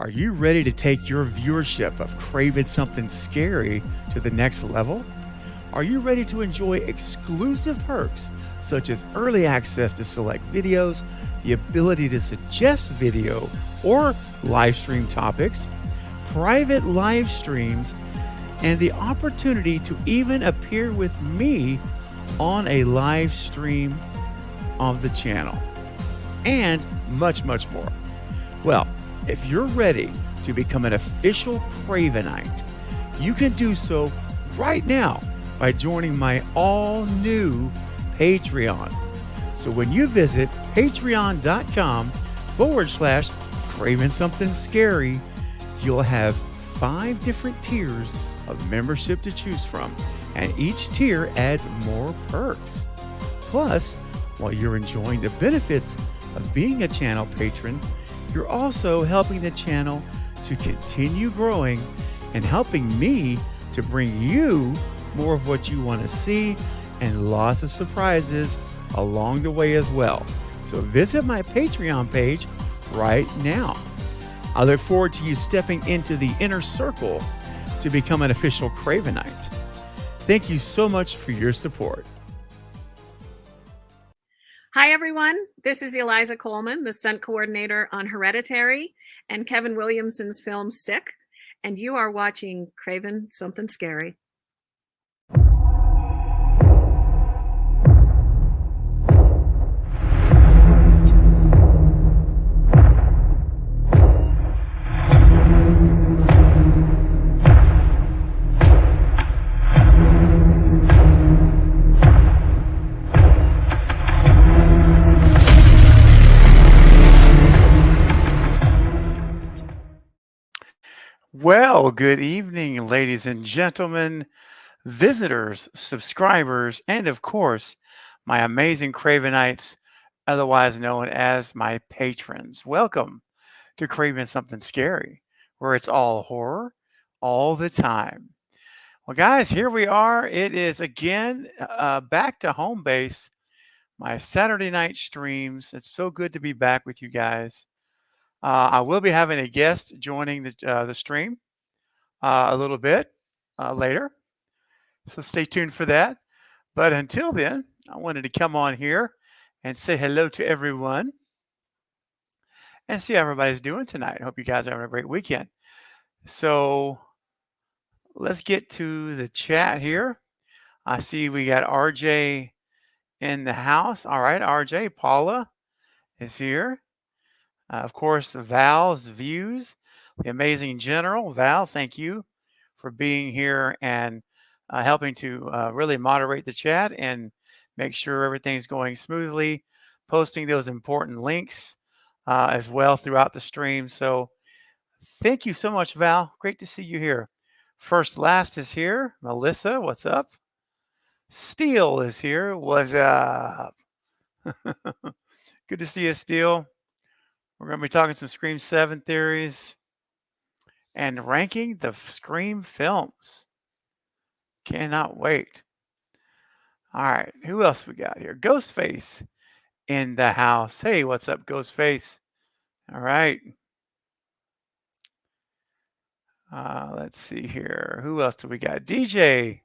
Are you ready to take your viewership of Craven Something Scary to the next level? Are you ready to enjoy exclusive perks such as early access to select videos, the ability to suggest video or live stream topics, private live streams, and the opportunity to even appear with me on a live stream of the channel, and much, much more? Well, if you're ready to become an official Cravenite, you can do so right now by joining my all-new Patreon. So when you visit patreon.com/Craven Something Scary, you'll have 5 different tiers of membership to choose from, and each tier adds more perks. Plus, while you're enjoying the benefits of being a channel patron, you're also helping the channel to continue growing and helping me to bring you more of what you want to see and lots of surprises along the way as well. So visit my Patreon page right now. I look forward to you stepping into the inner circle to become an official Cravenite. Thank you so much for your support. Hi, everyone. This is Eliza Coleman, the stunt coordinator on Hereditary and Kevin Williamson's film Sick, and you are watching Craven Something Scary. Well, good evening, ladies and gentlemen, visitors, subscribers, and of course, my amazing Cravenites, otherwise known as my patrons. Welcome to Craven Something Scary, where it's all horror all the time. Well, guys, here we are. It is again back to home base, my Saturday night streams. It's so good to be back with you guys. I will be having a guest joining the stream a little bit later, so stay tuned for that. But until then, I wanted to come on here and say hello to everyone and see how everybody's doing tonight. I hope you guys are having a great weekend. So let's get to the chat here. I see we got RJ in the house. All right, RJ, Paula is here. Of course, Val's views, the amazing general. Val, thank you for being here and helping to really moderate the chat and make sure everything's going smoothly, posting those important links as well throughout the stream. So thank you so much, Val. Great to see you here. First Last is here. Melissa, what's up? Steele is here. What's up? Good to see you, Steele. We're going to be talking some Scream 7 theories and ranking the Scream films. Cannot wait. All right, who else we got here? Ghostface in the house. Hey, what's up, Ghostface? All right. Let's see here. Who else do we got? DJ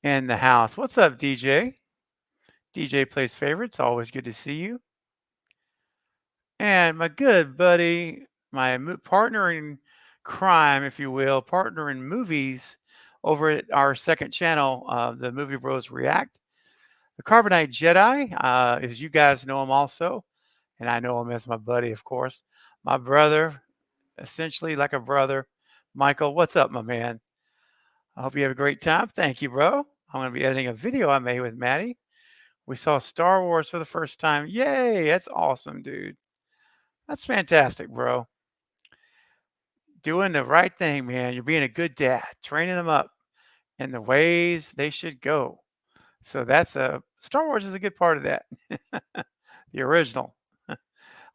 in the house. What's up, DJ? DJ plays favorites. Always good to see you. And my good buddy, my partner in crime, if you will, partner in movies over at our second channel, the Movie Bros React. The Carbonite Jedi, as you guys know him also, and I know him as my buddy, of course. My brother, essentially like a brother. Michael, what's up, my man? I hope you have a great time. Thank you, bro. I'm going to be editing a video I made with Maddie. We saw Star Wars for the first time. Yay, that's awesome, dude. That's fantastic, bro. Doing the right thing, man. You're being a good dad, training them up in the ways they should go. So that's Star Wars is a good part of that. The original.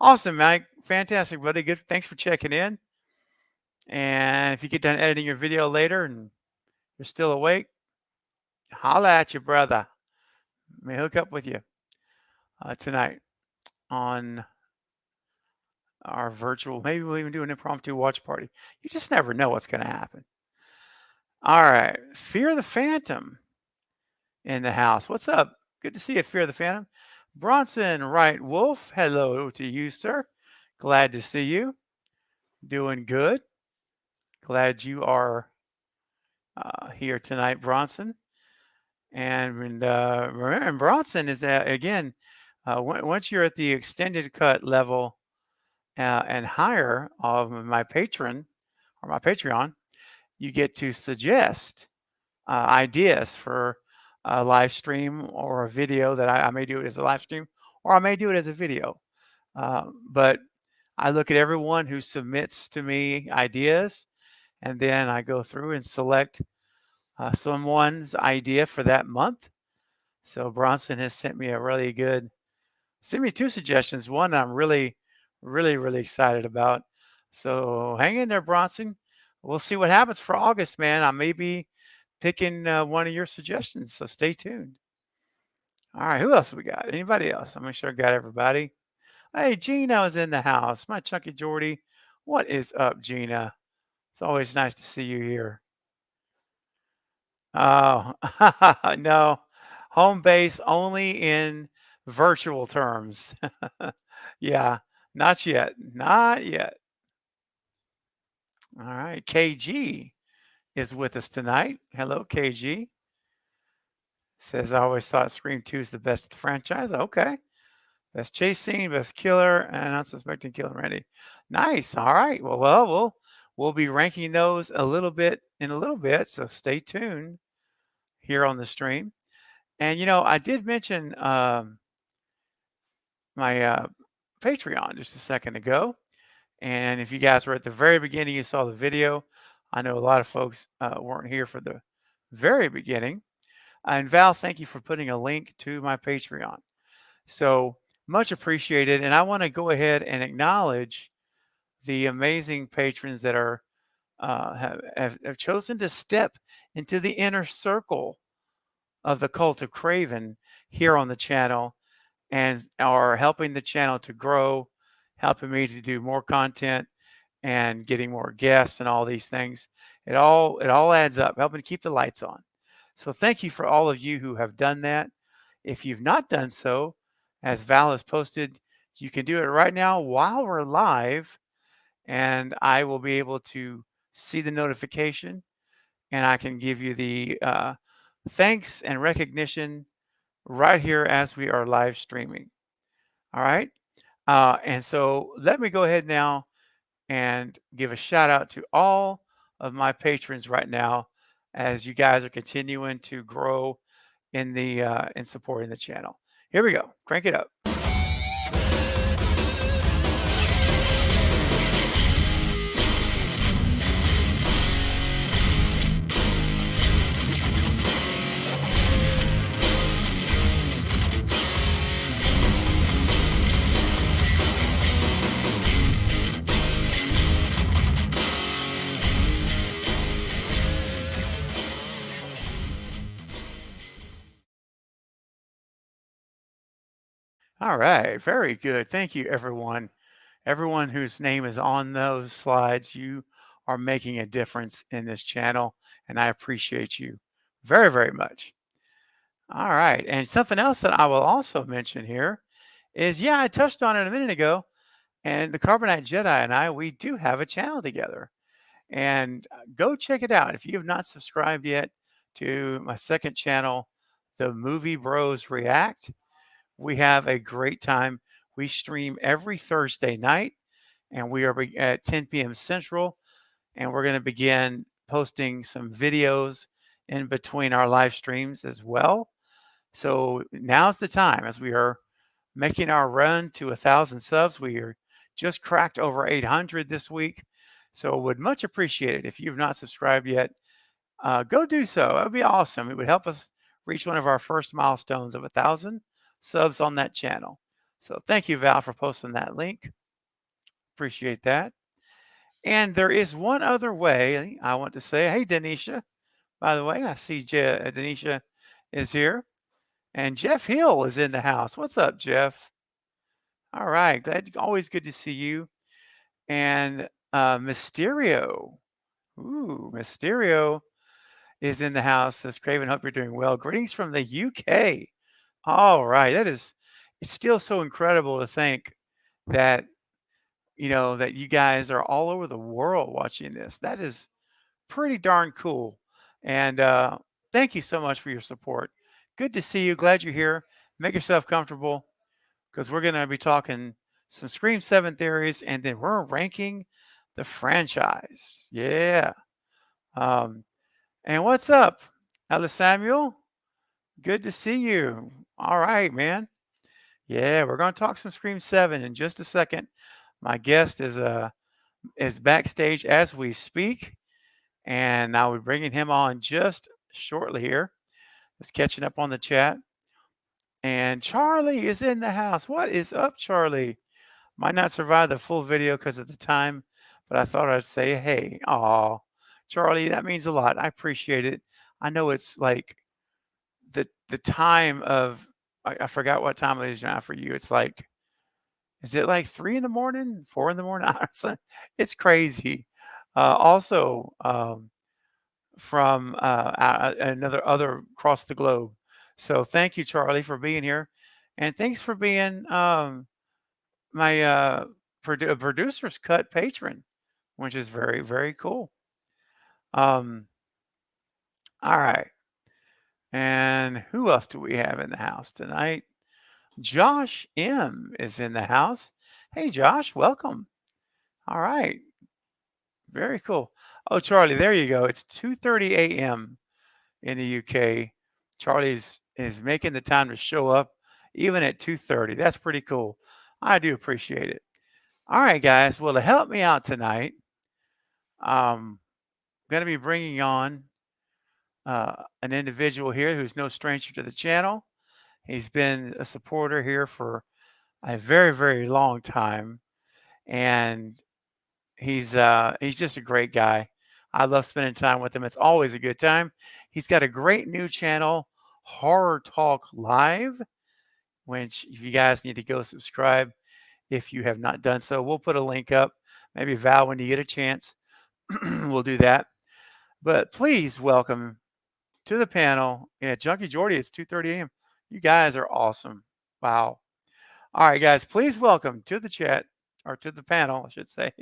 Awesome, Mike. Fantastic, buddy. Good. Thanks for checking in. And if you get done editing your video later and you're still awake, holla at you, brother. Let me hook up with you tonight on our virtual. Maybe we'll even do an impromptu watch party. You just never know what's going to happen. All right. Fear the Phantom in the house. What's up? Good to see you, Fear the Phantom. Bronson Wright Wolf. Hello to you, sir. Glad to see you. Doing good. Glad you are here tonight, Bronson. And remember, Bronson is again, once you're at the extended cut level and higher of my patron or my Patreon, you get to suggest ideas for a live stream or a video that I may do it as a live stream or I may do it as a video. But I look at everyone who submits to me ideas and then I go through and select someone's idea for that month. So Bronson has sent me sent me two suggestions. One I'm really excited about. So hang in there, Bronson. We'll see what happens for August, man. I may be picking one of your suggestions, so stay tuned. All right, who else we got? Anybody else? I'm make sure I got everybody. Hey, Gina is in the house. My Chunky Jordy. What is up, Gina? It's always nice to see you here. Oh, no. Home base only in virtual terms. Yeah, not yet. Not yet. All right. KG is with us tonight. Hello, KG. Says, I always thought Scream 2 is the best of the franchise. Okay. Best chase scene, best killer, and unsuspecting killer Randy. Nice. All right. Well, we'll be ranking those a little bit in a little bit, so stay tuned here on the stream. And I did mention my Patreon just a second ago. And if you guys were at the very beginning, you saw the video. I know a lot of folks weren't here for the very beginning. And Val, thank you for putting a link to my Patreon. So much appreciated. And I want to go ahead and acknowledge the amazing patrons that are have chosen to step into the inner circle of the Cult of Craven here on the channel and are helping the channel to grow, helping me to do more content and getting more guests and all these things. It all adds up, helping to keep the lights on. So thank you for all of you who have done that. If you've not done so, as Val has posted, you can do it right now while we're live, and I will be able to see the notification and I can give you the thanks and recognition right here as we are live streaming. All right. And so let me go ahead now and give a shout out to all of my patrons right now as you guys are continuing to grow in supporting the channel. Here we go. Crank it up. All right, very good. Thank you, everyone. Everyone whose name is on those slides, you are making a difference in this channel, and I appreciate you very much. All right, and something else that I will also mention here is, yeah, I touched on it a minute ago, and the Carbonite Jedi and I, we do have a channel together. And go check it out. If you have not subscribed yet to my second channel, The Movie Bros React, we have a great time. We stream every Thursday night, and we are at 10 p.m. Central, and we're going to begin posting some videos in between our live streams as well. So now's the time as we are making our run to 1,000 subs. We are just cracked over 800 this week. So would much appreciate it if you've not subscribed yet. Go do so. It would be awesome. It would help us reach one of our first milestones of 1,000 subs on that channel. So thank you, Val, for posting that link. Appreciate that. And there is one other way I want to say. Hey, Denisha. By the way, I see Denisha is here. And Jeff Hill is in the house. What's up, Jeff? All right. Always good to see you. and Mysterio. Ooh, Mysterio is in the house. Says Craven, hope you're doing well. Greetings from the UK. All right, it's still so incredible to think that that you guys are all over the world watching this. That is pretty darn cool. And thank you so much for your support. Good to see you. Glad you're here. Make yourself comfortable because we're going to be talking some Scream 7 theories and then we're ranking the franchise. Yeah. Um, and what's up, Ella Samuel? Good to see you. All right, man. Yeah, we're going to talk some Scream 7 in just a second. My guest is backstage as we speak, and I'll be bringing him on just shortly here. Just catching up on the chat. And Charlie is in the house. What is up, Charlie? Might not survive the full video because of the time, but I thought I'd say, hey, aw, Charlie, that means a lot. I appreciate it. I know it's like the time of I forgot what time it is now for you. It's like, is it like 3 in the morning, 4 in the morning? It's crazy. Also, from another other across the globe. So thank you, Charlie, for being here, and thanks for being my producer's cut patron, which is very very cool. Um, all right, and who else do we have in the house tonight? Josh M is in the house. Hey, Josh, welcome. All right, very cool. Oh, Charlie, there you go. It's 2:30 a.m. in the UK. Charlie's is making the time to show up even at 2:30. That's pretty cool. I do appreciate it. All right, guys. Well, to help me out tonight, I'm going to be bringing on an individual here who's no stranger to the channel. He's been a supporter here for a very, very long time, and he's just a great guy. I love spending time with him. It's always a good time. He's got a great new channel, Horror Talk Live, which you guys need to go subscribe if you have not done so. We'll put a link up. Maybe Val, when you get a chance, we'll do that. But please welcome to the panel. Yeah, Junkie Jordy, it's 2:30 a.m. You guys are awesome. Wow. All right, guys, please welcome to the chat, or to the panel, I should say,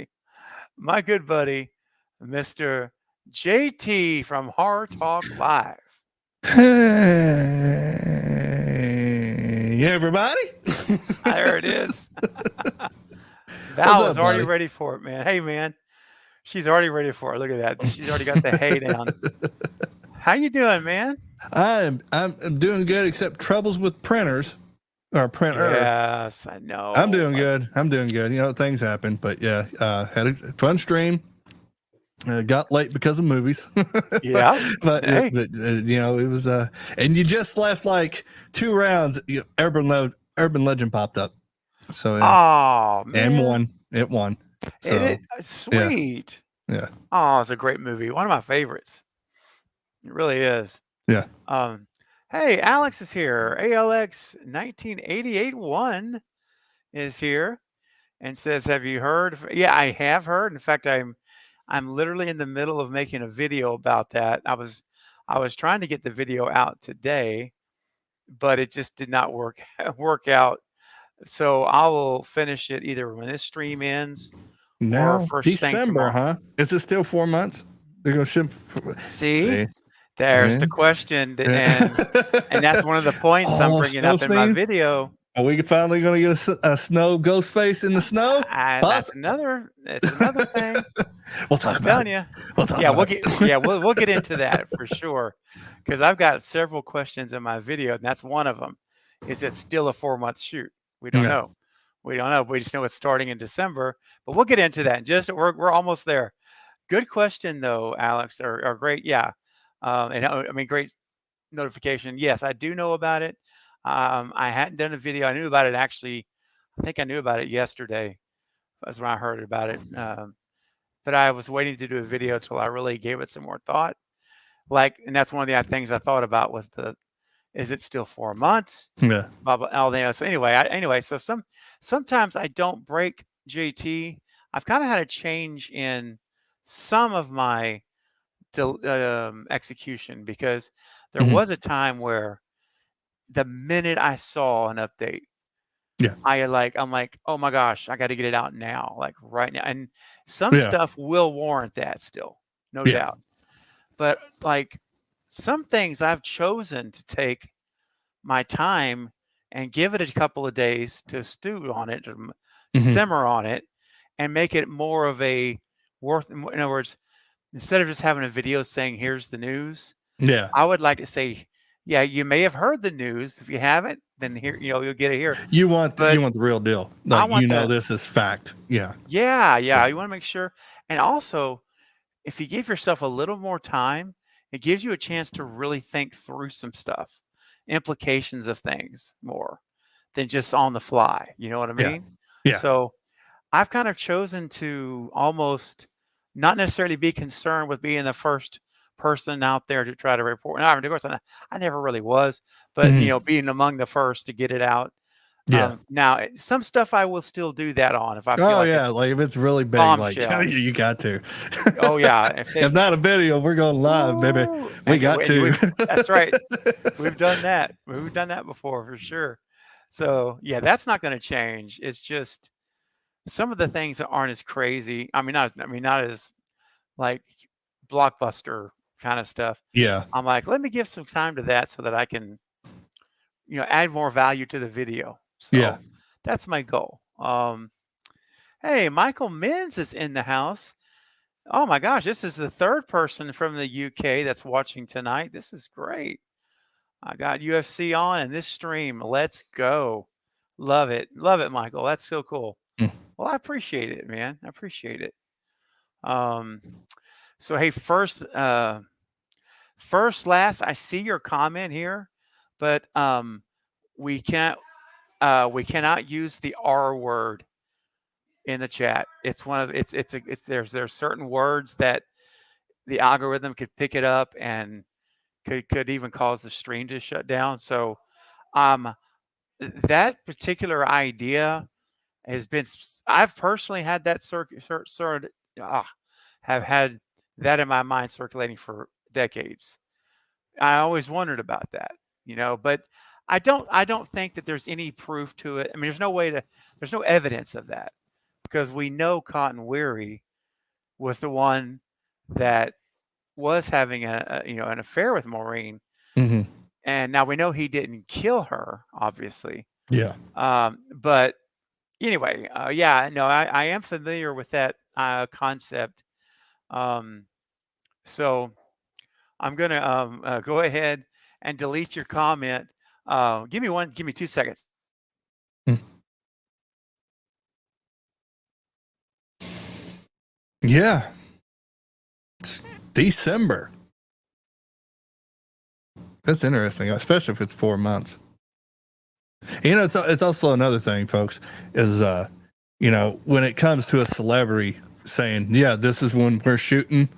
my good buddy, Mr. JT from Horror Talk Live. Hey, everybody. There it is. Val What's is up, already buddy? ready for it, man. Hey, man. She's already ready for it. Look at that. She's already got the hay down. How you doing, man? I'm doing good, except troubles with printers or printer. Yes, I know. I'm doing good. I'm doing good. You know, things happen, but yeah, had a fun stream. Got late because of movies. Yeah, but, hey. You know, it was and you just left like 2 rounds. Urban Legend popped up. So yeah. Oh, man. And it won. So sweet. Yeah. Oh, it's a great movie. One of my favorites. It really is. Yeah. Hey, Alex is here. ALX 1988-1 is here and says, "Have you heard?" Yeah, I have heard. In fact, I'm literally in the middle of making a video about that. I was trying to get the video out today, but it just did not work out. So I will finish it either when this stream ends or first thing December, tomorrow. huh? Is it still 4 months? They're gonna ship. See? There's the question, and that's one of the points I'm bringing up in my video. Are we finally going to get a snow ghost face in the snow? That's another thing. We'll talk about it. We'll talk about it. We'll get into that for sure, because I've got several questions in my video, and that's one of them. Is it still a 4-month shoot? We don't know. We don't know. We just know it's starting in December, but we'll get into that. We're almost there. Good question though, Alex. Or great, yeah. And I mean, great notification. Yes, I do know about it. I hadn't done a video. I knew about it actually. I think I knew about it yesterday. That's when I heard about it. But I was waiting to do a video till I really gave it some more thought. And that's one of the things I thought about was is it still 4 months? Yeah. Blah, blah, all that. So anyway, so sometimes I don't break JT. I've kind of had a change in some of my execution, because there Mhm. was a time where the minute I saw an update, Yeah. I'm like, oh my gosh, I got to get it out now, like right now. And some Yeah. stuff will warrant that still, no Yeah. doubt. But like some things I've chosen to take my time and give it a couple of days to stew on it, or Mhm. simmer on it, and make it more of a in other words, instead of just having a video saying, here's the news, Yeah. I would like to say, yeah, you may have heard the news. If you haven't, then here, you'll get it here. You want But the real deal. I Like, want the, this is fact. Yeah. yeah, Yeah. you want to make sure. And also, if you give yourself a little more time, it gives you a chance to really think through some stuff, implications of things more than just on the fly. You know what I Yeah. mean? Yeah. So I've kind of chosen to almost not necessarily be concerned with being the first person out there to try to report. Now, of course, I never really was, but Mhm. being among the first to get it out. Yeah. Now, some stuff I will still do that on if I feel Oh like yeah, it's like if it's really big, like bombshell. you got to. Oh yeah, if If they, not a video, we're going live, baby. ooh, We and got to. that's right. We've done that. We've done that before for sure. So yeah, that's not going to change. It's just some of the things that aren't as crazy. Not as like blockbuster kind of stuff. Yeah. I'm like, let me give some time to that so that I can, add more value to the video. Yeah. So that's my goal. Hey, Michael Mins is in the house. Oh my gosh, this is the third person from the UK that's watching tonight. This is great. I got UFC on in this stream. Let's go. Love it. Love it, Michael. That's so cool. Mm. Well, I appreciate it, man. I appreciate it. Um, so hey, last, I see your comment here, but we can't we cannot use the R word in the chat. It's one of it's there's certain words that the algorithm could pick it up and could even cause the stream to shut down. So um that particular idea has been I've personally had that have had that in my mind circulating for decades. I always wondered about that, but I don't think that there's any proof to it. I mean, there's no evidence of that, because we know Cotton Weary was the one that was having an affair with Maureen, Hmm. and now we know he didn't kill her, obviously. Yeah. But anyway, yeah, no, I am familiar with that concept. Um, so I'm gonna go ahead and delete your comment. Give me 2 seconds. Mm. Yeah. It's December. That's interesting, especially if it's 4 months. It's also another thing, folks, is when it comes to a celebrity saying, "Yeah, this is when we're shooting,"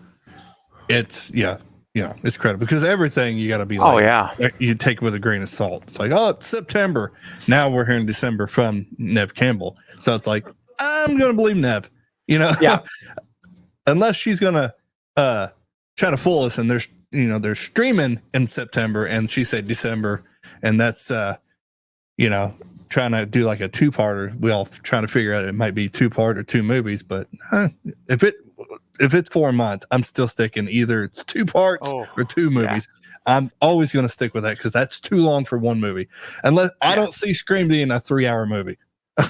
it's it's credible, because everything you got to be Oh like, yeah, you take it with a grain of salt. It's like, oh, it's September. Now we're here in December from Nev Campbell, so it's like, I'm gonna believe Nev, yeah, unless she's gonna try to fool us, and they're streaming in September and she said December, and that's trying to do like a two-parter. We all trying to figure out it might be two-part or two movies, but if it's 4 months, I'm still sticking either it's two parts oh or two yeah, movies. I'm always going to stick with that, because that's too long for one movie. Unless I yeah. don't see Scream being a 3-hour movie.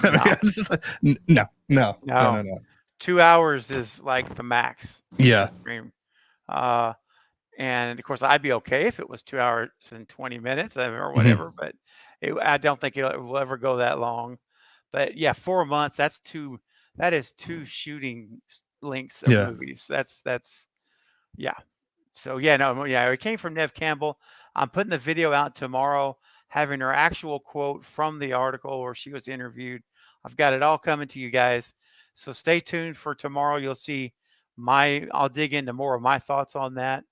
No, It's just like, no. no. 2 hours is like the max. Yeah. Stream. Uh, and of course, I'd be okay if it was 2 hours and 20 minutes or whatever, but I don't think it will ever go that long. But yeah, 4 months. That is two shooting links of Yeah. movies. That's yeah. So yeah, no, yeah, it came from Nev Campbell. I'm putting the video out tomorrow, having her actual quote from the article where she was interviewed. I've got it all coming to you guys. So stay tuned for tomorrow. You'll see I'll dig into more of my thoughts on that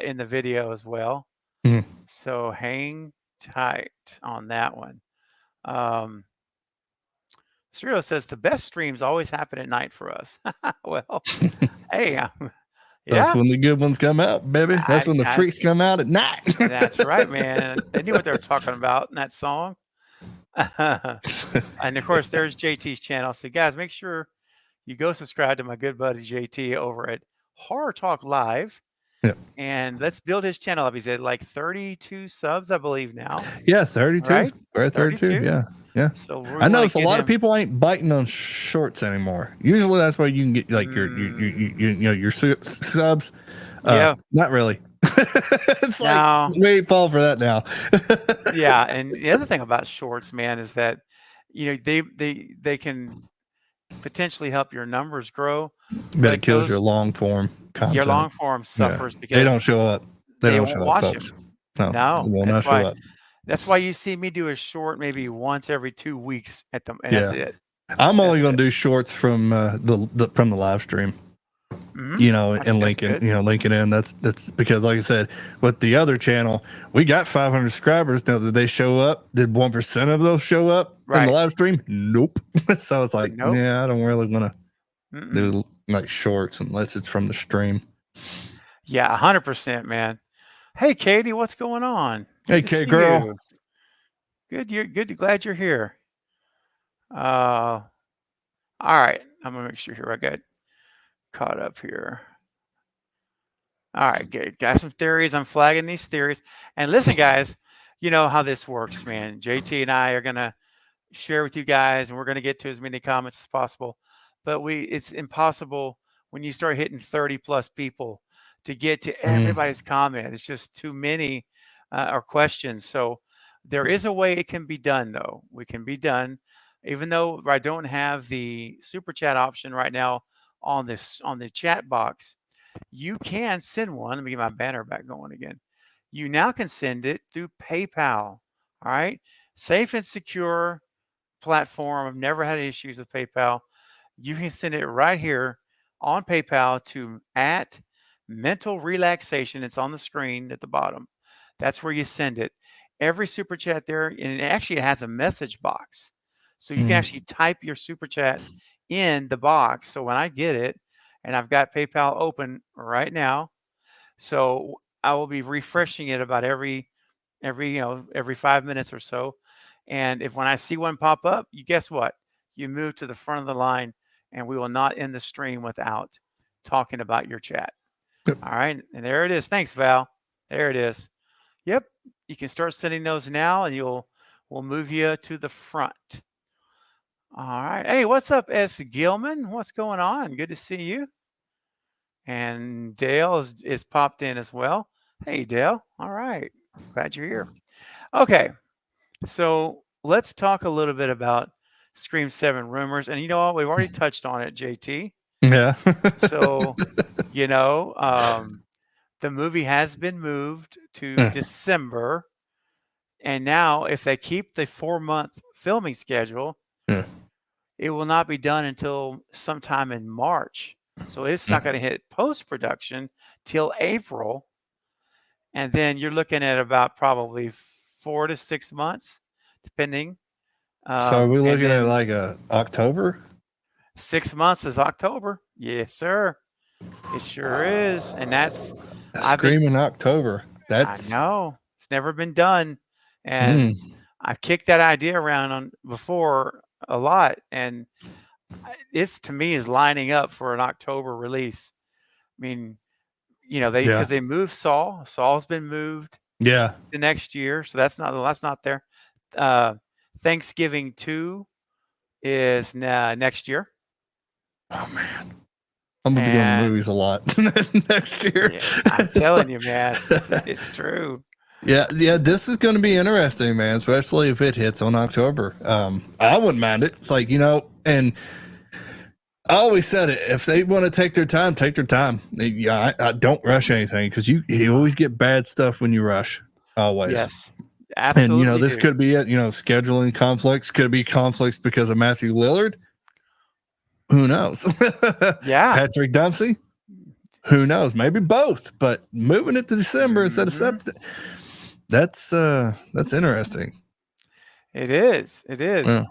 in the video as well. Mhm. So hang tight on that one. Um, Cyril says the best streams always happen at night for us. Well, hey, That's yeah, when the good ones come out, baby. That's when the I freaks come out at night. that's right, man. They knew what they were talking about in that song. And of course, there's JT's channel. So, guys, make sure you go subscribe to my good buddy JT over at Horror Talk Live. Yep. And let's build his channel up. He's at like 32 subs, I believe, now. Yeah, 32. Right? We're at 32. 32? Yeah. Yeah. So I notice a lot of people ain't biting on shorts anymore. Usually that's why you can get like your subs. Yeah. Not really. It's No. like we fall for that now. Yeah, and the other thing about shorts, man, is that they can potentially help your numbers grow. But it kills your long form content. Your long form suffers because they don't show up. They don't won't show up, watch folks. them. No, No, they will not show up. That's why you see me do a short maybe once every 2 weeks at them, and that's it. I'm only going to do shorts from the live stream. Mhm. You know, That's and link good. it, link it in. That's because, like I said, with the other channel, we got 500 subscribers. Now, did they show up? Did 1% of those show up in Right. the live stream? Nope. So it's like, Nope. yeah, I don't really want to Mm-mm. do like shorts unless it's from the stream. Yeah, 100%, man. Hey, Katie, what's going on? Hey, Good to Kate see girl. you. Good. You're good. Glad you're here. All right. I'm gonna make sure here I got caught up here. All right, good. Got some theories. I'm flagging these theories. And listen, guys, you know how this works, man. JT and I are gonna share with you guys, and we're gonna get to as many comments as possible. But it's impossible when you start hitting 30 plus people to get to everybody's comment. It's just too many or questions. So there is a way it can be done, though. We can be done, even though I don't have the super chat option right now on the chat box. You can send one. Let me get my banner back going again. You now can send it through PayPal. All right, safe and secure platform. I've never had issues with PayPal. You can send it right here on PayPal to @mental relaxation. It's on the screen at the bottom. That's where you send it. Every super chat there, and it actually has a message box. So you can actually type your super chat in the box. So when I get it, and I've got PayPal open right now, so I will be refreshing it about every 5 minutes or so. And when I see one pop up, you guess what? You move to the front of the line, and we will not end the stream without talking about your chat. Yep. All right, and there it is. Thanks, Val. There it is. Yep, you can start sending those now, and we'll move you to the front. All right. Hey, what's up, S. Gilman? What's going on? Good to see you. And Dale is popped in as well. Hey, Dale. All right. Glad you're here. Okay. So let's talk a little bit about Scream 7 rumors. And you know what? We've already touched on it, JT. Yeah. So, the movie has been moved to December. And now, if they keep the 4-month filming schedule, it will not be done until sometime in March. So it's not going to hit post-production till April. And then you're looking at about probably 4 to 6 months, depending. So are we looking at like October? 6 months is October. Yes, sir. It sure is. And that's Screaming October. I know. It's never been done. And I've kicked that idea around before a lot. And it's, to me, is lining up for an October release. I mean, because they moved Saw. Saw's been moved. Yeah. The next year. So that's not there. Thanksgiving 2 is next year. Oh man, I'm gonna be going to movies a lot next year. Yeah, I'm telling you, man, it's true. Yeah. This is going to be interesting, man. Especially if it hits on October. I wouldn't mind it. It's like and I always said it. If they want to take their time, take their time. Yeah, I don't rush anything because you always get bad stuff when you rush. Always. Yes. Absolutely. And this could be it. Scheduling conflicts, could be conflicts because of Matthew Lillard. Who knows? Yeah. Patrick Dempsey. Who knows? Maybe both. But moving it to December instead of September, that's interesting. It is. It is. Yeah.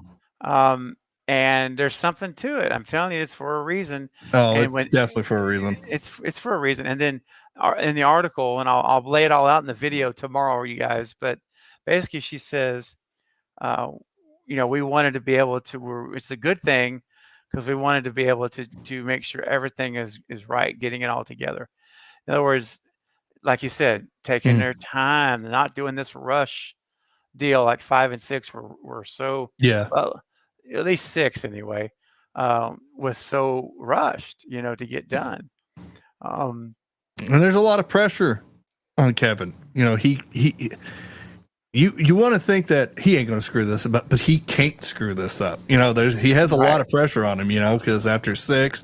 and there's something to it. I'm telling you, it's for a reason. Oh, And it's when definitely for a reason. it's for a reason. And then in the article, and I'll lay it all out in the video tomorrow, you guys. But basically, she says, uh, we wanted to be able to. It's a good thing because we wanted to be able to make sure everything is right, getting it all together. In other words, like you said, taking Mhm. their time, not doing this rush deal like 5 and 6 were so Yeah. well, at least 6 anyway, was so rushed, to get done. Um, And there's a lot of pressure on Kevin. You want to think that he ain't going to screw this up, but he can't screw this up. He has a lot Right. of pressure on him, because after 6,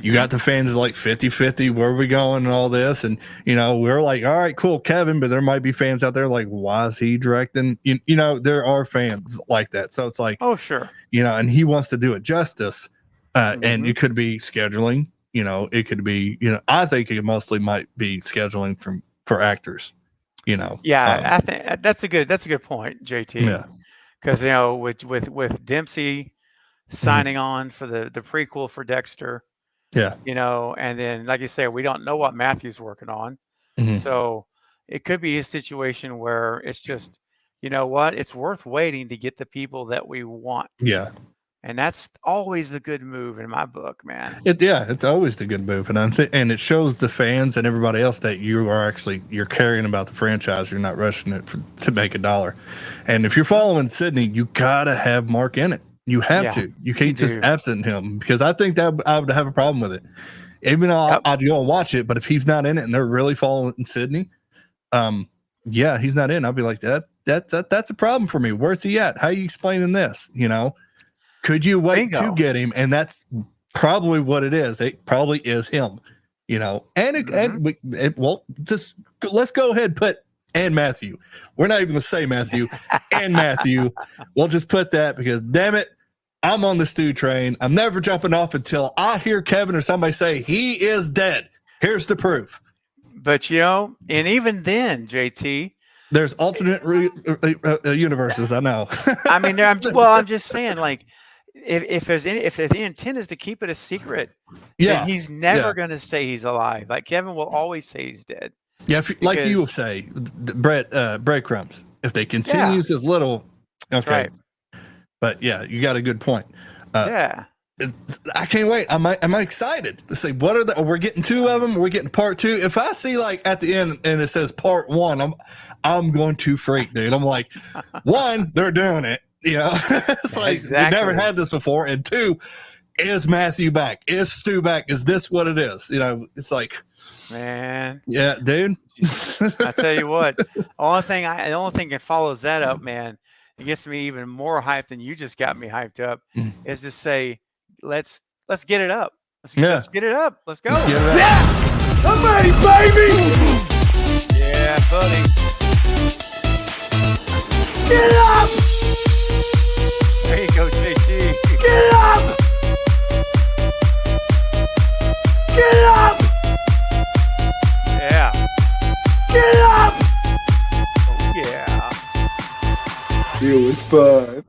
you mhm. got the fans like 50-50, where are we going and all this. And, we're like, all right, cool, Kevin, but there might be fans out there like, why is he directing? There are fans like that. So it's like, Oh, sure. and he wants to do it justice. And Mhm. it could be scheduling, it could be, I think it mostly might be scheduling for actors, Yeah, I think that's a good point, JT. yeah. Because with Dempsey signing on for the prequel for Dexter, Yeah. and then like you say, we don't know what Matthew's working on. Mhm. So it could be a situation where it's just, you know what, it's worth waiting to get the people that we want. Yeah. And that's always the good move in my book, man. It's always the good move, and it shows the fans and everybody else that you're caring about the franchise. You're not rushing it to make a dollar. And if you're following Sydney, you gotta have Mark in it. You have Yeah, to. You can't just do. absent him, because I think that I would have a problem with it. Even though Yep. I'd go and watch it, but if he's not in it and they're really following Sydney, yeah, he's not in. I'll be like, that's a problem for me. Where's he at? How are you explaining this? Could you wait Bingo. to get him? And that's probably what it is. It probably is him, well, just let's go ahead and put and Matthew. We're not even going to say Matthew and Matthew. We'll just put that because, damn it, I'm on the stew train. I'm never jumping off until I hear Kevin or somebody say he is dead. Here's the proof. But, and even then, JT, There's alternate universes. I know. I mean, I'm just saying, like, if the intent is to keep it a secret, Yeah. then he's never Yeah. going to say he's alive. Like Kevin will always say he's dead. Yeah, like you will Because- say, breadcrumbs. If they continues as little, That's okay. right. But yeah, you got a good point. Yeah. I can't wait. I'm excited to see what are we're getting 2 of them. We're getting part 2. If I see like at the end and it says part 1, I'm going to freak, dude. I'm like, 1, they're doing it. It's like we never Exactly. had this before. And 2, is Matthew back? Is Stu back? Is this what it is? It's like, Man, yeah, dude. I tell you what, the only thing that follows that up, man, it gets me even more hyped than you just got me hyped up, Mm. is to say, let's get it up. Yeah. Let's get it up. Let's go. Get it out. I'm ready, baby! Yeah, buddy. Get up! There you go, JT. Get up! Get up! Yeah. Get up! Oh, yeah. It was fun.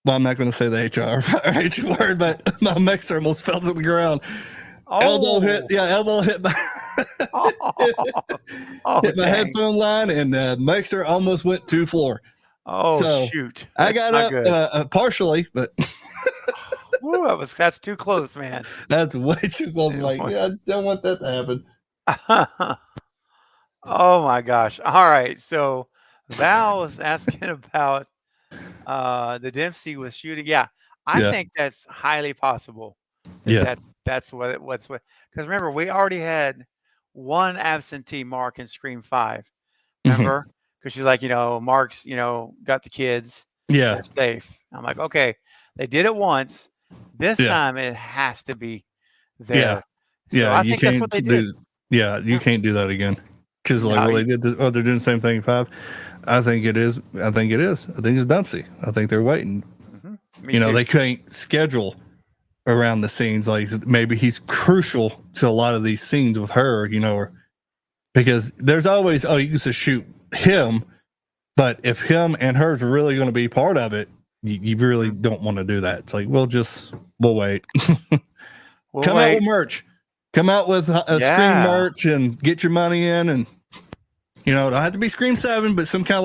Well, I'm not going to say the H word, but my mixer almost fell to the ground. Oh. Elbow hit my Oh, hit my dang. headphone line, and the mixer almost went to floor. Oh, So, shoot. I That's got not up good. partially, but Woo, that's too close, man. that's way too close. Like, yeah, I don't want that to happen. Oh my gosh. All right. So Val was asking about the Dempsey was shooting. Yeah, I Yeah. think that's highly possible. Yeah. That's what because remember, we already had one absentee Mark in Scream 5. Remember? Because she's like, Mark's, got the kids. Yeah. They're safe. I'm like, okay, they did it once. This Yeah. time it has to be there. Yeah. So Yeah. I You think that's can't what they did. do. Yeah. You can't do that again. Because like, No, well, they did. They're doing the same thing in 5. I think it is. I think it's Dempsey. I think they're waiting. Me too. They can't schedule around the scenes. Like maybe he's crucial to a lot of these scenes with her, or because there's always, you can just shoot him, but if him and her's really going to be part of it, you really don't want to do that. It's like, we'll wait. We'll Come out wait. with merch. Come out with a Scream Yeah. merch and get your money in, and it don't have to be Scream 7, but some kind of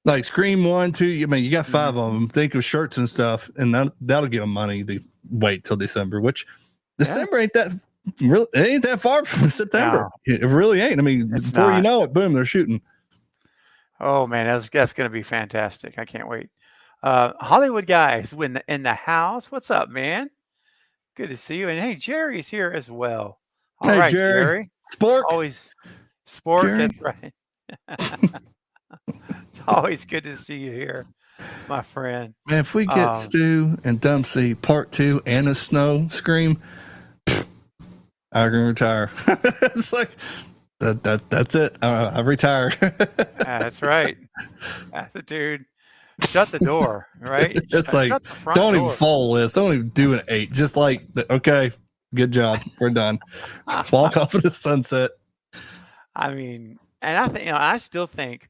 like Scream 1, 2. I mean, you got 5 of them. Think of shirts and stuff, and that'll get them money. They wait till December, which December ain't that really, it ain't that far from September. No. It really ain't. I mean, It's before you not. know it, boom, they're shooting. Oh man, that's going to be fantastic. I can't wait. Hollywood guys in the house. What's up, man? Good to see you. And hey, Jerry's here as well. All Hey, right, Jerry. Jerry. Spork. Always sport. Jerry. That's right. It's always good to see you here, my friend. Man, if we get Um, Stu and Dempsey part 2 and a snow Scream, I'm gonna retire. It's like that's it. I retire. That's right. That's the dude. Shut the door, right? It's like, shut the front don't door. even follow list. Don't even do an 8. Just like, okay, good job. We're done. Walk off of the sunset. I mean, and I think, I still think,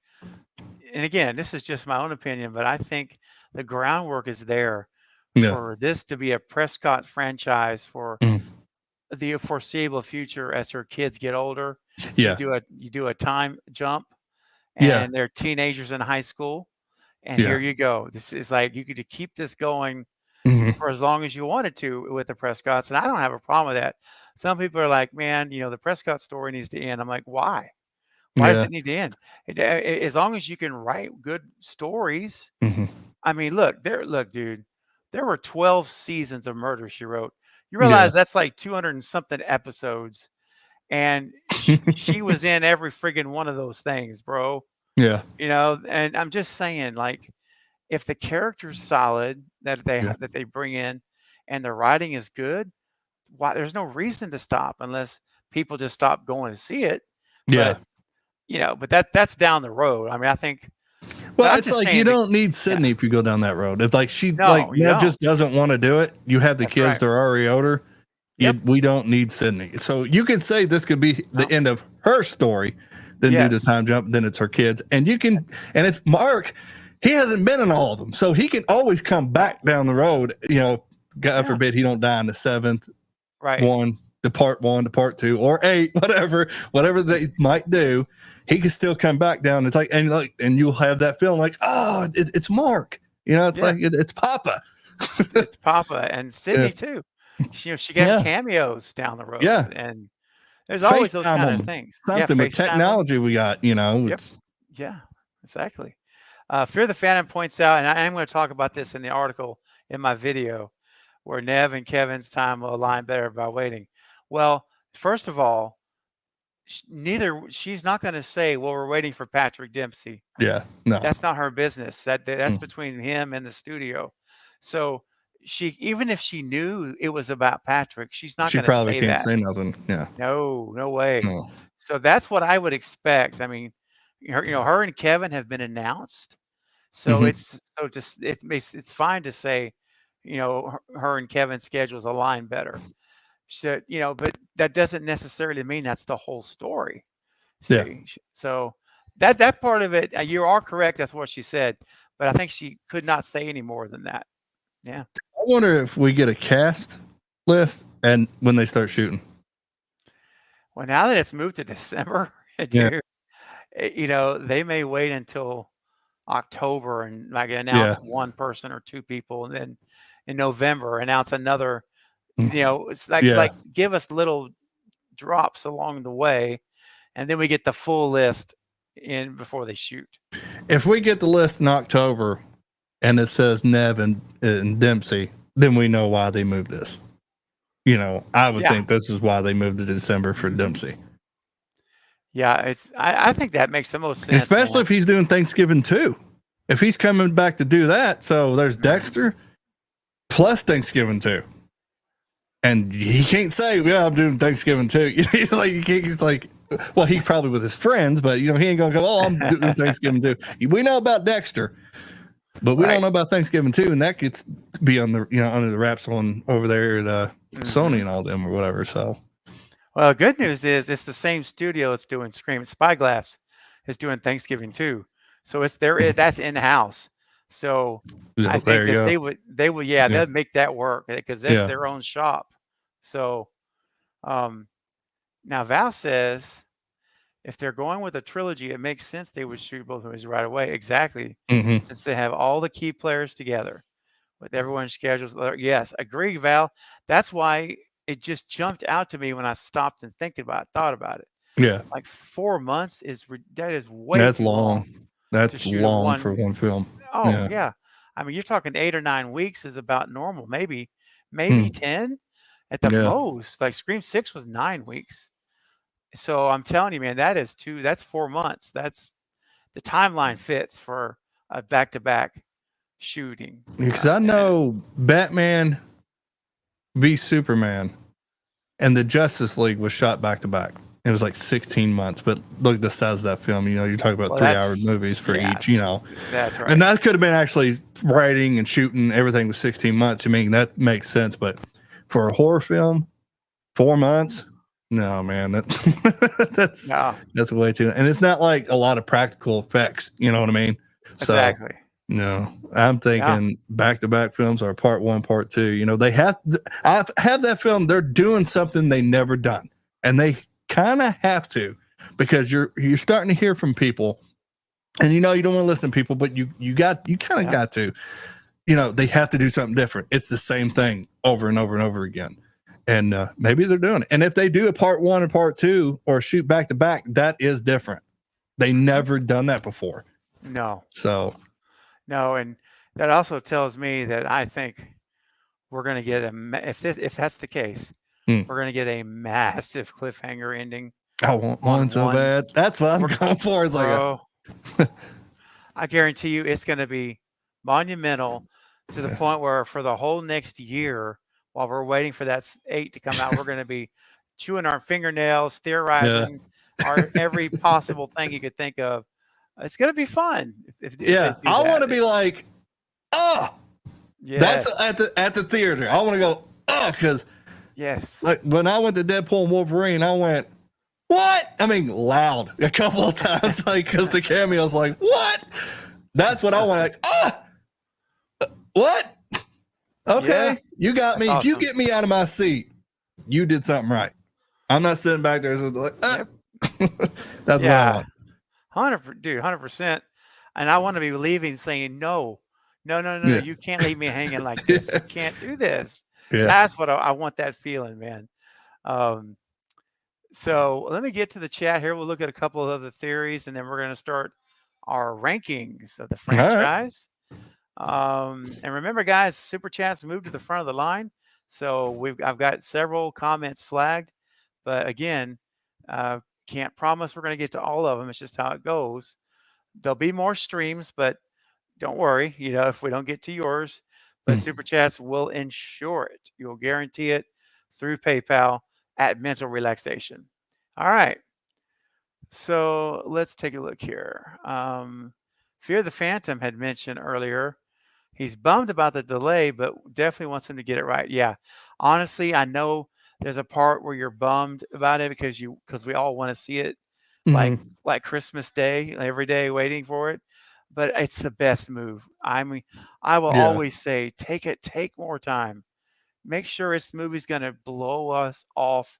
and again, this is just my own opinion, but I think the groundwork is there Yeah. for this to be a Prescott franchise for Mm. the foreseeable future as her kids get older. Yeah. You do a time jump, and Yeah. they're teenagers in high school, and Yeah. here you go. This is like you could keep this going Mhm. for as long as you wanted to with the Prescotts, and I don't have a problem with that. Some people are like, "Man, the Prescott story needs to end." I'm like, "Why? Why does Yeah. it need to end?" As long as you can write good stories. Mhm. I mean, look, dude. There were 12 seasons of Murder, She Wrote. You Yeah. realize that's like 200 and something episodes, and she was in every friggin' one of those things, bro. Yeah. And I'm just saying, like, if the character's solid that Yeah. they bring in, and the writing is good, why there's no reason to stop unless people just stop going to see it. Yeah. But that's down the road. I mean, I think. Well, I'm it's just like saying you that- don't need Sydney if you go down that road. If like No, you Nev don't. just doesn't want to do it, you have the That's kids right. that are already older. Yep. We don't need Sydney. So you can say this could be the No. end of her story, then do the Yes. time jump, then it's her kids. And you can, and if Mark, he hasn't been in all of them, so he can always come back down the road. God Yeah. forbid he don't die in the 7th Right. one, to part 2, or 8, whatever they might do. He can still come back down. It's like, and you'll have that feeling like, oh, it's Mark. It's Yeah. like it's Papa. It's Papa and Sydney too. She gets Yeah. cameos down the road. Yeah. And there's always those FaceTime kind them. of things. Something with FaceTime them. technology we got. It's, Yeah, exactly. Fear the Phantom points out, and I am going to talk about this in the article in my video, where Nev and Kevin's time will align better by waiting. Well, first of all, she's not going to say, "Well, we're waiting for Patrick Dempsey." yeah, no, That's not her business. That's Mm. between him and the studio. So even if she knew it was about Patrick, she's not she going to probably say can't that. say nothing. Yeah, No way. no. So that's what I would expect. I mean, her and Kevin have been announced. So Mhm. it's fine to say, her and Kevin's schedules align better. So, but that doesn't necessarily mean that's the whole story. Yeah. See? So that part of it, you are correct. That's what she said, but I think she could not say any more than that. Yeah. I wonder if we get a cast list and when they start shooting. Well, now that it's moved to December, Yeah. dude, they may wait until October and like announce one person or two people, and then in November announce another. It's like Yeah. like give us little drops along the way, and then we get the full list in before they shoot. If we get the list in October and it says Nev and Dempsey, then we know why they moved this. I would Yeah. think this is why they moved it to December for Dempsey. Yeah, I think that makes the most sense. Especially man. if he's doing Thanksgiving too. If he's coming back to do that, so there's Dexter plus Thanksgiving too. And he can't say, "Yeah, I'm doing Thanksgiving too." He's like, well, he probably with his friends, but he ain't gonna go, "Oh, I'm doing Thanksgiving too." We know about Dexter, but we Right. don't know about Thanksgiving too, and that gets to be on the under the wraps on over there at Sony and all them or whatever. So, Well, good news is it's the same studio that's doing Scream. Spyglass is doing Thanksgiving too, so it's there. That's in house. So I think There you that go. they would, yeah, Yeah. they'd make that work because that's Yeah. their own shop. So now Val says if they're going with a trilogy, it makes sense they would shoot both movies right away. Exactly, Hmm. since they have all the key players together with everyone's schedules. Yes, agree, Val. That's why it just jumped out to me when I stopped and thought about it. Yeah. Like 4 months that is way That's too long long. to That's shoot a long for one. one film. Oh Yeah. yeah, I mean you're talking 8 or 9 weeks is about normal. Maybe Hmm. 10 at the Yeah. most. Like Scream 6 was 9 weeks. So I'm telling you, man, that's 4 months. That's the timeline fits for a back-to-back shooting. Because I And know Batman v Superman and the Justice League was shot back to back. It was like 16 months, but look at the size of that film. You know, you're talking about well, 3-hour that's movies for yeah, each, you know. that's right. And that could have been actually writing and shooting everything was 16 months. I mean, that makes sense. But for a horror film, 4 months, no, man, that's No, that's way too. And it's not like a lot of practical effects. You know what I mean? So exactly. no, I'm Yeah, thinking back-to-back films are part one, part two. You know, they have. I have that film. They're doing something they never done, and they kind of have to because you're starting to hear from people, and you know you don't want to listen to people, but you kind of yeah, got to. You know, they have to do something different. It's the same thing over and over and over again, and maybe they're doing it. And if they do a part one and part two or shoot back to back, that is different. They never done that before, no, so. no, and that also tells me that I think we're gonna get if that's the case, Hmm. we're gonna get a massive cliffhanger ending I want on one so one. bad. That's what I'm We're going for. It's like a, bro. I guarantee you it's going to be monumental to the point where for the whole next year, while we're waiting for that 8 to come out, we're going to be chewing our fingernails, yeah, theorizing our every possible thing you could think of. It's going to be fun if they yeah. do I want to that. be like, oh, that's Yes, at the theater. I want to go, oh, because yes, like when I went to Deadpool and Wolverine, I went, what? I mean, loud a couple of times, like because the cameo's like, what? That's what I want. Like, what? Okay, yeah, you got me. that's You awesome. get me out of my seat. You did something right. I'm not sitting back there like, Yep. that's what I Yeah, want. 100%. And I want to be leaving saying, no, Yeah, you can't leave me hanging like this. We can't do this. yeah. That's what I want that feeling, man. Um, so let me get to the chat here. We'll look at a couple of other theories and then we're going to start our rankings of the All right. franchise. And remember, guys, Super Chats moved to the front of the line. So I've got several comments flagged. But again, can't promise we're going to get to all of them. It's just how it goes. There'll be more streams, but don't worry, if we don't get to yours, but Mm. Super Chats will ensure it. You'll guarantee it through PayPal at Mental Relaxation. All right. So let's take a look here. Fear the Phantom had mentioned earlier. He's bummed about the delay, but definitely wants him to get it right. Yeah. Honestly, I know there's a part where you're bummed about it because we all want to see it like Mhm. like Christmas Day, every day waiting for it. But it's the best move. I mean, I will Yeah, always say, take more time. Make sure the movie's gonna blow us off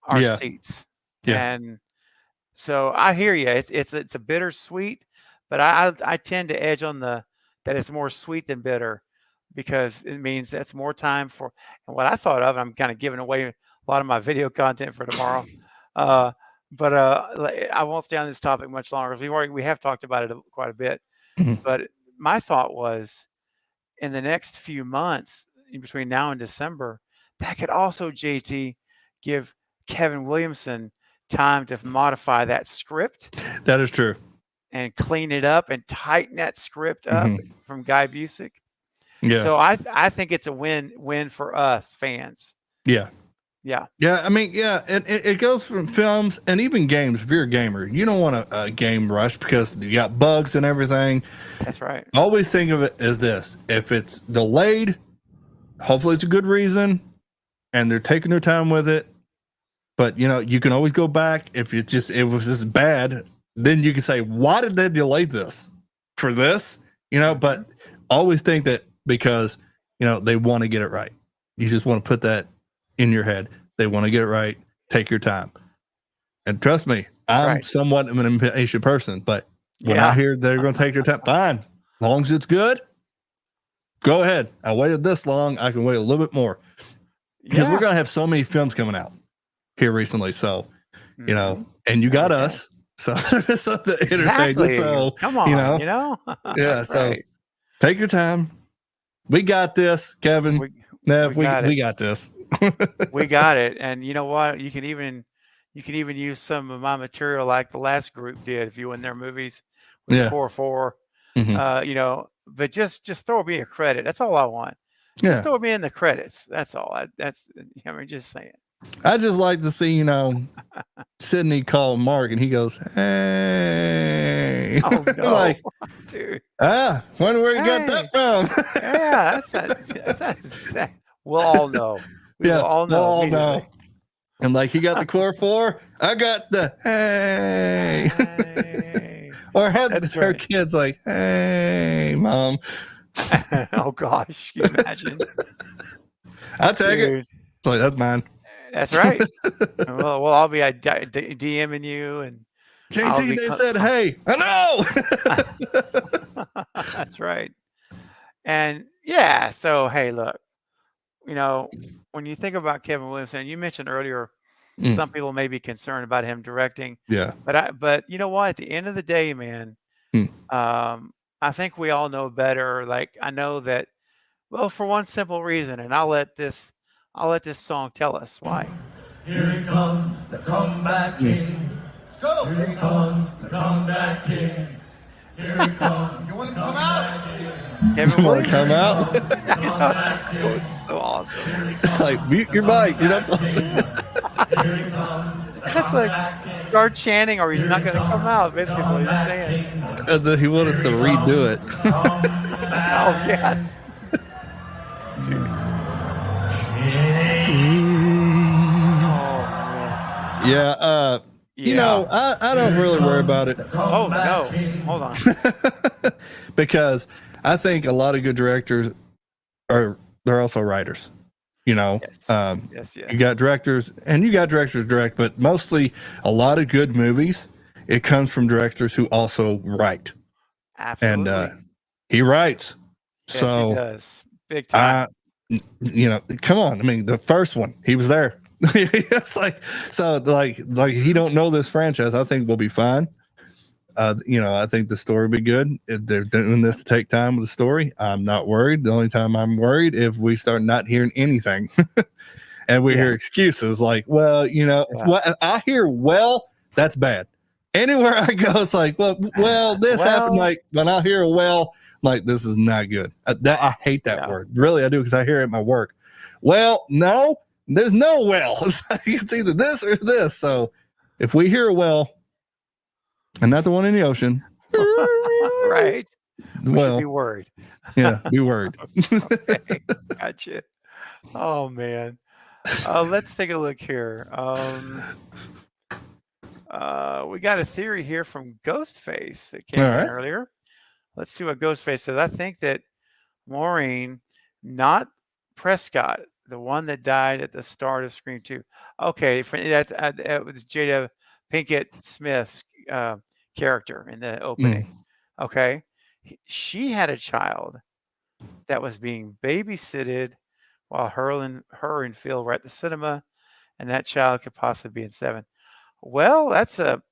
our yeah, seats. yeah, And so I hear you. It's a bittersweet, but I tend to edge on that it's more sweet than bitter because it means that's more time for. And what I thought of, I'm kind of giving away a lot of my video content for tomorrow. But I won't stay on this topic much longer because we have talked about it quite a bit. Mhm. But my thought was in the next few months, in between now and December, that could also, JT, give Kevin Williamson time to modify that script that is true. and clean it up and tighten that script up Mhm. from Guy Busick. Yeah, So I think it's a win for us fans. yeah, Yeah, yeah. I mean, yeah, it goes from films and even games. If you're a gamer, you don't want a game rush because you got bugs and everything. that's right. Always think of it as this: if it's delayed, hopefully it's a good reason, and they're taking their time with it. But you can always go back if it was just bad. Then you can say, why did they delay this for this? But always think that because, they want to get it right. You just want to put that in your head. They want to get it right. Take your time. And trust me, I'm right. somewhat of an impatient person, but when Yeah. I hear they're going to take their time, fine. As long as it's good, go ahead. I waited this long. I can wait a little bit more. Because Yeah. we're going to have so many films coming out here recently. So, Mhm. and you got Okay. us. So, something entertaining. Exactly. So, Come on, yeah. That's So right. take your time. We got this, Kevin. we, Nev, we got we it. got this. We got it. And you know what? You can even use some of my material like the last group did if you in their movies with Yeah. Core 4. Mhm. But just throw me a credit. That's all I want. Just Yeah. throw me in the credits. That's all. Just saying. I just like to see, Sydney call Mark and he goes, "Hey." Oh no, Like, dude. wonder where you got Hey. that from. Yeah, that. We'll all know. We will all know. we'll all immediately. know. And like, he got the core 4. I got the hey. Hey. Or have That's her right. kids like, "Hey, mom." Oh gosh, can you imagine? I take it. Dude, It's like, that's mine. that's right. Well, I'll be DMing you, and I'll JT, be they said, "Hey." I know. that's right. And yeah, so hey, look, when you think about Kevin Williamson, you mentioned earlier, Mm. some people may be concerned about him directing, Yeah. but you know what? At the end of the day, man, Mm. I think we all know better. Like I know that, well, for one simple reason, and I'll let this song tell us why. Here he comes, the comeback king. Let's go. Here he comes, the comeback king. Here he comes. You want to come out? Kevin You want to Williamson. come out? This is so awesome. It's like, mute your mic. You're not supposed to. That's like start chanting, or he's not going to come out. Basically, is what he's saying. And then he wants us to redo it. Oh yes. Dude. Oh, Yeah. yeah. I don't really worry about it Oh no. Hold on. because I think a lot of good directors they're also writers. Yes. You Yes. got directors and you got directors direct, but mostly a lot of good movies, it comes from directors who also write. Absolutely. And he writes. Yes, he So does. Big time. come on. I mean, the first one, he was there. It's like he don't know this franchise. I think we'll be fine. I think the story will be good. If they're doing this to take time with the story, I'm not worried. The only time I'm worried if we start not hearing anything and we hear Yes. excuses like, well, what I hear, that's bad. Anywhere I go, it's like, well, this happened. Well. Like when I hear like this is not good. I hate that Yeah. word. Really, I do because I hear it at my work. Well, no, there's no well. It's either this or this. So if we hear and not the one in the ocean, Right. We should well, be worried. yeah, be worried. Okay. Gotcha. Oh man. Let's take a look here. We got a theory here from Ghostface that came All in right. earlier. Let's see what Ghostface says. I think that Maureen, not Prescott, the one that died at the start of Scream 2. Okay, that's it was Jada Pinkett Smith's character in the opening. Okay, she had a child that was being babysitted while her and Phil were at the cinema, and that child could possibly be in 7. Well,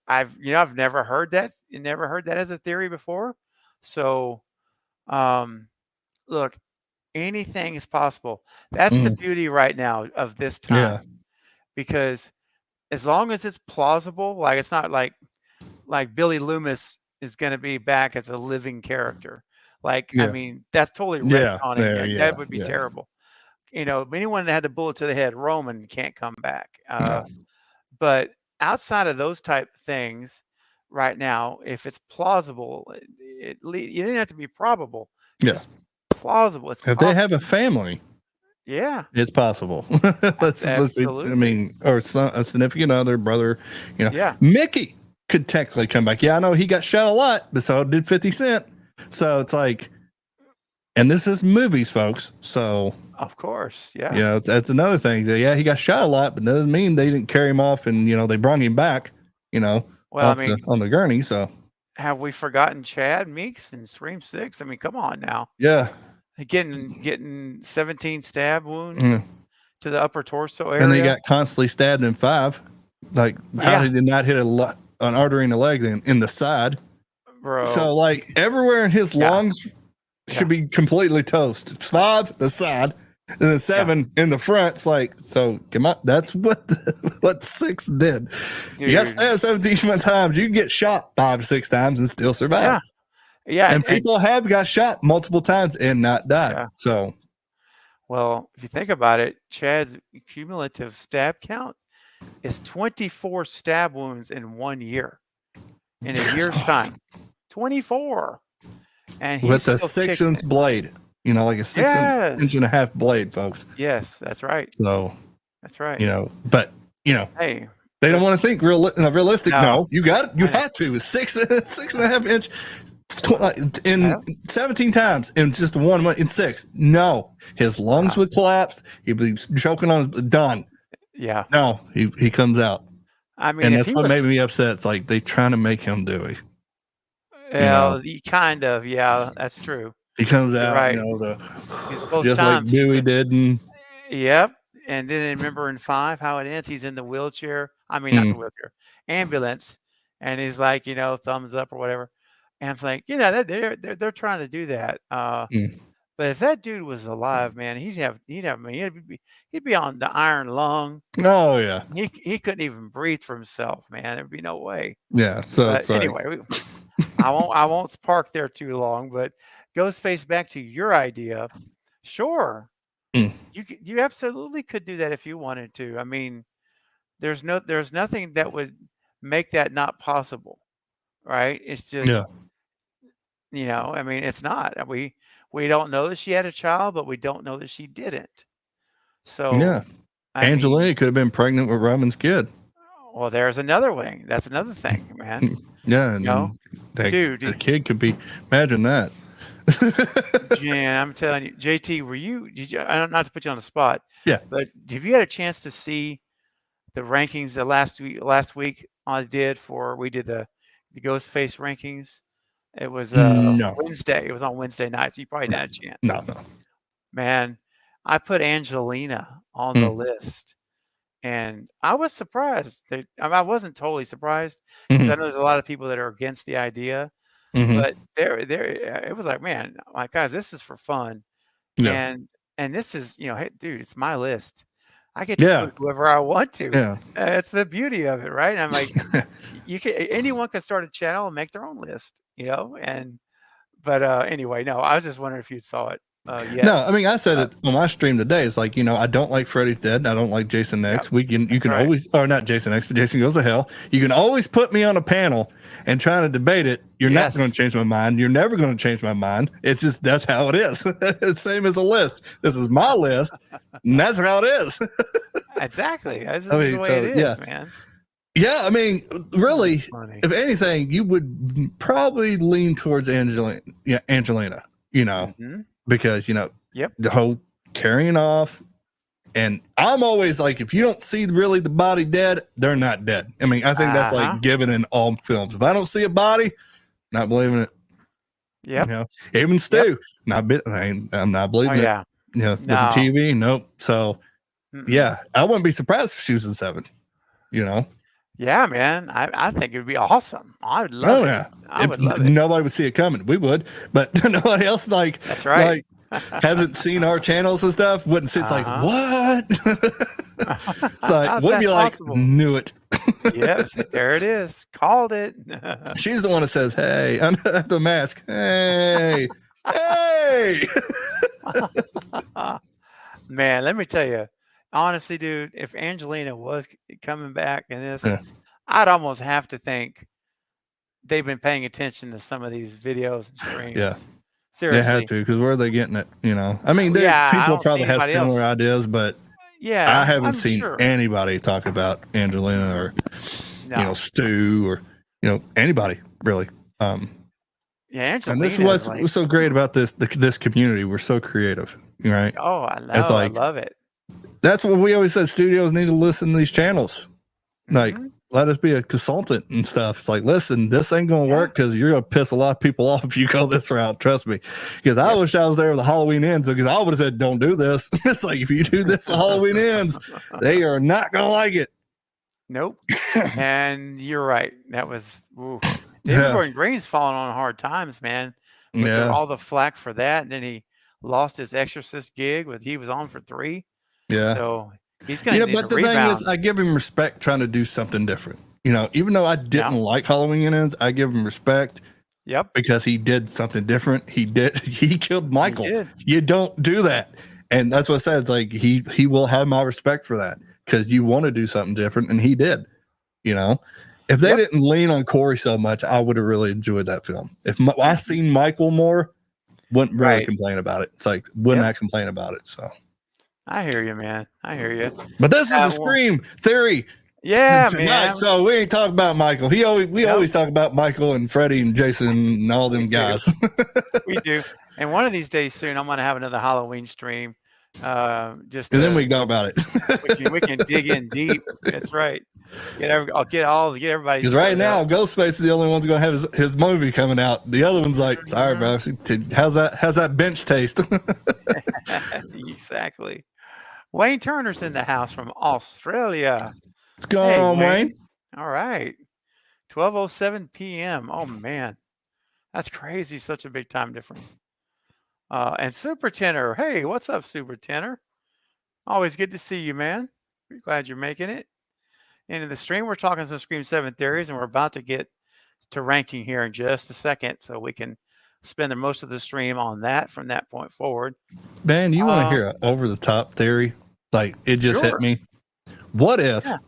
I've never heard that. Never heard that as a theory before. So, look, anything is possible. That's the beauty right now of this time, Yeah. because as long as it's plausible, like it's not like Billy Loomis is going to be back as a living character. Like, I Yeah. mean, that's totally Yeah, retconning. yeah, and yeah, that would be yeah. terrible. Anyone that had the bullet to the head, Roman can't come back. No. But outside of those type things, right now, if it's plausible, you didn't have to be probable. Yeah. Just plausible. It's If they have a possible. family, Yeah. it's possible. let's be, I Absolutely. mean, or a significant other, brother, Yeah. Mickey could technically come back. Yeah, I know he got shot a lot, but so did 50 Cent. So it's like, And this is movies, folks. So, Of course. Yeah. you know, that's another thing. So, yeah, he got shot a lot, but doesn't mean they didn't carry him off and, you know, they brought him back, you know, Well, I off mean, on the gurney. So, have we forgotten Chad Meeks in Scream 6? I mean, come on now. yeah. Getting 17 stab wounds Mm. to the upper torso area. And they got constantly stabbed in 5. Like, how Yeah. he did not hit an artery in the leg in the side. Bro. So, like, everywhere in his Yeah. lungs should be completely toast. 5, the side, and then 7 in the front. It's like, so come on. That's what 6 did. You got Dude. stabbed 17 times. You can get shot 5, 6 times and still survive. Yeah. Yeah. And people have got shot multiple times and not died. Yeah. So, well, if you think about it, Chad's cumulative stab count is 24 stab wounds in 1 year. In a year's time. 24. And he's with a still 6 kicking inch it. blade, you know, like a 6 Yes. inch and a half blade, folks. Yes, that's right. So, That's right. you know, but, you know, Hey, they don't want to think realistic. No. No, you got it. You I know. have to. It's 6.5 inch in Yeah. 17 times in just 1 month in 6. No, his lungs would collapse. He'd be choking on his done. yeah. No, he comes out. I mean, And if that's he what was, made me upset. It's like they trying to make him do it. well, kind of, yeah, that's true. He comes You're out, right. you know, Both just like times he's Dewey in- did. And Yep. And then remember in 5 how it ends? He's in the wheelchair. I mean, not the wheelchair, ambulance, and he's like, you know, thumbs up or whatever. And I'm like, you know, they're trying to do that. Mm. But if that dude was alive, man, I mean, he'd be on the iron lung. oh, yeah. He couldn't even breathe for himself, man. There'd be no way. Yeah. So But it's like, anyway, I won't park there too long. But Ghostface, back to your idea. Sure, Mm. you absolutely could do that if you wanted to. I mean, there's nothing that would make that not possible, right? It's just, yeah. you know, I mean, it's not. We don't know that she had a child, but we don't know that she didn't. So Yeah. I mean, Angelina could have been pregnant with Robin's kid. well, there's another way. That's another thing, man. Yeah. And No. Dude, the kid could be, imagine that. Jan, I'm telling you, JT, did you, I don't, not to put you on the spot. Yeah. But have you had a chance to see the rankings the last week we did the Ghostface rankings? It was No. Wednesday. It was on Wednesday night, so you probably didn't have a chance. No. Man, I put Angelina on the list. And I was surprised. I wasn't totally surprised because I know there's a lot of people that are against the idea. Mhm. But it was like, man, like, guys, this is for fun. Yeah. And this is, you know, hey, dude, it's my list. I get to Yeah. put whoever I want to. Yeah. That's the beauty of it, right? And I'm like, anyone can start a channel and make their own list, you know? But anyway, no, I was just wondering if you saw it yet. No, I mean, I said it on my stream today. It's like, you know, I don't like Freddy's Dead. I don't like Jason X. Yep. You can right. always, or not Jason X, but Jason Goes to Hell. You can always put me on a panel and trying to debate it. You're Yes. not going to change my mind. You're never going to change my mind. It's just, that's how it is. It's same as a list. This is my list. And that's how it is. Exactly. That's I just mean, the way so, it is, yeah. man. Yeah. I mean, really, Funny. if anything, you would probably lean towards Angelina, you know, Mhm. because, you know, Yep. the whole carrying off. And I'm always like, if you don't see really the body dead, they're not dead. I mean, I think that's Uh-huh. like given in all films. If I don't see a body, not believing it. Yep. You know, even Stu, I'm not Oh, believing it. yeah. You know, with No. the TV, nope. So Mm-mm. yeah, I wouldn't be surprised if she was in 7. You know, Yeah, man. I think it would be awesome. I would love oh it. yeah, I would love it. Nobody would see it coming. We would, but nobody else like That's right. hasn't seen our channels and stuff. Wouldn't see. It's like what? It's like How's would that be like possible? knew it. Yes, there it is. Called it. She's the one that says, "Hey," under the mask. Hey, hey. Man, let me tell you, honestly, dude, if Angelina was coming back in this, Yeah. I'd almost have to think they've been paying attention to some of these videos and streams. Yeah. They Seriously. had to, because where are they getting it? You know, I mean, Yeah, I people don't probably see have anybody similar else. ideas, but Yeah. I haven't I'm seen sure. anybody talk about Angelina or No. you know Stu or you know anybody really. Yeah, And this Angelina is is what's like, so great about this community. We're so creative, right? oh, I It's know, I like love it. that's what we always said. Studios need to listen to these channels. Like, Mhm. let us be a consultant and stuff. It's like, listen, this ain't gonna work because you're gonna piss a lot of people off if you go this route. Trust me. Because I Yep. wish I was there with the Halloween ends because I would have said, don't do this. It's like if you do this at Halloween ends, they are not gonna like it. Nope. And you're right. That was ooh. David Yeah. Gordon Green's fallen on hard times, man. With Yeah. all the flack for that, and then he lost his Exorcist gig. With he was on for 3, Yeah. so he's gonna need But a the thing is, rebound. I give him respect trying to do something different. Even though I didn't Yeah. like Halloween ends, I give him respect Yep, because he did something different. He killed Michael. he did. You don't do that. And that's what I said. It's like he will have my respect for that because you want to do something different, and he did. If they Yep. didn't lean on Corey so much, I would have really enjoyed that film. If I seen Michael more, wouldn't really Right. complain about it. It's like wouldn't Yep. I complain about it? So, I hear you, man. I hear you. but this is a Well, Scream theory yeah, tonight, man. so we ain't talking about Michael. We Nope. always talk about Michael and Freddie and Jason and all them We do. guys. We do. And one of these days soon, I'm gonna have another Halloween stream. Just And then we to, can talk about it. we can dig in deep. That's right. I'll get everybody. Because right now, Ghostface is the only one's going to have his movie coming out. The other one's like, sorry, bro. How's that bench taste? Exactly. Wayne Turner's in the house from Australia. What's going on, Wayne? All right. 12:07 p.m. Oh man, that's crazy. Such a big time difference. And Super Tenor. Hey, what's up, Super Tenor? Always good to see you, man. We're glad you're making it. And in the stream, we're talking some Scream 7 theories, and we're about to get to ranking here in just a second, so we can spend the most of the stream on that from that point forward. Man, you want to hear an over the top theory? Like, it just hit Sure. me. What if Yeah.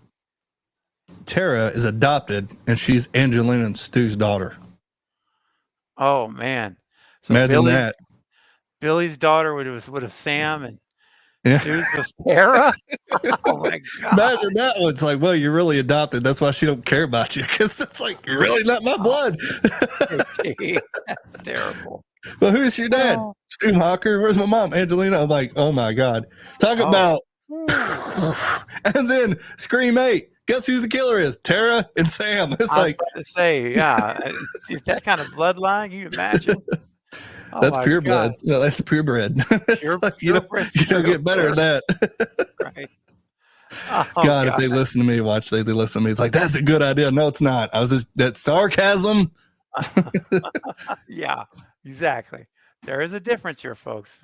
Tara is adopted and she's Angelina and Stu's daughter? Oh man. So Imagine that. Billy's daughter would have Sam, and Yeah. Stu's was Tara. Oh my god. Imagine that one. It's like, well, you're really adopted. That's why she don't care about you. Because it's like, you're really not my blood. Gee, that's terrible. Well, who's your dad? Oh. Stu Hawker. Where's my mom? Angelina. I'm like, oh my God. Talk Oh. about. And then Scream 8. Guess who the killer is? Tara and Sam. It's I was like, about to say, yeah, is that kind of bloodline? Can you imagine? Oh that's my pure God. blood. No, that's purebred. It's Pure- like, you purebred's don't get better than that. Right. Oh, God, if they listen to me, they listen to me. It's like, that's a good idea. No, it's not. I was just, that sarcasm. Yeah, exactly. There is a difference here, folks.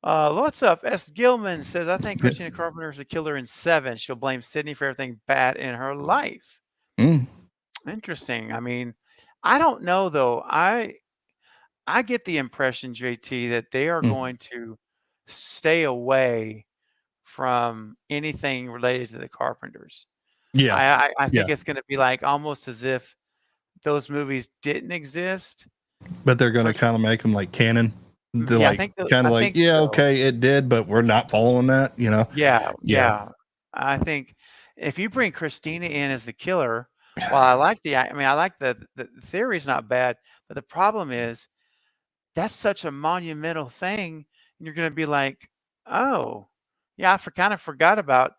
What's up? S. Gilman says, I think Christina Carpenter is the killer in 7. She'll blame Sydney for everything bad in her life. Mm. Interesting. I mean, I don't know though. I get the impression, JT, that they are going to stay away from anything related to the Carpenters. Yeah. I think it's going to be like almost as if those movies didn't exist. But they're going to kind of make them like canon. They're Yeah, I like, think so. kind I of like, think yeah, so. okay, it did, but we're not following that, Yeah. Yeah. I think if you bring Christina in as the killer, well, I like the theory's not bad, but the problem is that's such a monumental thing. And you're going to be like, oh, yeah, I kind of forgot about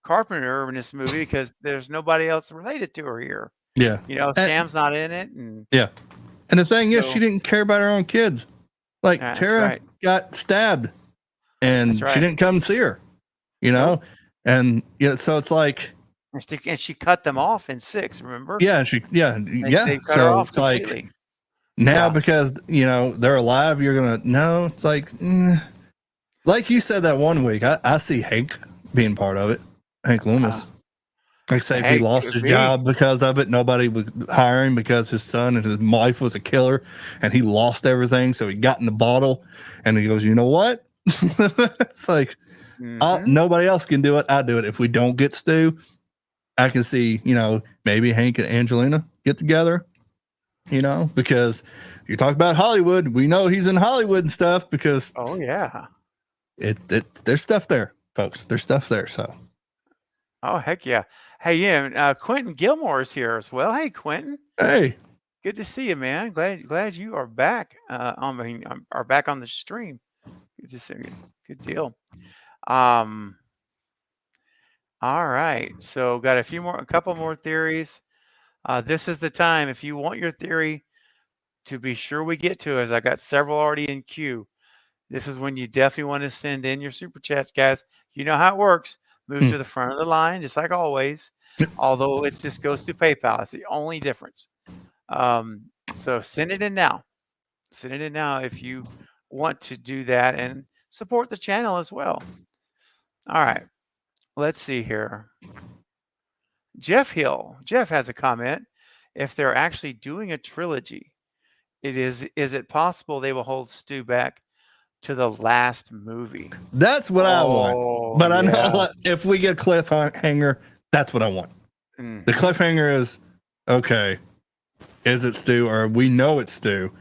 Carpenter in this movie because there's nobody else related to her here. Yeah. Sam's not in it. And And the thing is, So- she didn't care about her own kids. Like, That's Tara right. got stabbed and That's right. she didn't come see her, And so it's like, and she cut them off in 6, remember? yeah, They cut her So off it's like completely. now Yeah. because they're alive, you're gonna no. It's like, like you said that one week. I see Hank being part of it. Hank Loomis. Like say if he Hank lost could his be. job because of it, nobody would hire him because his son and his wife was a killer, and he lost everything. So he got in the bottle, and he goes, you know what? It's like Mhm. nobody else can do it. I do it. If we don't get Stu, I can see maybe Hank and Angelina get together. Because you talk about Hollywood, we know he's in Hollywood and stuff because Oh yeah. there's stuff there, folks. There's stuff there. So Oh heck yeah. Hey, yeah. Quentin Gilmore is here as well. Hey, Quentin. hey, Good to see you, man. Glad you are back. Are back on the stream. Good to see you. Good deal. Um, all right. So got a couple more theories. This is the time if you want your theory to be sure we get to, as I got several already in queue. This is when you definitely want to send in your super chats, guys. You know how it works. Move Hmm. to the front of the line, just like always. Although it just goes through PayPal. It's the only difference. So send it in now. Send it in now if you want to do that and support the channel as well. All right. Let's see here. Jeff Hill. Jeff has a comment. If they're actually doing a trilogy, is it possible they will hold Stu back to the last movie? That's what I want. Oh, But I know yeah. if we get cliffhanger, that's what I want. Mhm. The cliffhanger is okay. Is it Stu, or we know it's Stu,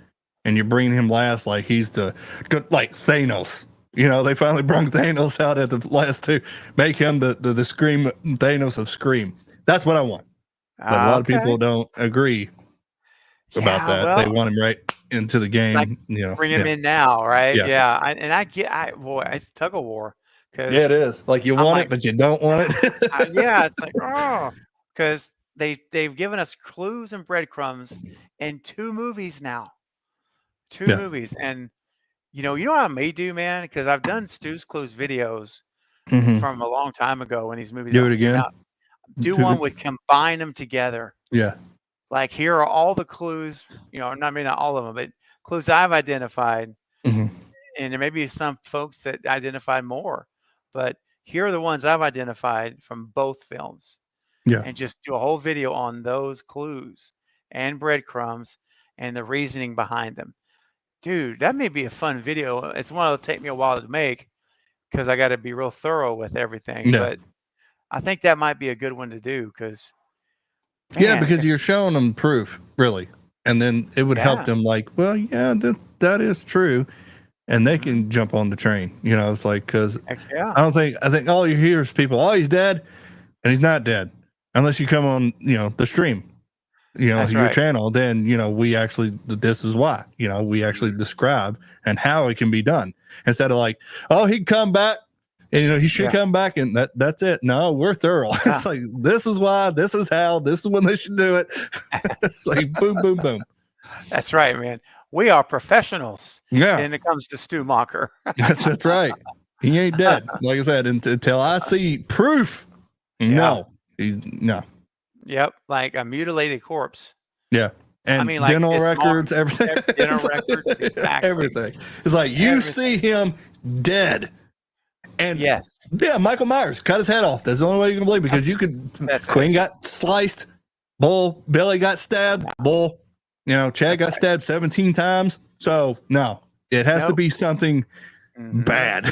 and you're bringing him last like he's like Thanos. You know, they finally brought Thanos out at the last two. Make him the Scream Thanos of Scream. That's what I want. But a lot of people don't agree about Yeah, that. They well, want him right into the game. like, You know, bring him in now, right? Yeah. Yeah. Boy, it's tug of war. Yeah, it is. Like you I'm want like, it, but you don't want it. yeah, it's like, oh, because they've given us clues and breadcrumbs in 2 movies now. 2 Yeah. movies. And you know what I may do, man? Because I've done Stu's Clues videos Mhm. from a long time ago when these movies Do it came again. out. Do one with combine them together. Yeah. Like here are all the clues, not all of them, but clues I've identified. Mhm. And there may be some folks that identified more, but here are the ones I've identified from both films. Yeah. And just do a whole video on those clues and breadcrumbs and the reasoning behind them. Dude, that may be a fun video. It's one that'll take me a while to make because I got to be real thorough with everything. Yeah. But I think that might be a good one to do because, Yeah, because you're showing them proof, really. And then it would help Yeah. them like, well, yeah, that is true. And they Mhm. can jump on the train. You know, it's like, because Heck yeah. I think all you hear is people, oh, he's dead. And he's not dead. Unless you come on, the stream, That's your right. channel, then, we actually, this is why, we actually describe and how it can be done. Instead of like, oh, he'd come back. And he should Yeah. come back, and that's it. No, we're thorough. Yeah. It's like, this is why, this is how, this is when they should do it. It's like boom, boom, boom. That's right, man. We are professionals Yeah, when it comes to Stu Mocker. that's right. He ain't dead. Like I said, until I see proof. No, no. Yep, like a mutilated corpse. Yeah. And mean, like, dental disarmed- records, everything. dental It's like- records, exactly. Everything. It's like you Everything. see him dead. And Yes. yeah, Michael Myers cut his head off. That's the only way you can believe, because you could. That's Queen got sliced. Bull. Billy got stabbed. Bull. Chad got stabbed 17 times. So no, it has to Nope. be something Mhm. bad.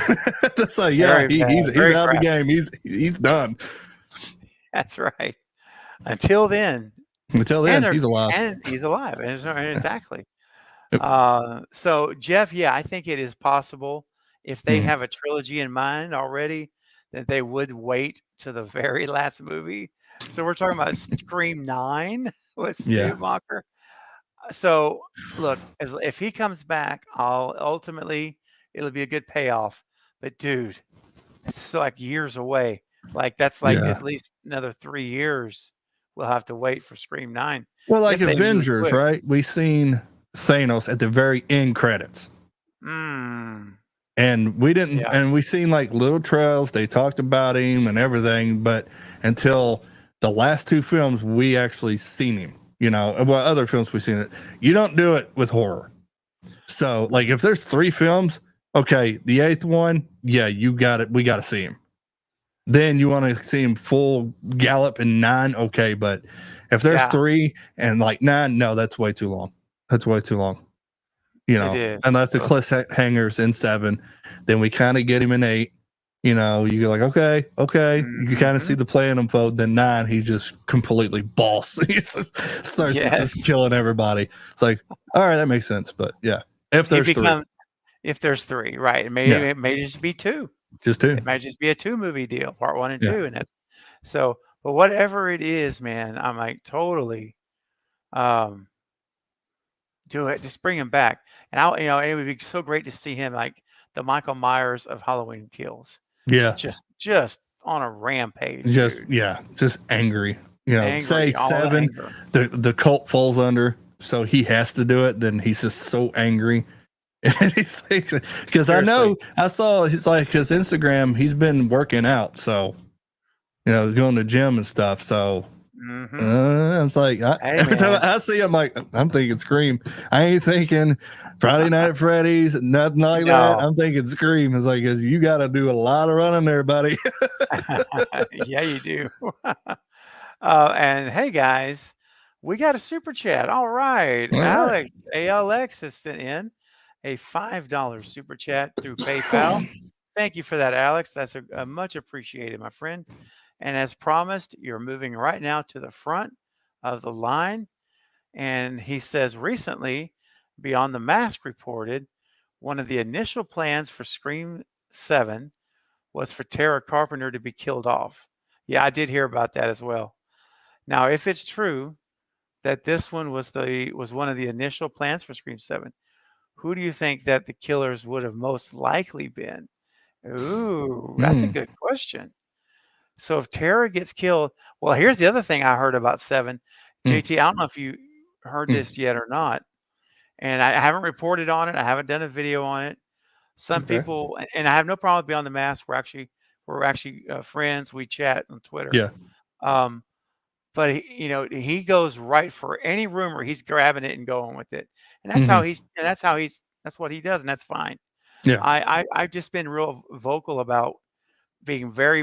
That's like, yeah, Very bad. he's Very out of the graphic. game. He's done. That's right. Until then, Until then, they're- he's alive. And he's alive. Exactly. Yep. So Jeff, yeah, I think it is possible if they Mhm. have a trilogy in mind already that they would wait to the very last movie. So we're talking about Scream 9 with Stu Yeah. Mocker. So look, if he comes back, ultimately it'll be a good payoff. But dude, it's like years away. Like that's like Yeah. at least another 3 years. We'll have to wait for Scream 9. Well, like if they move Avengers, quick. right? We seen Thanos at the very end credits. Mm, And we didn't, Yeah. and we seen like little trails. They talked about him and everything, but until the last 2 films, we actually seen him. Well, other films we've seen it. You don't do it with horror. So, like, if there's 3 films, okay, the 8th one, yeah, you got it. We got to see him. Then you want to see him full gallop in 9, okay, but if there's Yeah. 3 and like 9, no, that's way too long. That's way too long. is. Unless the cliffhangers in 7, then we kind of get him in 8. You're like, okay. You kind of see the plan unfold. Then 9, he just completely boss. He just starts Yes. just killing everybody. It's like, all right, that makes sense. But yeah, if there's 3, If there's 3, right? It may Yeah. it may just be 2. just 2. It might just be a 2 movie deal, part 1 and Yeah. 2, and that's so. But whatever it is, man, I'm like totally. do it. Just bring him back. And it would be so great to see him like the Michael Myers of Halloween Kills. Yeah. Just on a rampage. Just dude. just angry. Angry, Say all 7, anger. the cult falls under, so he has to do it. Then he's just so angry. And he's like, because I know I saw his Instagram, he's been working out, so going to gym and stuff. So I was like, every time I see him, like, I'm thinking Scream. I ain't thinking Friday Night at Freddy's, nothing like that. I'm thinking Scream. It's like, you got to do a lot of running there, buddy. Yeah, you do. And hey, guys, we got a super chat. All right. Alex, ALX has sent in a $5 super chat through PayPal. Thank you for that, Alex. That's a much appreciated, my friend. And as promised, you're moving right now to the front of the line. And he says, recently, Beyond the Mask reported one of the initial plans for Scream 7 was for Tara Carpenter to be killed off. Yeah, I did hear about that as well. Now, if it's true that this one was one of the initial plans for Scream 7, who do you think that the killers would have most likely been? Ooh, that's a good question. So if Tara gets killed, well, here's the other thing I heard about 7. JT, I don't know if you heard this yet or not, and I haven't reported on it. I haven't done a video on it. Some people, and I have no problem with Beyond the Mask. We're actually friends. We chat on Twitter. Yeah. But he goes right for any rumor. He's grabbing it and going with it, and that's what he does, and that's fine. Yeah. I've just been real vocal about being I'm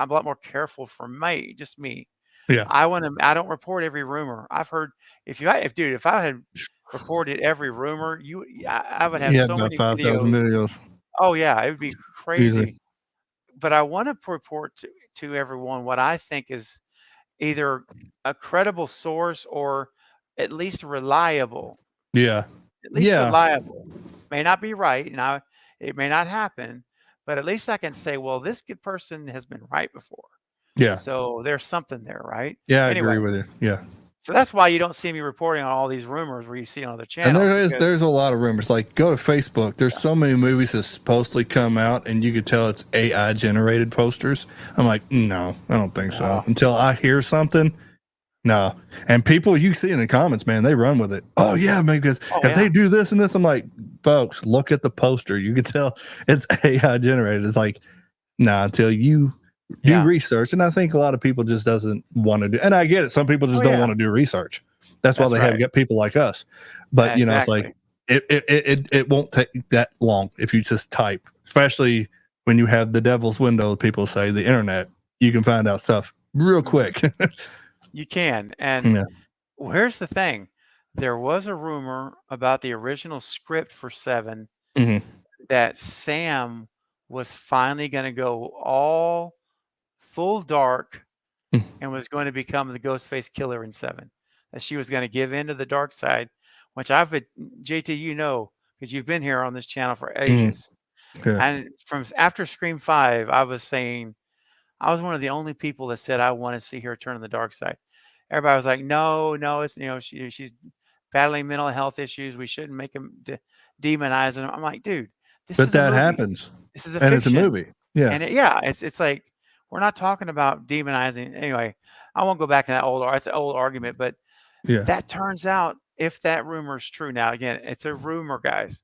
a lot more careful for just me. Yeah. I don't report every rumor. I've heard if I had reported every rumor, I would have so many 5,000 videos. Oh yeah, it would be crazy. Easy. But I want to report to everyone what I think is either a credible source or at least reliable. Yeah. At least reliable. May not be right, and it may not happen, but at least I can say, well, this good person has been right before. Yeah. So there's something there, right? Yeah, I agree with you. Yeah. So that's why you don't see me reporting on all these rumors where you see on other channels. And there's a lot of rumors. Like, go to Facebook. There's so many movies that supposedly come out, and you could tell it's AI generated posters. I'm like, no, I don't think so. Until I hear something, no. And people you see in the comments, man, they run with it. Oh yeah, man, because if they do this and this, I'm like, folks, look at the poster. You can tell it's AI generated. It's like, nah, until you do research. And I think a lot of people just doesn't want to do, and I get it. Some people just don't want to do research. That's why they have got people like us. But it's like it won't take that long if you just type, especially when you have the devil's window, people say, the internet. You can find out stuff real quick. You can. And here's the thing. There was a rumor about the original script for 7 that Sam was finally going to go all full dark and was going to become the Ghostface killer in 7. That she was going to give in to the dark side, which JT, because you've been here on this channel for ages. And after Scream 5, I was saying, I was one of the only people that said I want to see her turn on the dark side. Everybody was like, no, it's she's battling mental health issues. We shouldn't make them demonize them. I'm like, dude, this is a movie. Happens. This is a and fiction. It's a movie. Yeah. And it's like, we're not talking about demonizing. Anyway, I won't go back to it's an old argument, but that turns out, if that rumor is true, now again, it's a rumor, guys.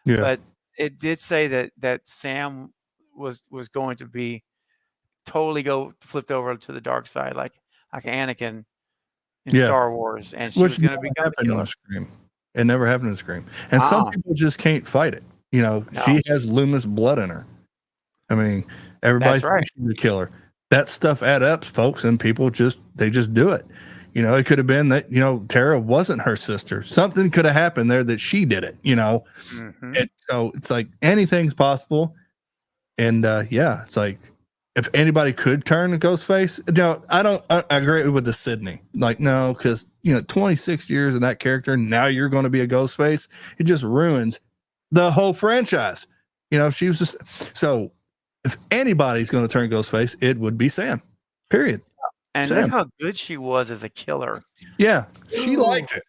Yeah. But it did say that Sam was going to be totally flipped over to the dark side, like Anakin in Star Wars, and she was going to become the killer. Scream. It never happened in Scream, and some people just can't fight it. She has Loomis blood in her. I mean, everybody's the killer. That stuff adds up, folks, and people just do it. It could have been that Tara wasn't her sister. Something could have happened there that she did it. And so it's like anything's possible. And it's like, if anybody could turn to Ghostface, I agree with the Sydney. Like, no, because 26 years in that character, now you're going to be a Ghostface. It just ruins the whole franchise. She was just so. If anybody's going to turn Ghostface, it would be Sam. Period. And Sam. look how good she was as a killer. Yeah, she liked it.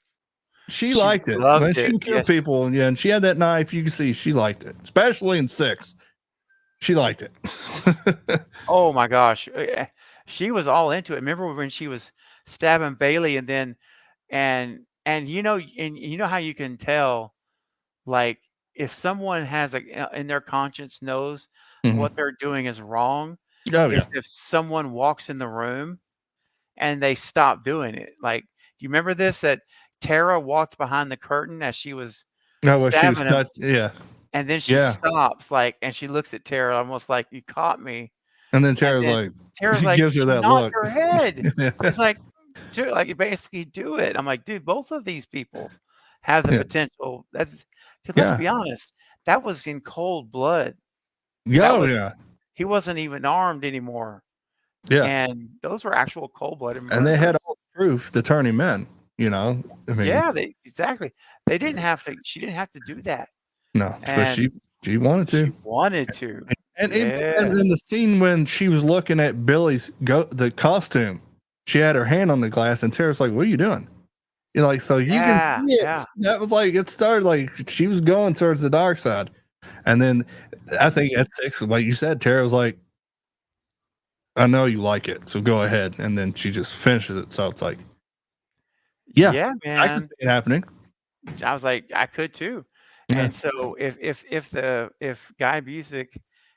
She She liked it loved when she it, would kill yes. people. And yeah, and she had that knife. You can see she liked it, especially in 6. She liked it. Oh my gosh. She was all into it. Remember when she was stabbing Bailey and then and you know how you can tell like if someone has in their conscience knows Mhm. what they're doing is wrong Oh yeah. is if someone walks in the room and they stop doing it. Like, do you remember this that Tara walked behind the curtain as she was No, well, she was stabbing him yeah. and then she Yeah. stops like and she looks at Tara almost like you caught me. And then And Tara's then like, Tara's he like, gives her "She that knocked look. her head." Yeah. It's like, dude, like you basically do it. I'm like, dude, both of these people have the Yeah. potential. That's because let's Yeah. be honest, that was in cold blood. Yeah, That oh, was yeah. he wasn't even armed anymore. Yeah. And those were actual cold-blooded And they had murders. all the proof to turn him in, you know? I mean, Yeah, they exactly. They didn't have to she didn't have to do that. no, but she And wanted she to. wanted to. And Yeah. in the scene when she was looking at Billy's the costume, she had her hand on the glass, and Tara's like, "What are you doing?" You know, like so you Yeah, can see it. yeah. That was like it started like she was going towards the dark side, and then I think at 6, like you said, Tara was like, "I know you like it, so go ahead," and then she just finishes it. So it's like, yeah, Yeah, I can man. see it happening. I was like, I could too. Yeah. And so if Guy Busick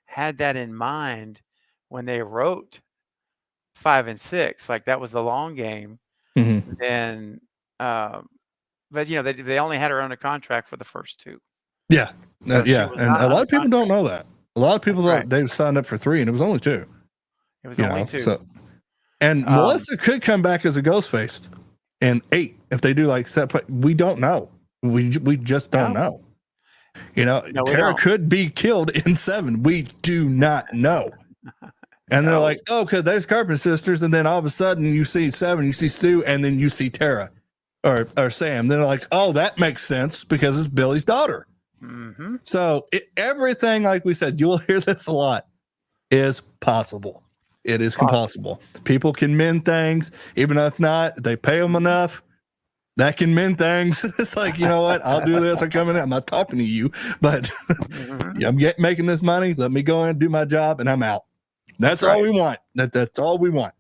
had that in mind when they wrote 5 and 6, like that was the long game, Mhm. then but they only had her under contract for the first 2. Yeah, So she yeah, was and not a lot under of people don't know that. A lot of people That's thought right. they signed up for 3, and it was only 2. It was You only know, 2. so and Um, Melissa could come back as a Ghostface in 8 if they do like set. We don't know. We just don't No. know. You know, No, we Tara don't. could be killed in 7. We do not know. And they're No. like, oh, okay, there's Carpenter sisters, and then all of a sudden you see 7, you see Stu, and then you see Tara or Sam. They're like, oh, that makes sense because it's Billy's daughter. Mm-hmm. So everything, like we said, you will hear this a lot, is possible. It is possible. People can mend things, even if not, they pay them enough. That can mend things. It's like, you know what? I'll do this. I'm coming in. I'm not talking to you, but Mm-hmm. I'm making this money. Let me go in and do my job, and I'm out. That's That's all right. we want. That's all we want.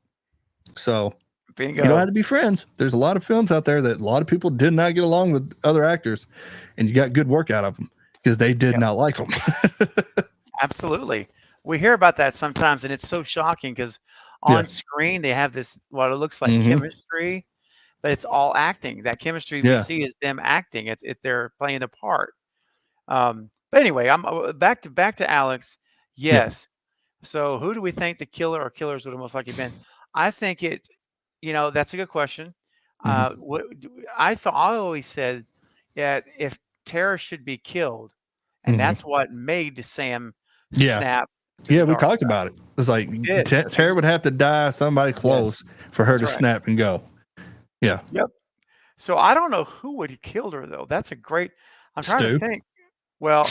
So Bingo. you don't have to be friends. There's a lot of films out there that a lot of people did not get along with other actors, and you got good work out of them because they did not like them. Absolutely. We hear about that sometimes, and it's so shocking because on screen they have this what it looks like Mhm. chemistry, but it's all acting. That chemistry we Yeah. see is them acting. It's they're playing the part. But anyway, I'm back to Alex. Yeah. Yes. So who do we think the killer or killers would have most likely been? I think it. That's a good question. I always said that if Tara should be killed, and Mhm. that's what made Sam Yeah. snap. to Yeah, the we dark talked side. about it. It's like We did. Tara would have to die somebody close for her to That's right. snap and go. Yeah. Yep. So I don't know who would have killed her though. That's a great. I'm trying Stu. to think. Well,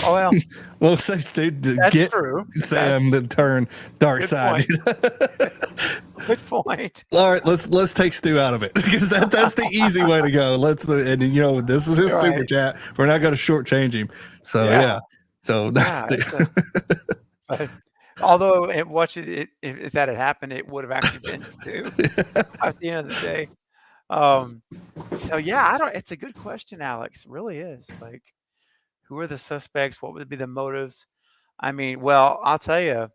Well, say Stu to that's get true. Sam to turn dark Good side. Good point. All right, let's take Stu out of it because that's the easy way to go. And this is his super Right. chat. We're not going to shortchange him. So Yeah. yeah. So that's Yeah, but although if that had happened, it would have actually been two at the end of the day. So yeah, it's a good question, Alex. It really is. Like, who are the suspects? What would be the motives? I mean, well, I'll tell you.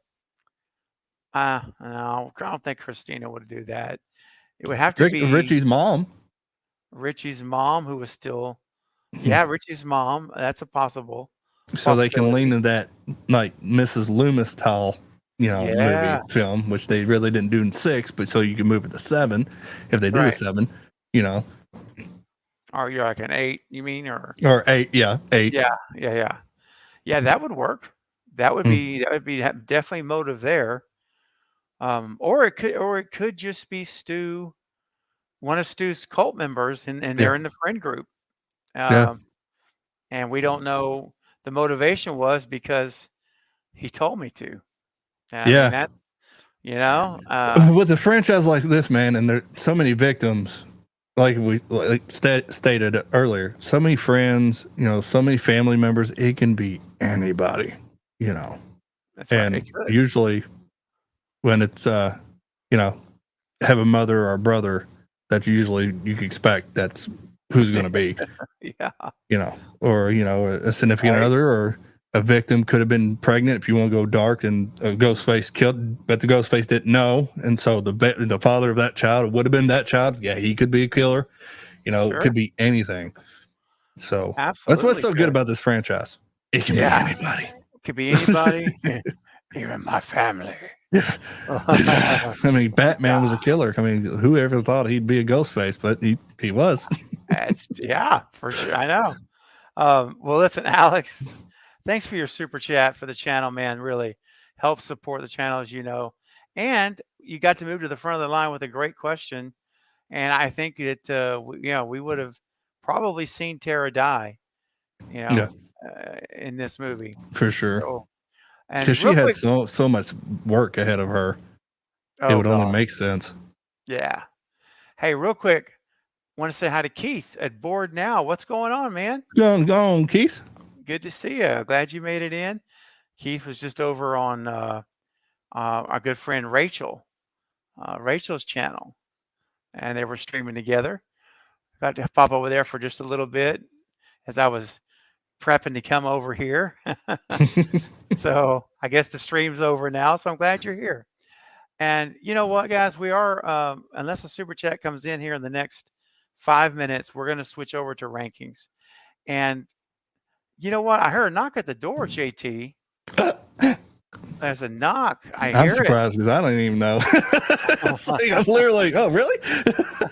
No, I don't think Christina would do that. It would have to be Richie's mom. Richie's mom, who was still, yeah, Richie's mom. That's a possible. So they can possibility. lean to that like Mrs. Loomis style, Yeah. movie film, which they really didn't do in 6, but so you can move it to 7 if they do a Right. 7, Or you're like an 8, you mean, or 8, 8. yeah. That would work. That would be definitely motive there. Or it could just be Stu, one of Stu's cult members, and they're in the friend group. Yeah. And we don't know the motivation was because he told me to. And Yeah. I mean, that, With a franchise like this, man, and there's so many victims, like we stated earlier, so many friends, so many family members. It can be anybody, That's right. and It could. usually when it's have a mother or a brother that usually you can expect that's who's going to be, Yeah. or a significant Right. other or a victim could have been pregnant. If you want to go dark, and a Ghostface killed, but the Ghostface didn't know, and so the father of that child would have been that child. Yeah, he could be a killer. Sure. It could be anything. So Absolutely. that's what's so could. good about this franchise. It can Yeah. be anybody. Could be anybody, even my family. Yeah. I mean, Batman was a killer. I mean, whoever thought he'd be a Ghostface, but he was. Yeah, for sure. I know. Well, listen, Alex, thanks for your super chat for the channel, man. Really helps support the channel, as you know. And you got to move to the front of the line with a great question. And I think that, we would have probably seen Tara die, Yeah. In this movie. For sure. So, and Because she real had quick, so much work ahead of her. It oh, would only God. make sense. Yeah. Hey, real quick, want to say hi to Keith at Board Now. What's going on, man? Go on, Keith. Good to see you. Glad you made it in. Keith was just over on our good friend Rachel's channel, and they were streaming together. Got to pop over there for just a little bit as I was prepping to come over here. So I guess the stream's over now. So I'm glad you're here. And you know what, guys, we are, unless a super chat comes in here in the next 5 minutes, we're going to switch over to rankings. And you know what? I heard a knock at the door, JT. There's a knock. I'm hear it. surprised because I don't even know. It's like, I'm literally like, oh, really?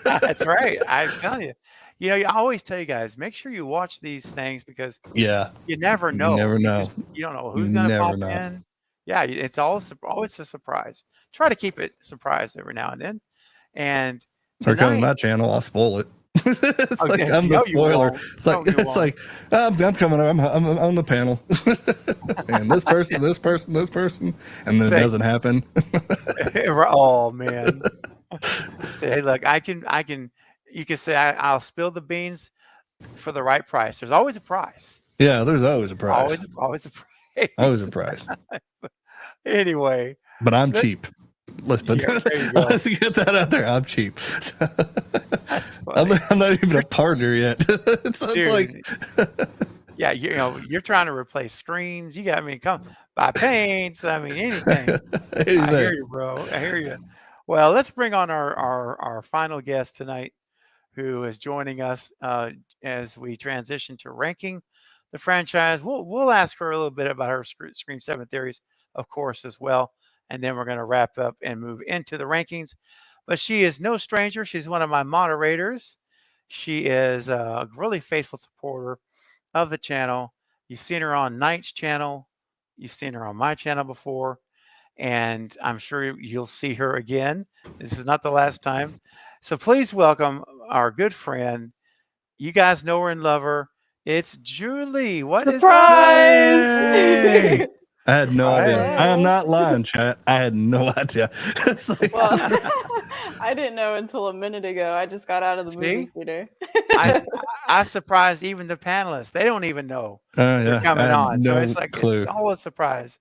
That's right. I'm telling you. I always tell you guys, make sure you watch these things because Yeah. you never know. You never know. You don't know who's going to never pop know. in. Yeah, it's always a surprise. Try to keep it surprise every now and then. And They're coming to tonight, my channel. I'll spoil it. It's Okay, like I'm the no, you spoiler. won't. It's like No, you it's like I'm coming. I'm on the panel, and this person, and then it Say- doesn't happen. oh man. Hey, look, I can. You can say I'll spill the beans for the right price. There's always a price. Yeah, there's always a price. Always a price. Always a price. Anyway, But I'm Let- cheap. Let's put Yeah, there you go. let's get that out there. I'm cheap. that's funny. I'm not even a partner yet. So it's like Dude, yeah, you're trying to replace screens. You got, come buy paints. Anything. I hear anything. you, bro. I hear you. Well, let's bring on our final guest tonight, who is joining us as we transition to ranking the franchise. We'll ask her a little bit about her Scream 7 theories, of course, as well, and then we're going to wrap up and move into the rankings. But she is no stranger. She's one of my moderators. She is a really faithful supporter of the channel. You've seen her on Knight's channel. You've seen her on my channel before. And I'm sure you'll see her again. This is not the last time. So please welcome our good friend. You guys know her and love her. It's Julie. What is Yay! I had no idea. Right. I am not lying, chat. I had no idea. It's like, Well, I didn't know until a minute ago. I just got out of the movie See? theater. I surprised even the panelists. They don't even know yeah, they're coming I had on. No So it's like clue. it's always a surprise.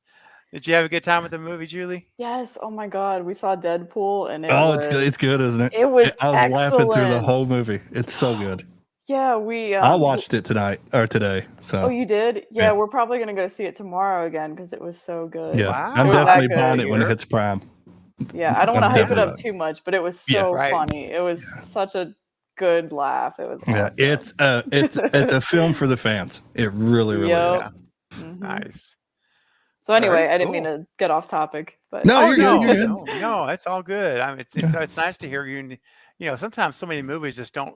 Did you have a good time with the movie, Julie? Yes. Oh my God. We saw Deadpool and It's good, isn't it? It was I was laughing through the excellent. whole movie. It's so good. Yeah, we. I watched it today. So Oh, you did? Yeah, Yeah. we're probably gonna go see it tomorrow again because it was so good. yeah, Wow. I'm It was that definitely good. buying it when it Here. hits Prime. Yeah, I don't want to I'm hype it definitely up too much, but it was Yeah. so Right. funny. It was such a good laugh. It was. Yeah, awesome. it's a film for the fans. It really Yep. is. Mhm. Nice. So anyway, Very I didn't mean cool. to get off topic, but No, Oh, you're good. no, You're good. no, it's all good. It's nice to hear you. Sometimes so many movies just don't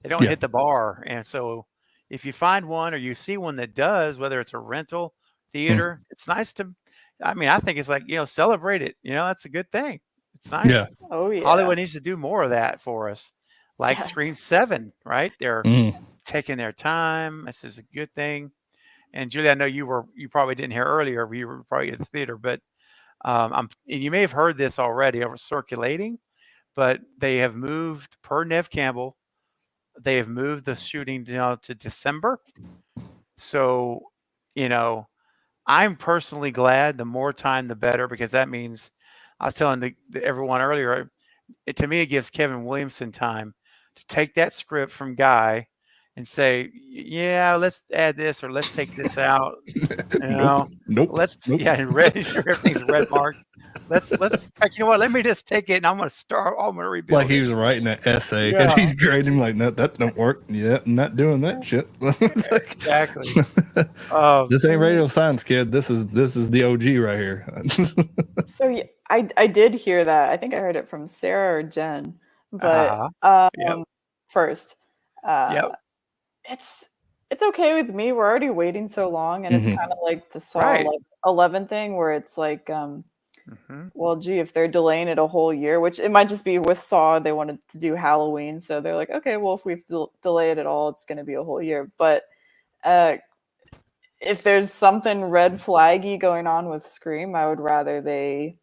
Yeah. hit the bar, and so if you find one or you see one that does, whether it's a rental theater, it's nice to. I think it's like celebrate it. That's a good thing. It's nice. Yeah. oh yeah, Hollywood needs to do more of that for us, like Yes. Scream 7. Right? They're Mm. taking their time. This is a good thing. And Julie, I know you probably didn't hear earlier. You were probably at the theater, but and you may have heard this already over circulating, but they have moved per Nev Campbell they have moved the shooting to December. So, you know, I'm personally glad. The more time, the better, because that means I was telling everyone earlier. To me, it gives Kevin Williamson time to take that script from Guy and say, yeah, let's add this or let's take this out. Nope. And red, sure, everything's red marked. Let's you know what? Let me just take it and I'm going to start. I'm going to rebuild. Like he was writing an essay Yeah. and he's grading like, no, that don't work. Yeah, I'm not doing that shit. It's like, Exactly. this ain't radio science, kid. This is the OG right here. So yeah, I did hear that. I think I heard it from Sarah or Jen. But Yep. first, Yep. it's okay with me. We're already waiting so long, and it's kind of like the Saw Right. 11 thing, where it's like, Mhm. well, gee, if they're delaying it a whole year, which it might just be with Saw, they wanted to do Halloween, so they're like, okay, well, if we have to delay it at all, it's going to be a whole year. But if there's something red flaggy going on with Scream, I would rather they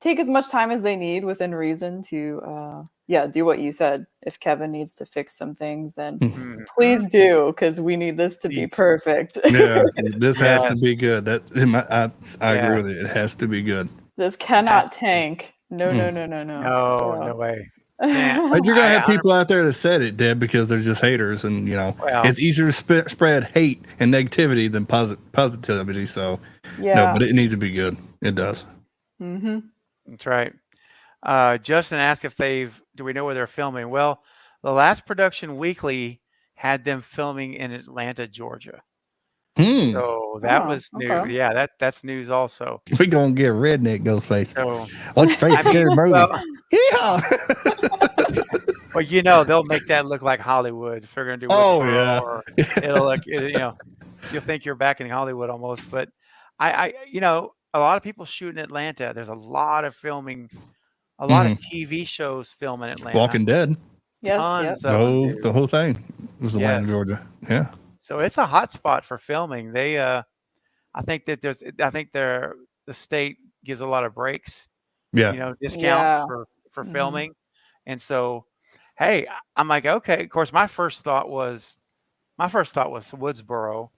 take as much time as they need within reason to do what you said. If Kevin needs to fix some things, then Mhm. please do, because we need this to be Please. perfect. Yeah, this has to Yes. be good. I agree Yes. with it. It has to be good. This cannot Has to be. tank. No. No way. Can't. But you're gonna have I- people out there that said it, Deb, because they're just haters, and Well- it's easier to spread hate and negativity than positivity. So Yeah. no, but it needs to be good. It does. Mm-hmm. That's right. Justin asked if do we know where they're filming? Well, the last Production Weekly had them filming in Atlanta, Georgia. So that Oh, was new. okay. Yeah, that's news also. We gonna get redneck Ghostface. So, What's straight scary movie? well, Yeah. well, they'll make that look like Hollywood if they're going to do. Oh, Woodsboro, yeah. Or it'll look. You'll think you're back in Hollywood almost. But a lot of people shoot in Atlanta. There's a lot of filming, a lot of TV shows film in Atlanta. Walking Dead. Yes. Tons Yep. of them, Oh, dude. the whole thing was Atlanta, Yes. Georgia. Yeah. So it's a hot spot for filming. They, I think that the state gives a lot of breaks, Yeah. discounts Yeah. for Mhm. filming. And so, hey, I'm like, okay, of course, my first thought was Woodsboro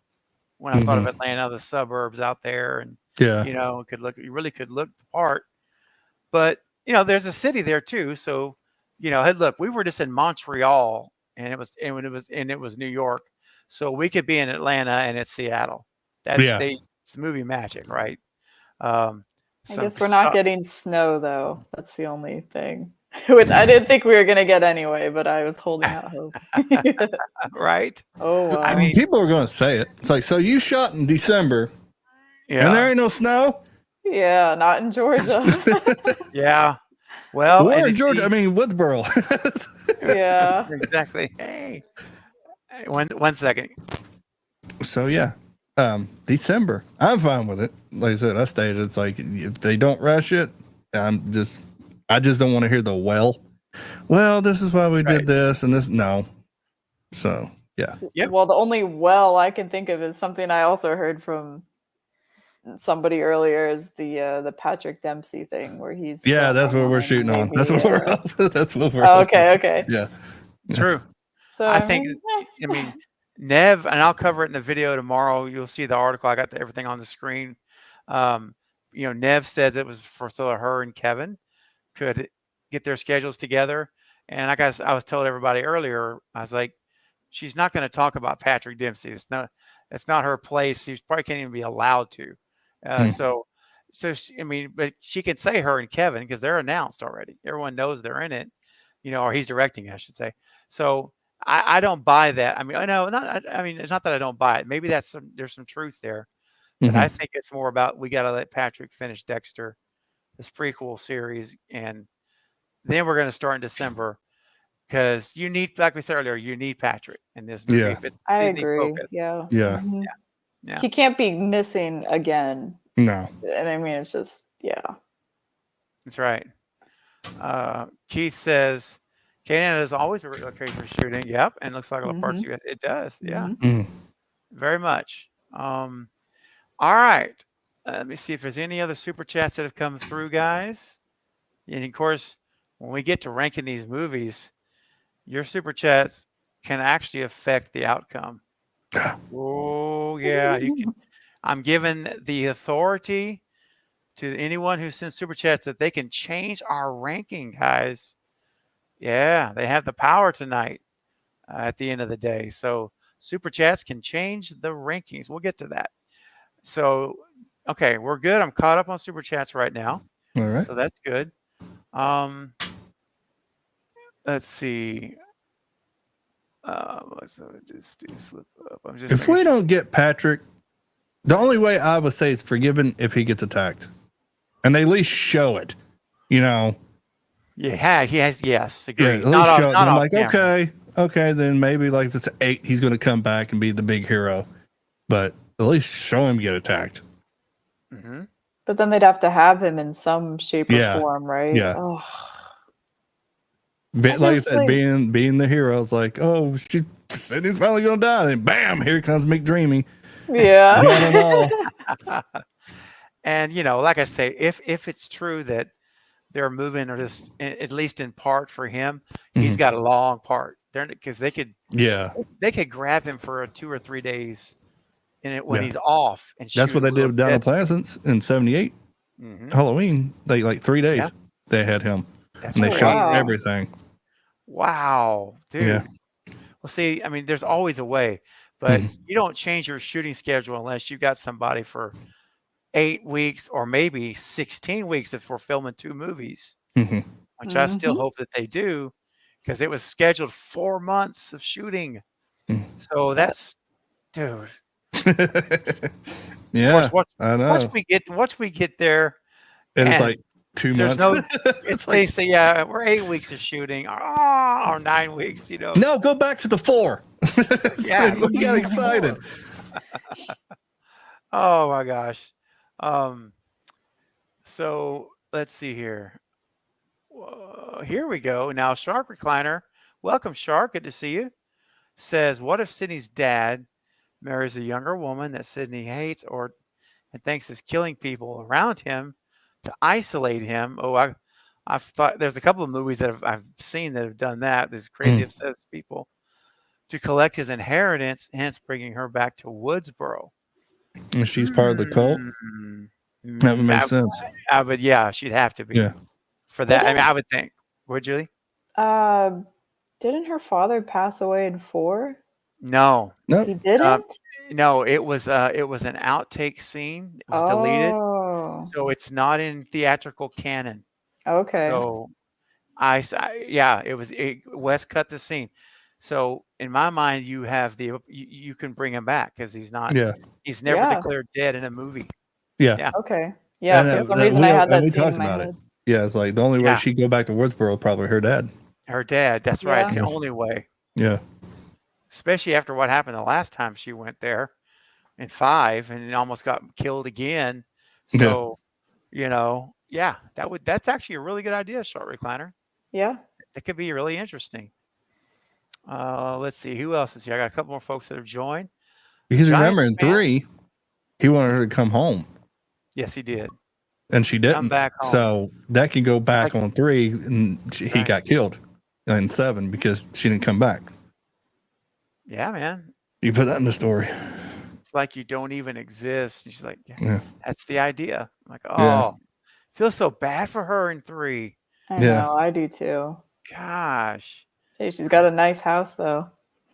when I thought of Atlanta, the suburbs out there. And, Yeah. you really could look the part, but there's a city there too. So, hey, look, we were just in Montreal and it was New York. So we could be in Atlanta and it's Seattle. It's movie magic, right? I guess we're not getting snow though. That's the only thing, which I didn't think we were gonna get anyway. But I was holding out hope. right. Oh wow. I mean, people are gonna say it. It's like, so you shot in December, Yeah. and there ain't no snow. Yeah, not in Georgia. Yeah. Well, Where and in you Georgia? see- I mean, Woodsboro. Yeah. Exactly. Hey, one second. So yeah, December. I'm fine with it. Like I said, I stated it's like if they don't rush it, I just don't want to hear the well, this is why we Right. did this and this. No. So yeah. Yep. Well, the only I can think of is something I also heard from somebody earlier is the Patrick Dempsey thing where he's Yeah, that's what we're shooting on. That's what we're maybe, that's what we're Oh, okay. Yeah. True. So I think, Nev, and I'll cover it in the video tomorrow. You'll see the article. I got everything on the screen. Nev says it was so her and Kevin could get their schedules together. And I was told everybody earlier, I was like, she's not going to talk about Patrick Dempsey. It's not her place. She probably can't even be allowed to. But she can say her and Kevin because they're announced already. Everyone knows they're in it, or he's directing, I should say. So I don't buy that. I mean, it's not that I don't buy it. Maybe there's some truth there, but I think it's more about we got to let Patrick finish Dexter, this prequel series, and then we're going to start in December because you need, like we said earlier, you need Patrick in this movie. Yeah. If it's I Disney agree. focused. Yeah. Yeah. Mhm. Yeah. He can't be missing again. No. And I mean, it's just, yeah. That's right. Keith says, Canada is always a location for shooting. Yep. And looks like all parts US. It does. Yeah. Mhm. Very much. All right. Let me see if there's any other super chats that have come through, guys. And of course, when we get to ranking these movies, your super chats can actually affect the outcome. Oh yeah, you can. I'm giving the authority to anyone who sends super chats that they can change our ranking, guys. Yeah, they have the power tonight at the end of the day. So super chats can change the rankings. We'll get to that. So, okay, we're good. I'm caught up on super chats right now. All right. So that's good. Let's see. Let's just do slip up. I'm just If making we sure. don't get Patrick, the only way I would say it's forgiven if he gets attacked, and they at least show it. You know, Yeah, he has. Yes, yeah, agree. at least show it. And Not I'm off like, camera. okay, then maybe like if it's 8, he's going to come back and be the big hero. But at least show him get attacked. Hmm. But then they'd have to have him in some shape Yeah, or form, right? yeah. Oh, Like I just, said, like- being the hero, it's like, oh, Sydney's finally going to die, and bam, here comes McDreamy. yeah. Gun and all. And like I say, if it's true that they're moving, or just at least in part for him, he's Mhm. got a long part there, because they could Yeah, grab him for 2 or 3 days in it when Yeah. he's off, and that's shoot what they a did little with Donald bits. Pleasance in '78 Mhm. Halloween. They like 3 days. Yeah. They had him, That's and they crazy. shot wow. everything. Wow, dude. Yeah. Well, see, I mean, there's always a way, but Mhm. you don't change your shooting schedule unless you've got somebody for 8 weeks or maybe 16 weeks if we're filming 2 movies, Mhm. which I still Mhm. hope that they do, because it was scheduled 4 months of shooting. Mm. So that's, dude. Yeah, Of course, I know. once we get there, And it's man, like 2 there's months. no. It's They like, say, yeah, we're 8 weeks of shooting, or 9 weeks. no, go back to the 4. It's Yeah. like, we got excited. Oh my gosh. So let's see here. Here we go. Now, Shark Recliner, welcome, Shark. Good to see you. Says, what if Sydney's dad marries a younger woman that Sydney hates and thinks is killing people around him to isolate him? Oh, I've thought there's a couple of movies that I've seen that have done that. There's crazy obsessed people to collect his inheritance, hence bringing her back to Woodsboro. And she's part of the cult. Mm, That would make sense. but yeah, she'd have to be Yeah. for that. I mean, Didn't- I would think. Would Julie? Didn't her father pass away in 4? No, He No, didn't? no. It was an outtake scene. It was deleted, Oh, so it's not in theatrical canon. okay. So yeah, Wes cut the scene. So in my mind, you have you can bring him back because he's not. yeah, He's never Yeah. declared dead in a movie. yeah, Okay. Yeah, And, for some that reason we- I had and we that scene talked in my about it. head. yeah. It's like the only way Yeah. she'd go back to Woodsboro is probably her dad. Her dad. That's right. It's the Yeah. only way. Yeah, Especially after what happened the last time she went there in 5 and almost got killed again. Yeah. So, yeah, that's actually a really good idea, Short Recliner. Yeah. That could be really interesting. Let's see, who else is here? I got a couple more folks that have joined. because Giants remember in fan. 3, he wanted her to come home, Yes, he did. and she didn't. back home. So that can go back Like- on 3, and he Right. got killed in 7 because she didn't come back. Yeah, man. You put that in the story. It's like you don't even exist. And she's like, Yeah. that's the idea. I'm like, Yeah. feel so bad for her in 3. I Yeah. know, I do too. Gosh. Hey, she's got a nice house though.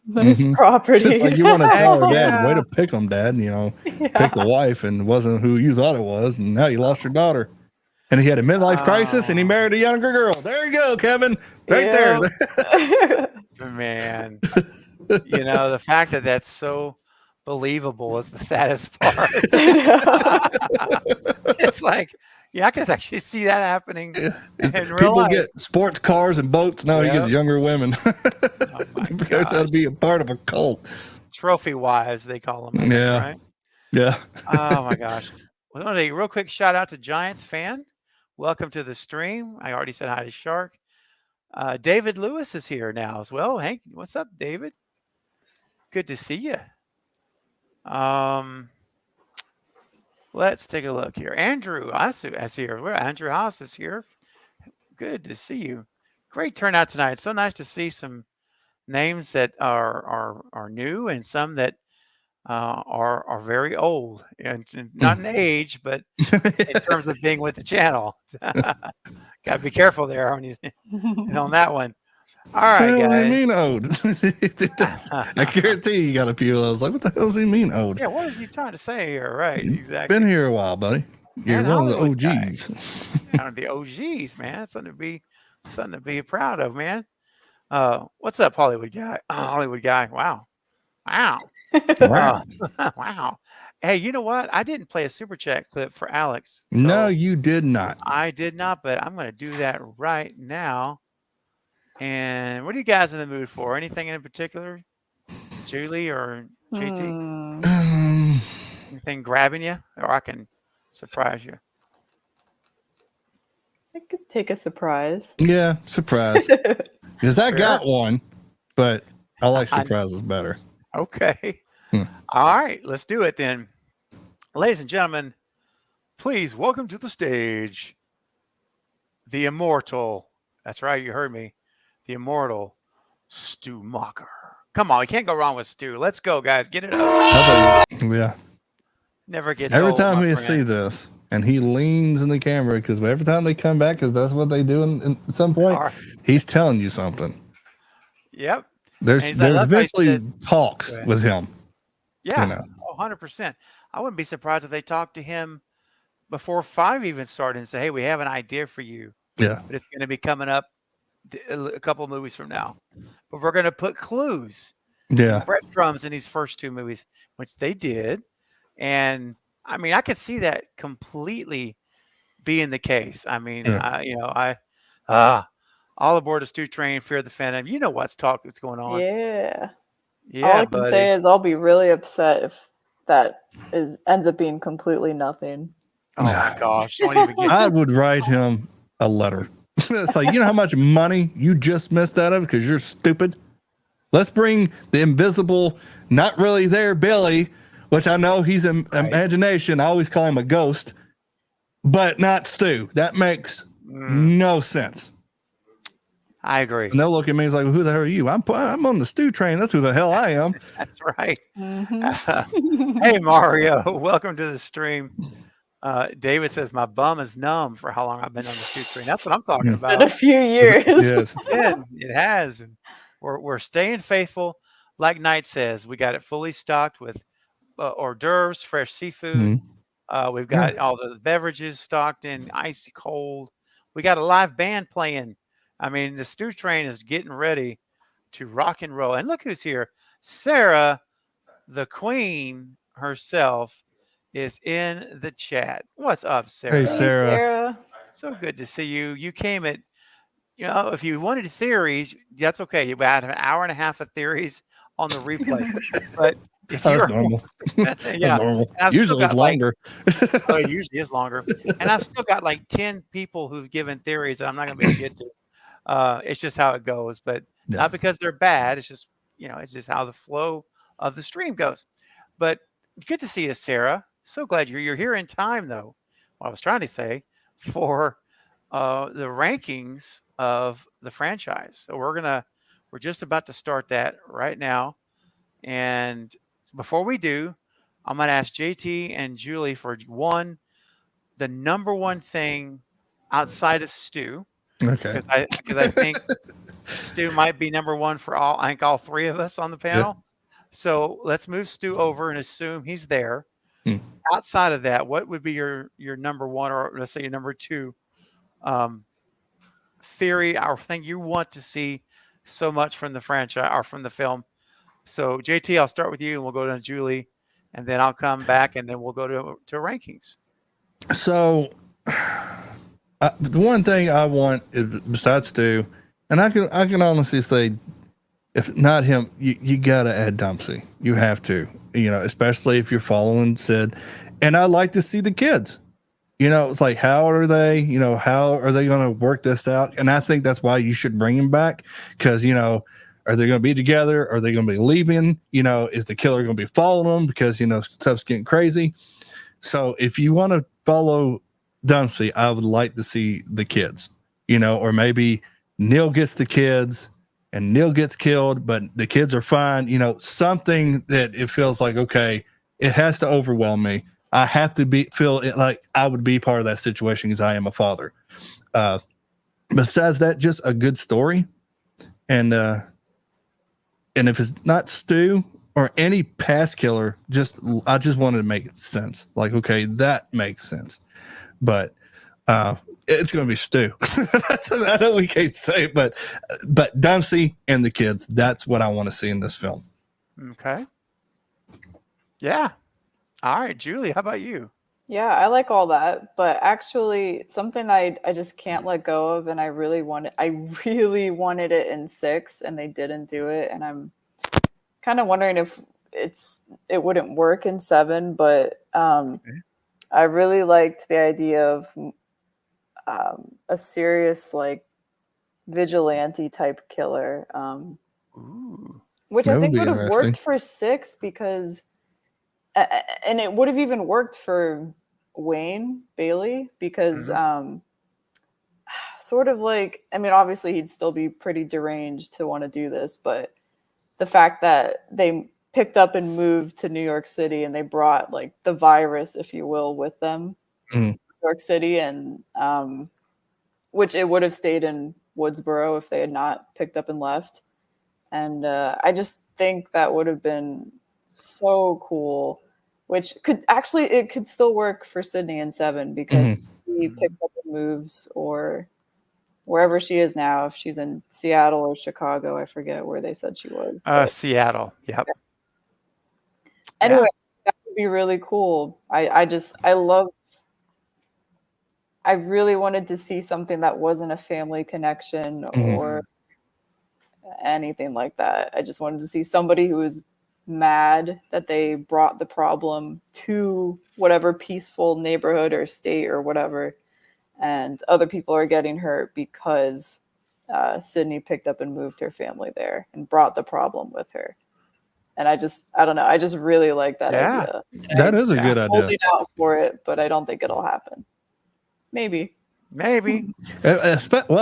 Nice Mhm. property. It's like you want to tell her dad, way Yeah. to pick him, dad. Yeah. Pick the wife and wasn't who you thought it was, and now you lost your daughter. And he had a midlife crisis, and he Oh. married a younger girl. There you go, Kevin. Right Yeah. there. Man. The fact that that's so believable is the saddest part. It's like, yeah, I can actually see that happening in real People life. get sports cars and boats. Now he Yep. gets younger women. Oh my Because that'll gosh. be a part of a cult. Trophy wives, they call them. I think, Yeah. Right? Yeah. Oh my gosh. Well, I want to take a real quick shout out to Giants fan. Welcome to the stream. I already said hi to Shark. David Lewis is here now as well. Hank, what's up, David? Good to see you. Let's take a look here. Andrew Haas is here. Andrew Haas is here. Good to see you. Great turnout tonight. It's so nice to see some names that are new and some that are very old, and not in age, but in terms of being with the channel. Got to be careful there on you on that one. All right, What the hell does he guys. mean old? I guarantee you got a few of those. Like, what the hell does he mean old? Yeah, what is he trying to say here? Right, You've exactly. Been here a while, buddy. You're And one of the Hollywood guy. OGs. One of the OGs, man. That's something to be proud of, man. What's up, Hollywood guy? Hollywood guy. Wow. Wow. Wow. Hey, you know what? I didn't play a super chat clip for Alex. No, so you did not. I did not, but I'm going to do that right now. And what are you guys in the mood for? Anything in particular? Julie or JT? Anything grabbing you? Or I can surprise you. I could take a surprise. Yeah, surprise. Because I Fair. got one, but I like I- surprises better. Okay. Hmm. All right, let's do it then. Ladies and gentlemen, please welcome to the stage the immortal. That's right, you heard me. The immortal Stu Mocker. Come on, you can't go wrong with Stu. Let's go, guys. Get it up. Yeah. Never gets Every old, time my we friend. see this, and he leans in the camera because every time they come back, because that's what they do at some point, All right. he's telling you something. Yep. There's And he's like, there's that's why he eventually said- talks Go ahead. with him. Yeah. know. 100%. I wouldn't be surprised if they talked to him before 5 even started and say, hey, we have an idea for you, Yeah. but it's going to be coming up a couple movies from now. But we're going to put clues, Yeah. breadcrumbs in these first 2 movies, which they did. And I mean, I could see that completely being the case. I mean, Yeah. all aboard the Stu train, fear the Phantom. You know what's going on. Yeah. Yeah, All I can buddy. say is I'll be really upset if that ends up being completely nothing. Oh my gosh! Don't even get. I would write him a letter. It's like, you know how much money you just missed out of because you're stupid? Let's bring the invisible, not really there Billy, which I know he's in imagination. I always call him a ghost, but not Stu. That makes no sense. I agree. And they'll look at me and it's like, well, who the hell are you? I'm on the Stu train. That's who the hell I am. That's right. Mhm. Hey Mario, welcome to the stream. David says my bum is numb for how long I've been on the Stu train. That's what I'm talking Yeah. about. Been a few years. Yes. Yeah, it has. We're staying faithful. Like Knight says, we got it fully stocked with hors d'oeuvres, fresh seafood. We've got all the beverages stocked in icy cold. We got a live band playing. I mean, the Stu train is getting ready to rock and roll. And look who's here. Sarah, the queen herself, is in the chat. What's up, Sarah? Hey, Sarah. So good to see you. You came at, if you wanted theories, that's okay. You had an hour and a half of theories on the replay. But if That's you're normal. yeah, That's normal. And I've still Usually it's got, like- longer. oh, it usually is longer. And I've still got like 10 people who've given theories that I'm not going to be able to get to. It's just how it goes, but Yeah. not because they're bad. It's just, it's just how the flow of the stream goes. But good to see you, Sarah. So glad you're here in time, though. What I was trying to say for the rankings of the franchise. So we're just about to start that right now. And before we do, I'm going to ask JT and Julie for the number one thing outside of Stu. Okay. Because I think Stu might be number one for all 3 of us on the panel. So let's move Stu over and assume he's there. Outside of that, what would be your number one, or let's say your number 2 theory or thing you want to see so much from the franchise or from the film? So JT, I'll start with you and we'll go to Julie, and then I'll come back and then we'll go to rankings. So the one thing I want is, besides Stu, and I can honestly say, if not him, you gotta add Dumpsy. You have to, especially if you're following Sid. And I like to see the kids. It's like, how are they? How are they going to work this out? And I think that's why you should bring him back, because are they going to be together? Are they going to be leaving? Is the killer going to be following them because stuff's getting crazy? So if you want to follow Dumpsy, I would like to see the kids, or maybe Neil gets the kids and Neil gets killed, but the kids are fine. You know, something that it feels like, okay, it has to overwhelm me. I have to feel it like I would be part of that situation because I am a father. Besides that, just a good story. And if it's not Stu or any past killer, I just wanted to make it sense. Like, okay, that makes sense. But it's going to be Stu. I know we can't say it, but Dempsey and the kids, that's what I want to see in this film. Okay. Yeah. All right, Julie, how about you? Yeah, I like all that, but actually something I just can't let go of, and I really wanted it in 6 and they didn't do it, and I'm kind of wondering if it wouldn't work in 7, but I really liked the idea of a serious like vigilante type killer, Ooh. which That I would think be would have interesting. worked for 6 because and it would have even worked for Wayne Bailey because sort of like, I mean, obviously he'd still be pretty deranged to want to do this, but the fact that they picked up and moved to New York City and they brought like the virus, if you will, with them, Mhm. New York City, and which it would have stayed in Woodsboro if they had not picked up and left. And I just think that would have been so cool, which it could still work for Sydney in 7 because he picked up and moves or wherever she is now, if she's in Seattle or Chicago, I forget where they said she was. but Seattle. Yep. anyway, that would be really cool. I really wanted to see something that wasn't a family connection or anything like that. I just wanted to see somebody who was mad that they brought the problem to whatever peaceful neighborhood or state or whatever, and other people are getting hurt because Sydney picked up and moved her family there and brought the problem with her. And I don't know. I just really like that idea. That is a good idea. Holding out for it, but I don't think it'll happen. Maybe. Maybe. Well,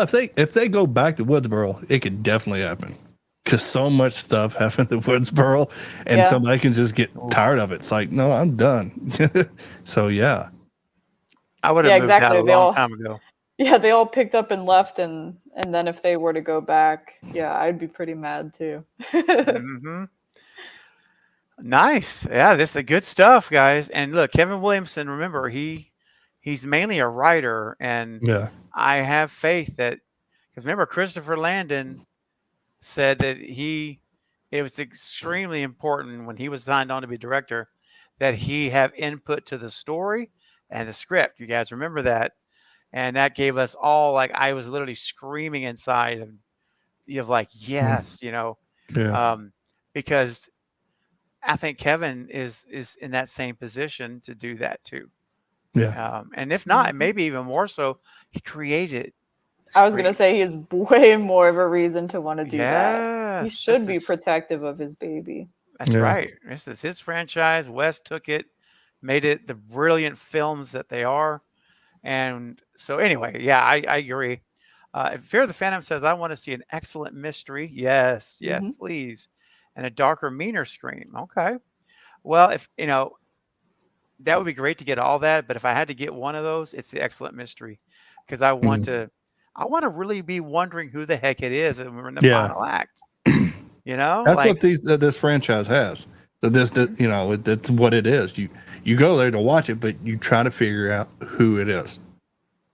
if they go back to Woodsboro, it could definitely happen because so much stuff happened to Woodsboro, and somebody can just get tired of it. It's like, no, I'm done. So yeah, I would have moved out a long time ago. Yeah, they all picked up and left, and then if they were to go back, yeah, I'd be pretty mad too. Nice. Yeah, this is the good stuff, guys. And look, Kevin Williamson, remember, he's mainly a writer, and I have faith that, because remember, Christopher Landon said that it was extremely important when he was signed on to be director that he have input to the story and the script. You guys remember that? And that gave us all, like, I was literally screaming inside of like, yes, because I think Kevin is in that same position to do that too. Yeah. And if not, maybe even more so, he created. I was going to say he has way more of a reason to want to do that. He Yes, should be protective of his baby. That's right. This is his franchise. Wes took it, made it the brilliant films that they are. And so anyway, yeah, I agree. Fear of the Phantom says, I want to see an excellent mystery. Yes, please. And a darker, meaner Scream. Okay. Well, if that would be great to get all that, but if I had to get one of those, it's the excellent mystery, because I want to really be wondering who the heck it is and we're in the final act. That's like, what this franchise has. That's what it is. You go there to watch it, but you try to figure out who it is.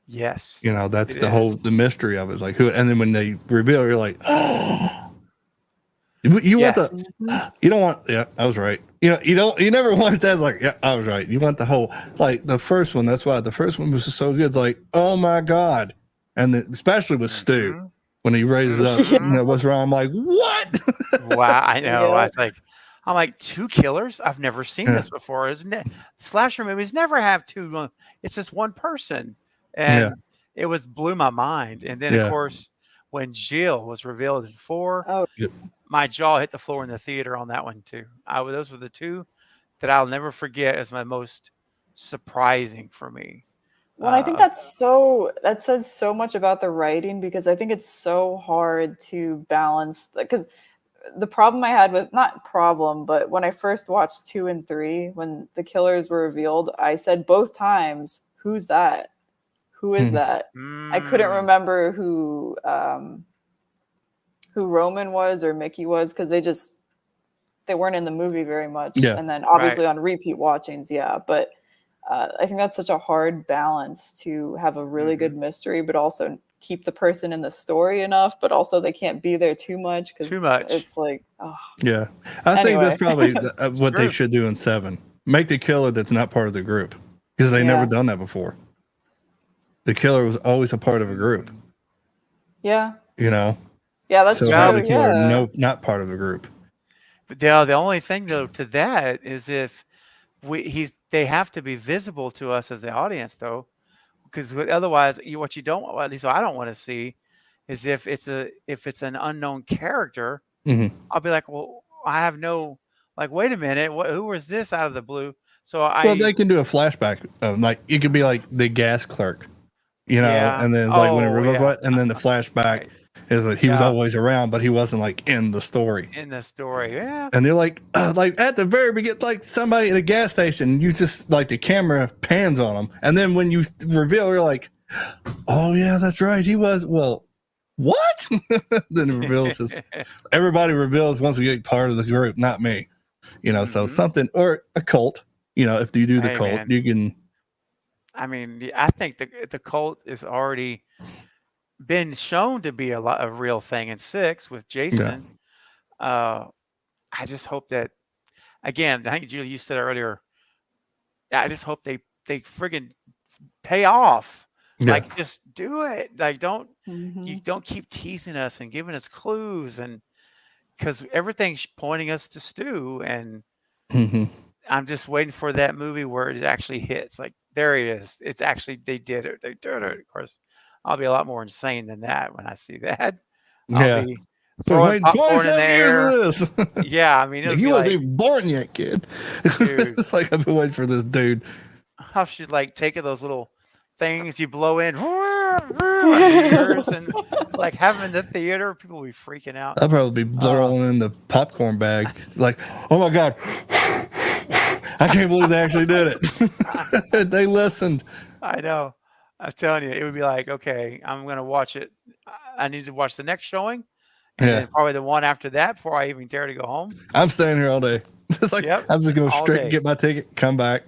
Yes. That's the mystery of it. It's like who, and then when they reveal, you're like, oh. You want you don't want, I was right. You never want that. It's like, yeah, I was right. You want the whole, like the first one. That's why the first one was so good. It's like, oh my God. And especially with Stu, when he raises up, what's wrong? I'm like, what? Wow. I know. I'm like, 2 killers? I've never seen this before. Isn't it? Slasher movies never have 2. It's just one person. And it blew my mind. And then of course, when Jill was revealed in 4, my jaw hit the floor in the theater on that one too. Those were the 2 that I'll never forget as my most surprising for me. Well, I think Uh, that says so much about the writing because I think it's so hard to balance because the problem I had with not problem, but when I first watched 2 and 3, when the killers were revealed, I said both times, "Who's that? Who is Hmm. that?" I couldn't mm, remember who Roman was or Mickey was because they weren't in the movie very much. Yeah. And then right. obviously on repeat watchings, yeah. But I think that's such a hard balance to have a really Mhm. good mystery, but also keep the person in the story enough, but also they can't be there too much because Too much. it's like, oh, Yeah. I think that's Anyway. probably what they true. should do in 7. Make the killer that's not part of the group because they never Yeah. done that before. The killer was always a part of a group, yeah, you know? yeah, that's So true. have the killer Yeah. not part of a group. But the only thing though to that is if they have to be visible to us as the audience though, because otherwise what you don't, well, at least I don't want to see, is if it's an unknown character, Hmm. I'll be like, well, I have no, like, wait a minute, who was this out of the blue? So Well, they can do a flashback. Like it could be like the gas clerk, you know, yeah, and then it's like when it oh reveals yeah, what, and then the flashback right, is like he was yeah, always around, but he wasn't like in the story. in the story, yeah, And they're like at the very beginning, like somebody at a gas station, you just like the camera pans on them, and then when you reveal, you're like, oh yeah, that's right, he was. Well, what? Then it reveals his. Everybody reveals once we get part of the group, not me. You know, so Mhm. something or a cult. You know, if you do the Hey cult, man, you can. I mean, I think the cult is already been shown to be a real thing in 6 with Yeah, Jason. Uh, I just hope that again. I think Julie, you said earlier. I just hope they friggin' pay off. yeah. Like, just do it. Like, you Mhm. don't keep teasing us and giving us clues, and because everything's pointing us to Stu, and Hmm. I'm just waiting for that movie where it actually hits. Like, there he is. It's actually they did it. They did it. Of course, I'll be a lot more insane than that when I see that. I'll Yeah. be Been throwing waiting popcorn in the 27 years air. for this. Yeah, I mean, it'll Like, you be wasn't like, even born yet, kid. dude, It's like I've been waiting for this dude. how should like taking those little things you blow in the ears and like have them in the theater, people will be freaking out. I'll probably be rolling in the popcorn bag. Like, oh my God. I can't believe they actually did it. They listened. I know. I'm telling you, it would be like, okay, I'm gonna watch it. I need to watch the next showing, and Yeah. then probably the one after that before I even dare to go home. I'm staying here all day. It's like, Yep, I'm just going to all straight day. get my ticket, come back.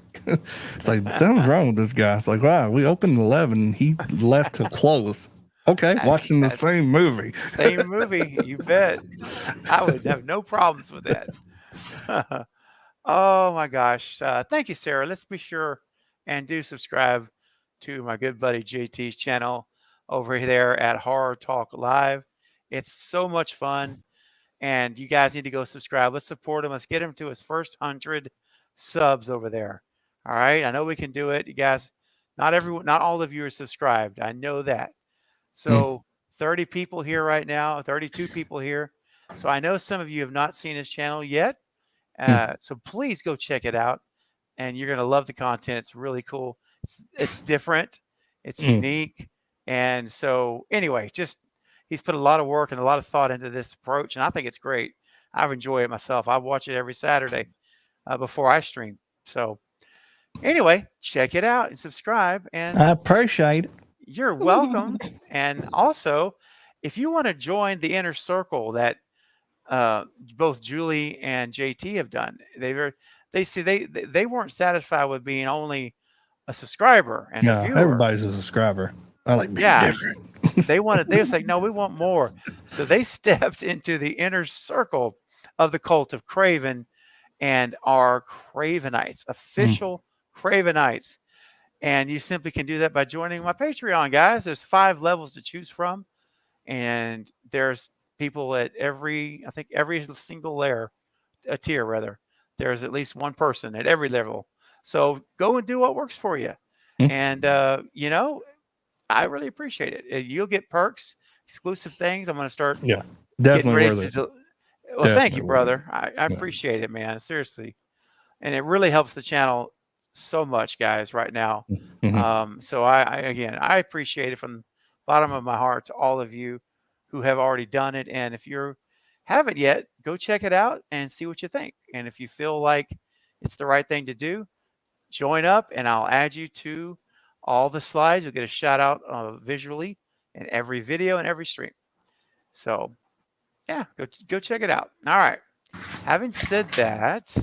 It's like, something's wrong with this guy. It's like, wow, we opened at 11. He left to close. Okay, watching the That's same movie. same movie. You bet. I would have no problems with that. Oh my gosh. Thank you, Sarah. Let's be sure and do subscribe to my good buddy JT's channel over there at Horror Talk Live. It's so much fun. And you guys need to go subscribe. Let's support him. Let's get him to his first 100 subs over there. All right. I know we can do it. You guys, not all of you are subscribed. I know that. So 30 people here right now, 32 people here. So I know some of you have not seen his channel yet. So please go check it out, and you're gonna love the content. It's really cool. It's different. It's unique. And so anyway, just he's put a lot of work and a lot of thought into this approach, and I think it's great. I've enjoyed it myself. I watch it every Saturday before I stream. So anyway, check it out and subscribe. And I appreciate it. you're welcome. And also, if you want to join the inner circle that both Julie and JT have done, they weren't satisfied with being only a subscriber and a No, viewer. everybody's a subscriber. I like being Yeah. different. They was like, no, we want more. So they stepped into the inner circle of the cult of Craven and are Cravenites, official Cravenites. And you simply can do that by joining my Patreon, guys. There's 5 levels to choose from. And there's people at every single tier rather. There's at least one person at every level. So go and do what works for you. And, I really appreciate it. You'll get perks, exclusive things. I'm going to start Yeah, getting definitely ready worth it. to. Well, thank you, Definitely worth brother. I appreciate it, man. Seriously. And it really helps the channel so much, guys, right now. Mhm. So I appreciate it from the bottom of my heart to all of you who have already done it. And if you haven't yet, go check it out and see what you think. And if you feel like it's the right thing to do, join up and I'll add you to all the slides. You'll get a shout out visually in every video and every stream. So yeah, go check it out. All right. Having said that,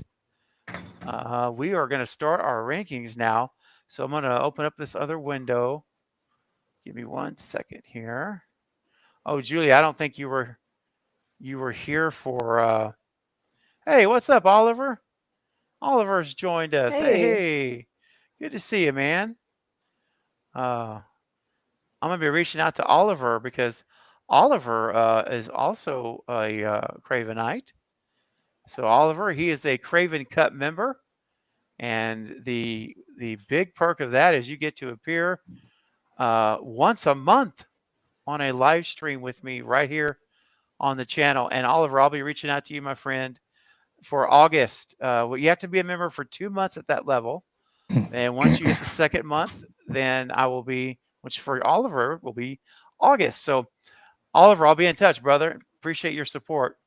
we are going to start our rankings now. So I'm going to open up this other window. Give me 1 second here. Oh, Julie, I don't think you were here for. Hey, what's up, Oliver? Oliver's joined us. Hey, good to see you, man. I'm gonna be reaching out to Oliver because Oliver is also a Cravenite. So Oliver, he is a Craven Cup member, and the big perk of that is you get to appear once a month on a live stream with me right here on the channel. And Oliver, I'll be reaching out to you, my friend, for August. Well, you have to be a member for 2 months at that level. And once you hit the second month, then I will be, which for Oliver will be August. So Oliver, I'll be in touch, brother. Appreciate your support.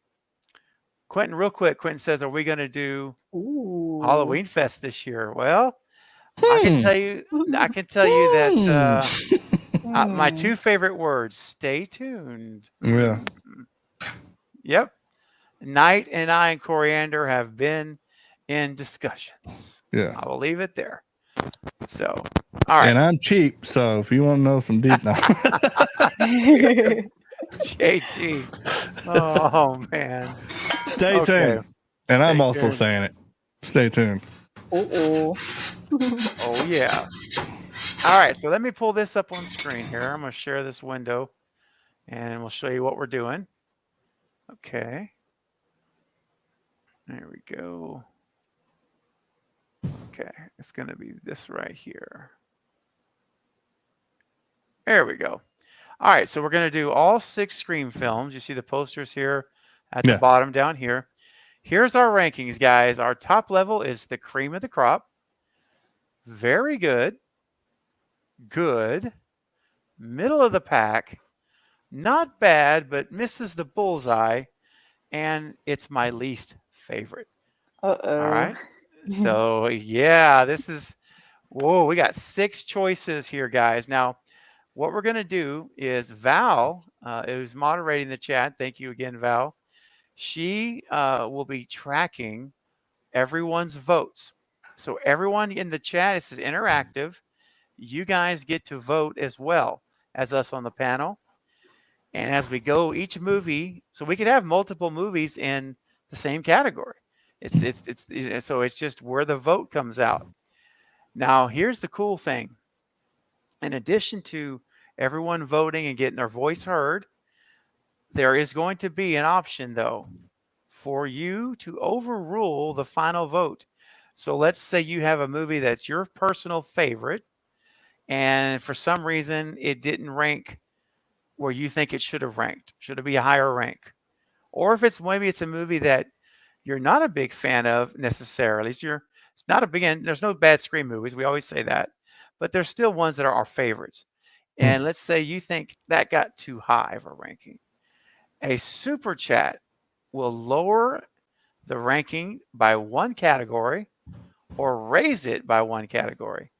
Quentin, real quick, Quentin says, are we going to do Halloween Fest this year? Well, I can tell you that my 2 favorite words, stay tuned. Yeah. Yep. Knight and I and Coriander have been in discussions. Yeah. I will leave it there. So, all right. And I'm cheap, so if you want to know some deep now. JT. Oh man. Stay tuned. And I'm also tuned. saying it. Stay tuned. Oh yeah. All right, so let me pull this up on screen here. I'm going to share this window and we'll show you what we're doing. Okay. There we go. Okay, it's going to be this right here. There we go. All right, so we're going to do all 6 Scream films. You see the posters here at the bottom down here. Here's our rankings, guys. Our top level is the cream of the crop. Very good. Good. Middle of the pack. Not bad, but misses the bullseye. And it's my least favorite. Uh-oh. All right. So, yeah, this is, whoa, we got 6 choices here, guys. Now, what we're going to do is Val, who's moderating the chat. Thank you again, Val. She will be tracking everyone's votes. So everyone in the chat, this is interactive. You guys get to vote as well as us on the panel. And as we go each movie, so we could have multiple movies in the same category. So it's just where the vote comes out. Now, here's the cool thing. In addition to everyone voting and getting their voice heard, there is going to be an option, though, for you to overrule the final vote. So let's say you have a movie that's your personal favorite, and for some reason it didn't rank where you think it should have ranked. Should it be a higher rank? Or if maybe it's a movie that you're not a big fan of necessarily. So it's not a big end. There's no bad Scream movies. We always say that. But there's still ones that are our favorites. And let's say you think that got too high of a ranking. A super chat will lower the ranking by 1 category or raise it by 1 category.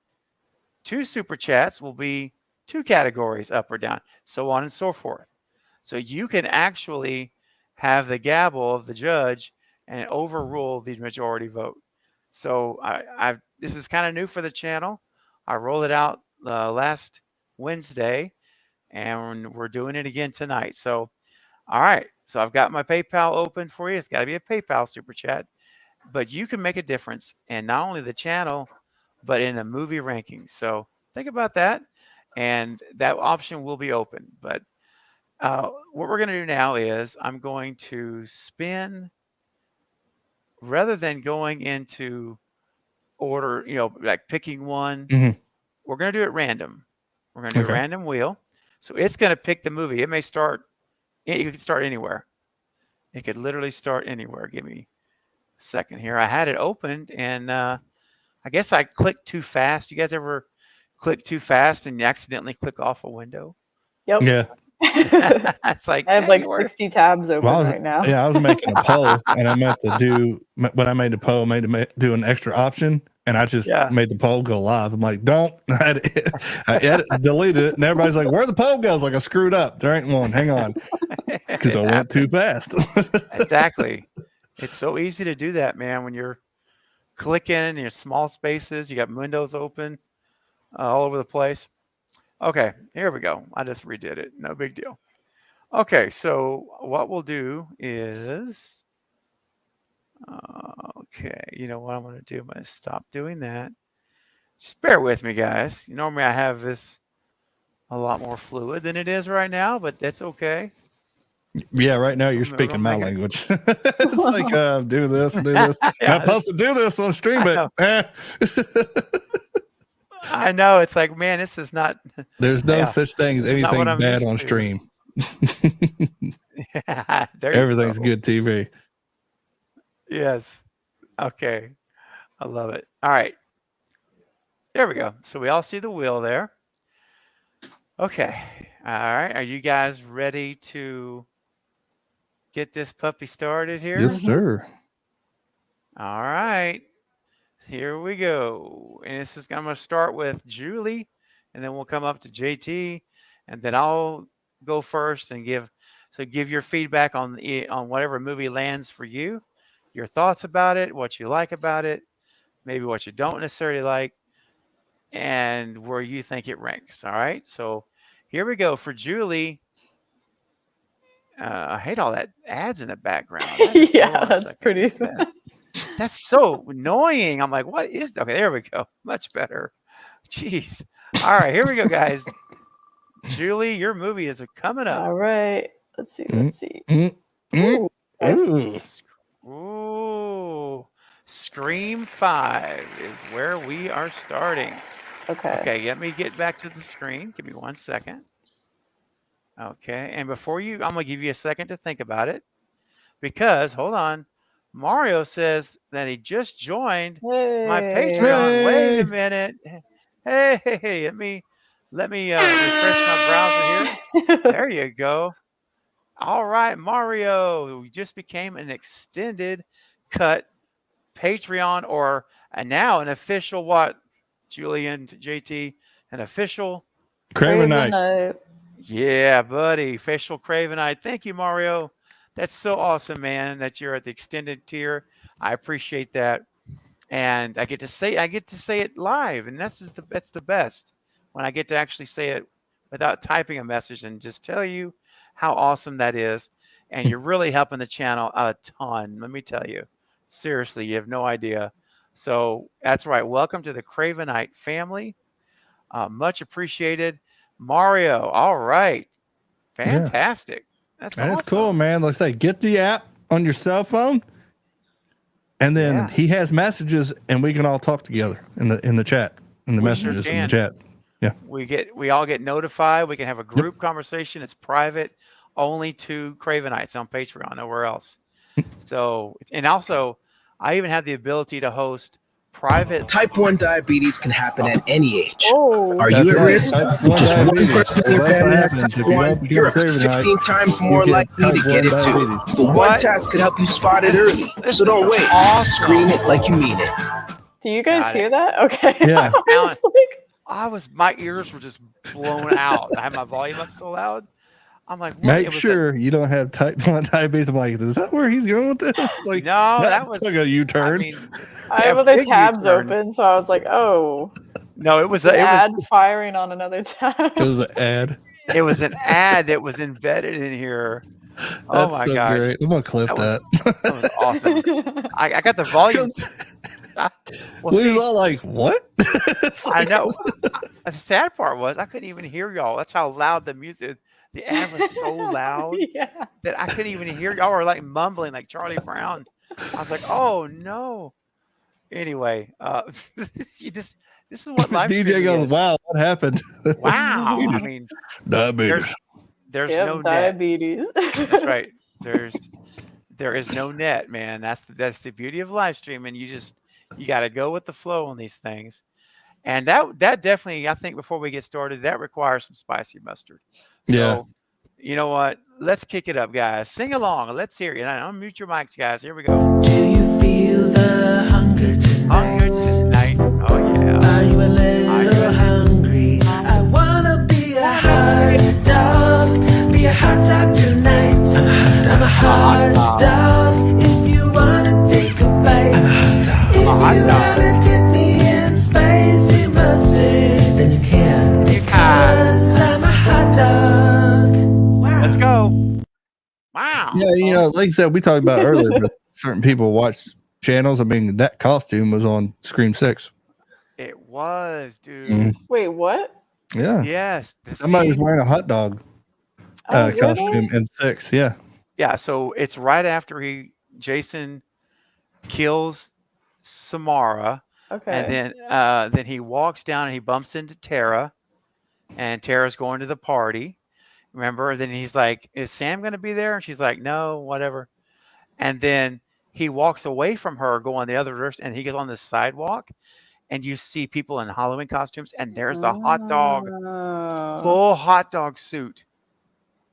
2 super chats will be 2 categories up or down, so on and so forth. So you can actually have the gavel of the judge and overrule the majority vote. So this is kind of new for the channel. I rolled it out last Wednesday, and we're doing it again tonight. So, all right. So I've got my PayPal open for you. It's got to be a PayPal super chat, but you can make a difference in not only the channel, but in the movie rankings. So think about that, and that option will be open. But what we're going to do now is I'm going to spin, rather than going into order, like picking one, we're going to do it random. We're going to do a random wheel. So it's going to pick the movie. It may start, you can start anywhere. It could literally start anywhere. Give me a second here. I had it opened, and I guess I clicked too fast. You guys ever click too fast and you accidentally click off a window? Yep. Yeah. It's like, I have dang, like where- 60 tabs open Well, I was, right now. yeah, I was making a poll, and I meant to do when I made the poll, I made to do an extra option, and I just Yeah. made the poll go live. I'm like, don't. I deleted it, and everybody's like, where the poll goes? Like I screwed up. There ain't one. Hang on, because I went too fast. Exactly. It's so easy to do that, man. When you're clicking in your small spaces, you got windows open all over the place. Okay, here we go. I just redid it. No big deal. Okay, so what we'll do is, okay, you know what I'm going to do? I'm going to stop doing that. Just bear with me, guys. Normally I have this a lot more fluid than it is right now, but that's okay. Yeah, right now you're We're speaking gonna my make it- language. It's like do this, do this. Yeah, I'm supposed to do this on stream, I but I know. It's like, man, this is not. there's no Yeah, such thing as this is not what anything I'm bad used on to. stream. There you Everything's go. good TV. Yes. Okay. I love it. All right. There we go. So we all see the wheel there. Okay. All right. Are you guys ready to get this puppy started here? Yes, sir. All right. Here we go. And this is I'm going to start with Julie, and then we'll come up to JT, and then I'll go first and give your feedback on whatever movie lands for you, your thoughts about it, what you like about it, maybe what you don't necessarily like, and where you think it ranks. All right. So here we go for Julie. I hate all that ads in the background. That is- hold Yeah, on a that's second. pretty. That's so annoying. I'm like, what is that? Okay, there we go. Much better. Jeez. All right, here we go, guys. Julie, your movie is coming up. All right. Let's see. Let's see. Mm, mm, Ooh, okay. Ooh. Ooh. Scream 5 is where we are starting. Okay. Okay, let me get back to the screen. Give me 1 second. Okay, and before I'm going to give you a second to think about it because, hold on, Mario says that he just joined my Patreon. Wait Hey. a minute. Hey, let me refresh my browser here. There you go. All right, Mario, we just became an extended cut Patreon or now an official what, Julian, JT, an official. Craven Knight. Knight. Yeah, buddy, official Cravenite. Thank you, Mario. That's so awesome, man, that you're at the extended tier. I appreciate that. And I get to say it live, and that's the best when I get to actually say it without typing a message and just tell you how awesome that is. And you're really helping the channel a ton. Let me tell you, seriously, you have no idea. So that's right. Welcome to the Cravenite family. Much appreciated, Mario. All right, fantastic. That's And awesome. it's cool, man. Let's say get the app on your cell phone, and then Yeah. he has messages, and we can all talk together in the chat, in the We sure messages in the can. chat. We all get notified. We can have a group conversation. It's private, only to Cravenites on Patreon, nowhere else. So, and also, I even have the ability to host private. Type 1 diabetes can happen at any age. Oh. Are That's you at right. risk? Type If 1 just one diabetes. person in your That's what family has happens type if you don't 1, become you're a Cravenite. 15 times You more get likely to type get 1 it too. diabetes. The one What? task could help you spot it early. So don't wait. Awesome. Scream it like you mean it. Do you guys Got hear that? Okay. Yeah. I was like, My ears were just blown out. I had my volume up so loud. I'm like, what? It Make was sure you don't have type 1 diabetes. I'm like, is that where he's going with this? It's like, no, that was took a U-turn. I mean, I have a other big tabs U-turn. open, so I was like, oh, No, it was an it ad was firing on another tab. It was an ad. it was an ad that was embedded in here. Oh That's my so gosh, great. I'm gonna clip That that. that was awesome. I got the volume. Well, We see, was all like, "What?" It's I like- know. The sad part was I couldn't even hear y'all. That's how loud the music. The ad was so loud Yeah. that I couldn't even hear y'all. Were like mumbling like Charlie Brown. I was like, oh no. Anyway, this is what live DJ streaming goes, is. "Wow, what happened?" Wow. You I just- mean, Diabetes. there's Yep, no net. diabetes. That's right. There is no net, man. That's the beauty of live streaming. You got to go with the flow on these things. And that definitely, I think, before we get started, that requires some spicy mustard. So, Yeah. you know what? Let's kick it up, guys. Sing along. Let's hear it. Unmute your mics, guys. Here we go. Do you feel the hunger tonight? Hunger tonight. Oh yeah. Are you a little hungry? I wanna be a hot dog. Be a hot dog tonight. I'm a hot dog. If you wanna take a bite. I'm a hot dog. If hot you dog. wanna dip me in spicy mustard, then you can. You can. Cause I'm a hot dog. Wow. Let's go. Wow. Yeah, you know, like I said, we talked about earlier, but certain people watch channels. I mean, that costume was on Scream 6. It was, dude. Mhm. Wait, what? Yeah. Yes. the Somebody was scene- wearing a hot dog Oh, really? costume in 6. Yeah. Yeah, so it's right after Jason kills Samara, Okay. and then he walks down and he bumps into Tara, and Tara's going to the party. Remember? Then he's like, "Is Sam going to be there?" And she's like, "No, whatever." And then he walks away from her, going the other direction, and he gets on the sidewalk, and you see people in Halloween costumes, and there's the hot dog, Oh. full hot dog suit,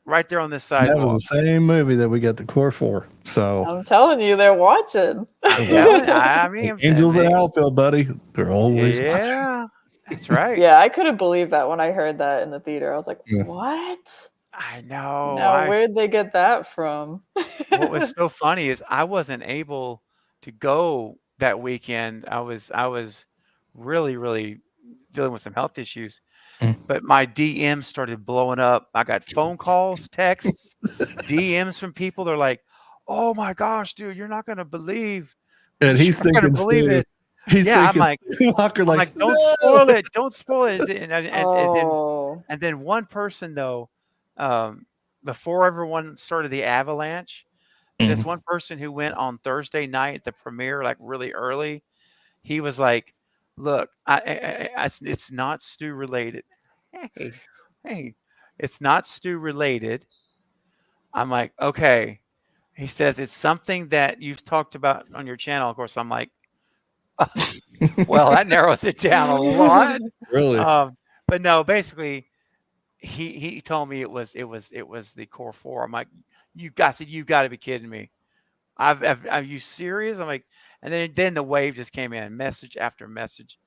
right there on the That sidewalk. was the same movie that we got the core for. So, I'm telling you, they're watching. I mean, Angels in Outfield, buddy. They're always watching. yeah, that's right. Yeah, I couldn't believe that when I heard that in the theater. I was like, Yeah. what? I know. Now, where'd they get that from? What was so funny is I wasn't able to go that weekend. I was really dealing with some health issues. Mm. But my DMs started blowing up. I got phone calls, texts, DMs from people. They're like, "Oh my gosh, dude, you're not gonna believe." And he's You're not gonna thinking, believe it. he's Yeah, I'm thinking, like- Steve Walker, I'm like, like, don't "No!" spoil it. Don't spoil it. Oh, And then one person though, before everyone started the avalanche, this one person who went on Thursday night at the premiere, like really early, he was like, "Look, it's not Stu related. Hey, it's not Stu related." I'm like, "Okay." He says it's something that you've talked about on your channel. Of course, I'm like, well, that narrows it down a lot. Really? But no, basically, he told me it was the core four. I'm like, you got to be kidding me. Are you serious? I'm like, and then the wave just came in, message after message.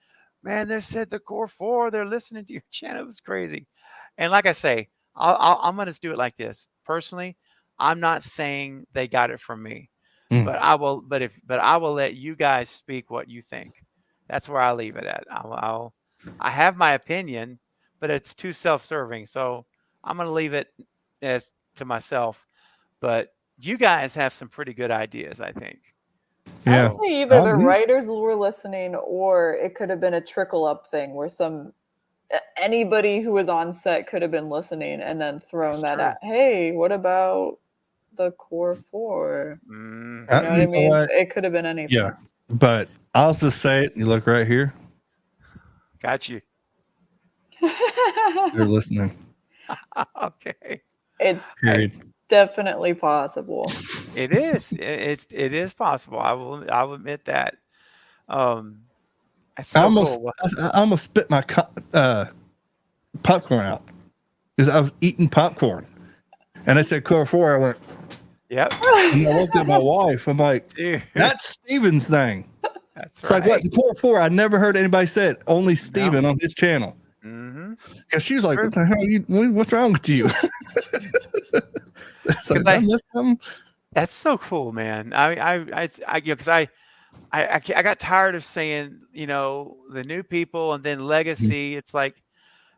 Man, they said the core four. They're listening to your channel. It was crazy. And like I say, I'm gonna do it like this. Personally, I'm not saying they got it from me, Mm. but I will. But I will let you guys speak what you think. That's where I leave it at. I have my opinion, but it's too self-serving. So I'm going to leave it as to myself. But you guys have some pretty good ideas, I think. Yeah. I'd say either the Mhm. writers were listening, or it could have been a trickle up thing where anybody who was on set could have been listening and then thrown That's that true. at. Hey, what about the core four? Mm, You know what I You know mean? what? It could have been anything. Yeah. But I'll just say it. You look right here. got you. They're listening. Okay. It's Period. definitely possible. It is. It is possible. I will admit that. It's so cool. I almost spit my popcorn out because I was eating popcorn, and I said core four. I went, Yep. and I looked at my wife. I'm like, Dude, that's Steven's thing. that's It's right. like what the core four. I never heard anybody say it. Only Steven on his channel. Mm-hmm. Because she's like, what the hell? What's wrong with you? It's like, I- I missed something. That's so cool, man. Because I got tired of saying, the new people and then legacy. It's like,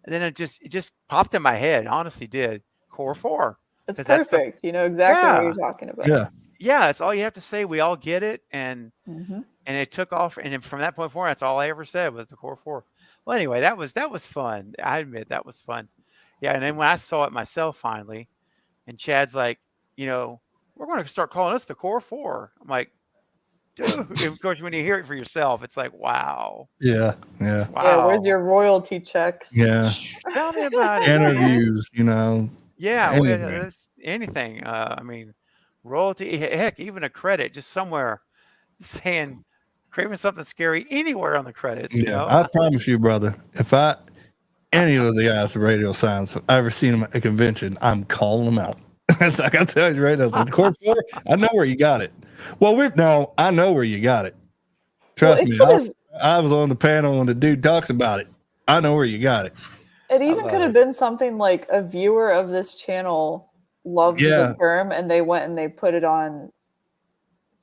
and then it just popped in my head. Honestly, did core four. It's 'Cause that's the- perfect. You know exactly what Yeah. you're talking about. Yeah. Yeah, that's all you have to say. We all get it, and Mhm. it took off. And then from that point forward, that's all I ever said was the core four. Well, anyway, that was fun. I admit that was fun. Yeah, and then when I saw it myself finally, and Chad's like, we're going to start calling us the core four. I'm like, dude. And of course, when you hear it for yourself, it's like, wow. Yeah. Yeah. Wow. Yeah, where's your royalty checks? Yeah. Tell me about it. man. Interviews, Yeah, anything. that's anything. I mean, royalty, heck, even a credit, just somewhere saying Craven Something Scary anywhere on the credits. You Yeah, know, I promise you, brother. If any of the guys at Radio Silence, if I ever seen them at a convention, I'm calling them out. It's like I tell you right now, it's like Core 4, I know where you got it. Well, I know where you got it. Trust me, I was on the panel when the dude talks about it. I know where you got it. It even could have been something like a viewer of this channel loved the term and they went and they put it on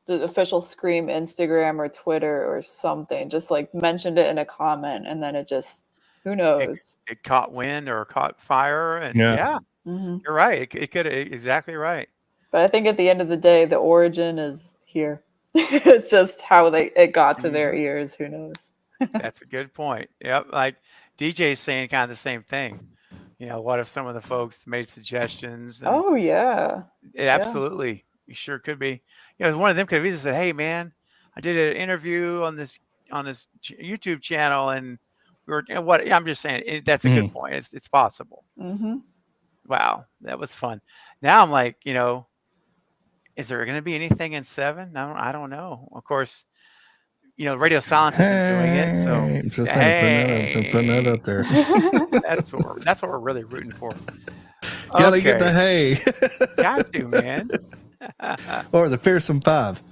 the official Scream Instagram or Twitter or something, just like mentioned it in a comment, and then it just, who knows? It caught wind or caught fire, and yeah, you're right. It could exactly right. But I think at the end of the day, the origin is here. It's just how it got to their ears. Who knows? That's a good point. Yep, like DJ's saying kind of the same thing. You know, what if some of the folks made suggestions? And Oh yeah, absolutely. You sure could be. You know, one of them could have easily said, "Hey, man, I did an interview on this YouTube channel, and we were what." I'm just saying that's a good point. It's possible. Wow, that was fun. Now I'm like, you know, is there going to be anything in 7? I don't know. Of course, you know, Radio Silence isn't doing it, so just putting that up there. that's what we're really rooting for. Gotta get the hay. Got to, man. Or the Fearsome 5.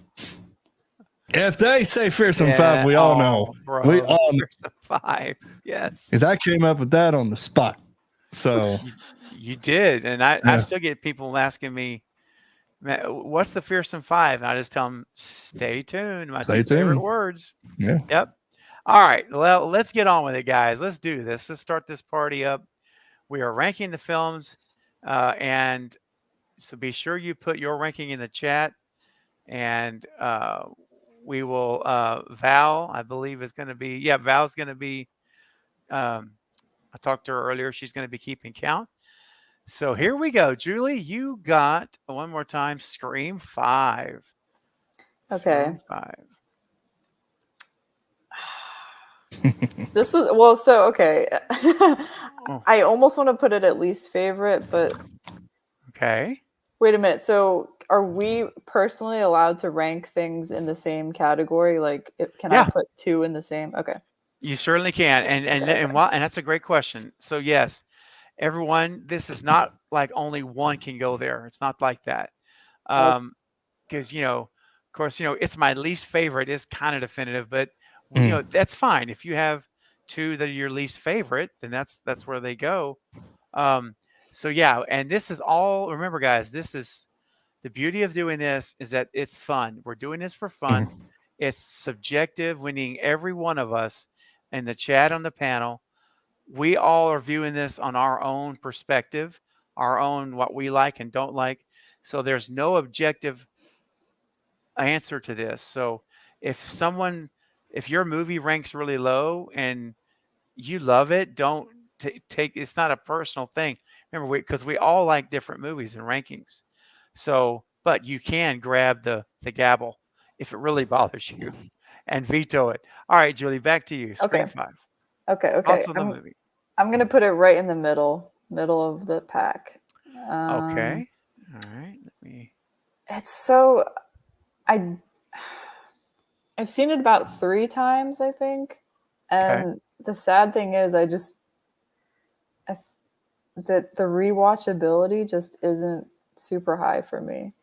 If they say Fearsome 5, we all know. Bro, we all know. Fearsome 5, yes. Because I came up with that on the spot. So you did, and I still get people asking me, "Man, what's the Fearsome 5?" And I just tell them, "Stay tuned." My two favorite words. Yeah. Yep. All right. Well, let's get on with it, guys. Let's do this. Let's start this party up. We are ranking the films, and so be sure you put your ranking in the chat, and we will. Val, I believe, is going to be. Yeah, Val's going to be. I talked to her earlier. She's going to be keeping count. So here we go. Julie, you got one more time Scream 5. Okay. Scream 5. This was okay. I almost want to put it at least favorite, but okay. Wait a minute. So are we personally allowed to rank things in the same category? Like, can I put 2 in the same? Okay. You certainly can. And that's a great question. So yes, everyone, this is not like only one can go there. It's not like that. Because, you know, of course, you know, it's my least favorite is kind of definitive, but you know, that's fine. If you have 2 that are your least favorite, then that's where they go. So yeah, and this is all, remember guys, this is the beauty of doing this is that it's fun. We're doing this for fun. It's subjective, meaning every one of us in the chat on the panel, we all are viewing this on our own perspective, our own what we like and don't like. So there's no objective answer to this. So if your movie ranks really low and you love it, don't take it's not a personal thing. Remember, because we all like different movies and rankings. So, but you can grab the gavel if it really bothers you and veto it. All right, Julie, back to you. Scream 5. Okay. Also the movie. I'm gonna put it right in the middle of the pack. Okay. All right. It's so I've seen it about 3 times, I think. And the sad thing is that the rewatchability just isn't super high for me.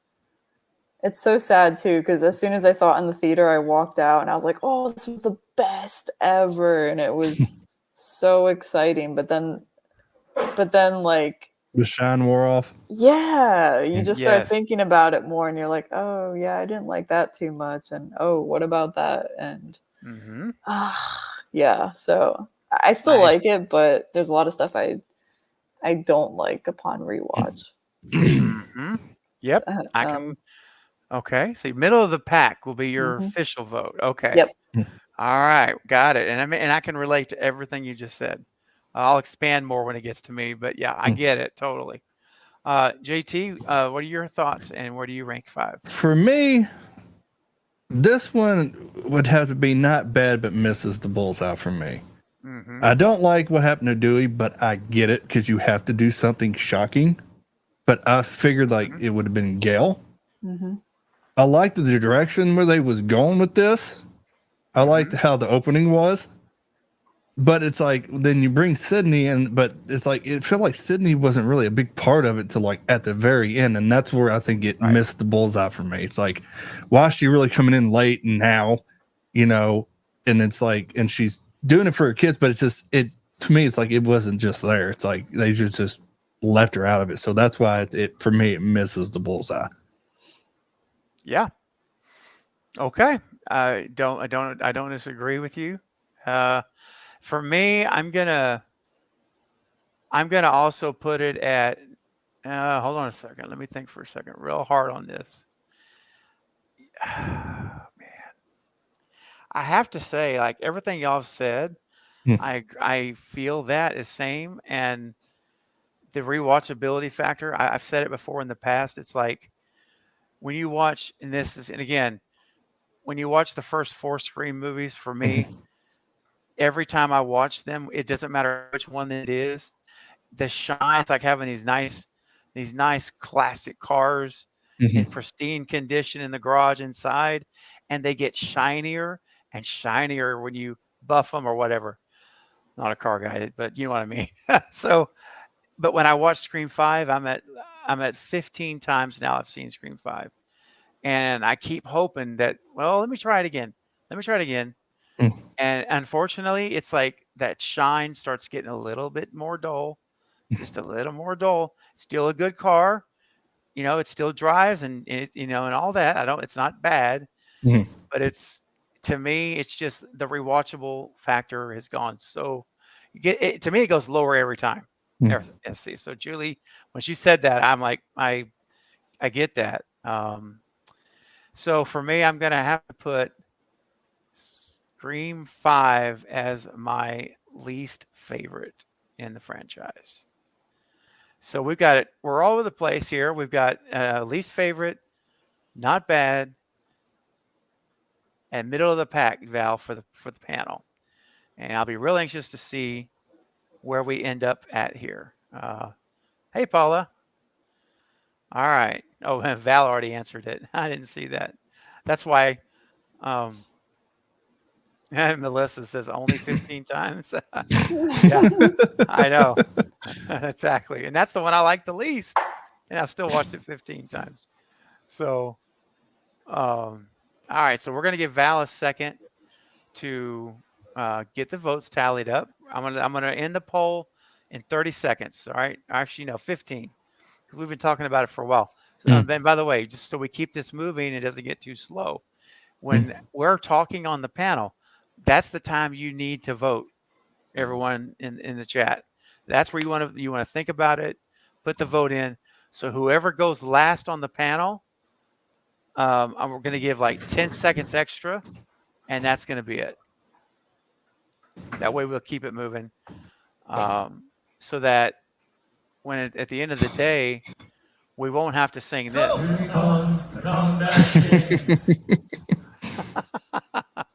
It's so sad too, because as soon as I saw it in the theater, I walked out and I was like, "Oh, this was the best ever," and it was so exciting. But then, like the shine wore off. Yeah, you just start thinking about it more, and you're like, "Oh, yeah, I didn't like that too much," and "Oh, what about that?" And yeah, so I still like it, but there's a lot of stuff I don't like upon rewatch. Yep, I can. Okay, so middle of the pack will be your official vote. Okay. Yep. All right, got it. And I can relate to everything you just said. I'll expand more when it gets to me, but yeah, I get it totally. JT, what are your thoughts, and where do you rank 5? For me, this one would have to be not bad, but misses the bullseye for me. I don't like what happened to Dewey, but I get it because you have to do something shocking. But I figured like it would have been Gale. I liked the direction where they was going with this, I liked how the opening was, but it's like then you bring Sydney in, but it's like it felt like Sydney wasn't really a big part of it till like at the very end, and that's where I think it missed the bullseye for me. It's like, why is she really coming in late now, you know? And it's like, and she's doing it for her kids, but it's just it to me. It's like it wasn't just there. It's like they just left her out of it. So that's why it for me it misses the bullseye. Yeah. Okay. I don't disagree with you. For me, I'm gonna also put it at. Hold on a second. Let me think for a second. Real hard on this. Man, I have to say, like everything y'all have said, I feel that is same, and the rewatchability factor. I've said it before in the past. It's like when you watch, and again, when you watch the first 4 Scream movies, for me, every time I watch them, it doesn't matter which one it is. The shine, it's like having these nice classic cars in pristine condition in the garage inside, and they get shinier and shinier when you buff them or whatever. Not a car guy, but you know what I mean. So, but when I watch Scream 5, I'm at 15 times now I've seen Scream 5. And I keep hoping that, well, let me try it again. And unfortunately, it's like that shine starts getting a little bit more dull, just a little more dull. Still a good car, you know, it still drives and it, you know, and all that. It's not bad, but to me, it's just the rewatchable factor has gone. So to me, it goes lower every time. See, so Julie, when she said that, I'm like, I get that. So for me, I'm going to have to put Scream 5 as my least favorite in the franchise. So we've got it. We're all over the place here. We've got least favorite, not bad, and middle of the pack, Val, for the panel. And I'll be real anxious to see where we end up at here. Hey, Paula. All right. Oh, Val already answered it. I didn't see that. That's why Melissa says only 15 times. Yeah, I know. Exactly. And that's the one I like the least. And I've still watched it 15 times. So, all right. So we're going to give Val a second to get the votes tallied up. I'm gonna end the poll in 30 seconds. All right. Actually, no, 15. Because we've been talking about it for a while. So, then, by the way, just so we keep this moving, it doesn't get too slow. When we're talking on the panel, that's the time you need to vote. Everyone in the chat. That's where you want to think about it. Put the vote in. So whoever goes last on the panel, we're going to give like 10 seconds extra, and that's going to be it. That way we'll keep it moving, so that when at the end of the day, we won't have to sing this.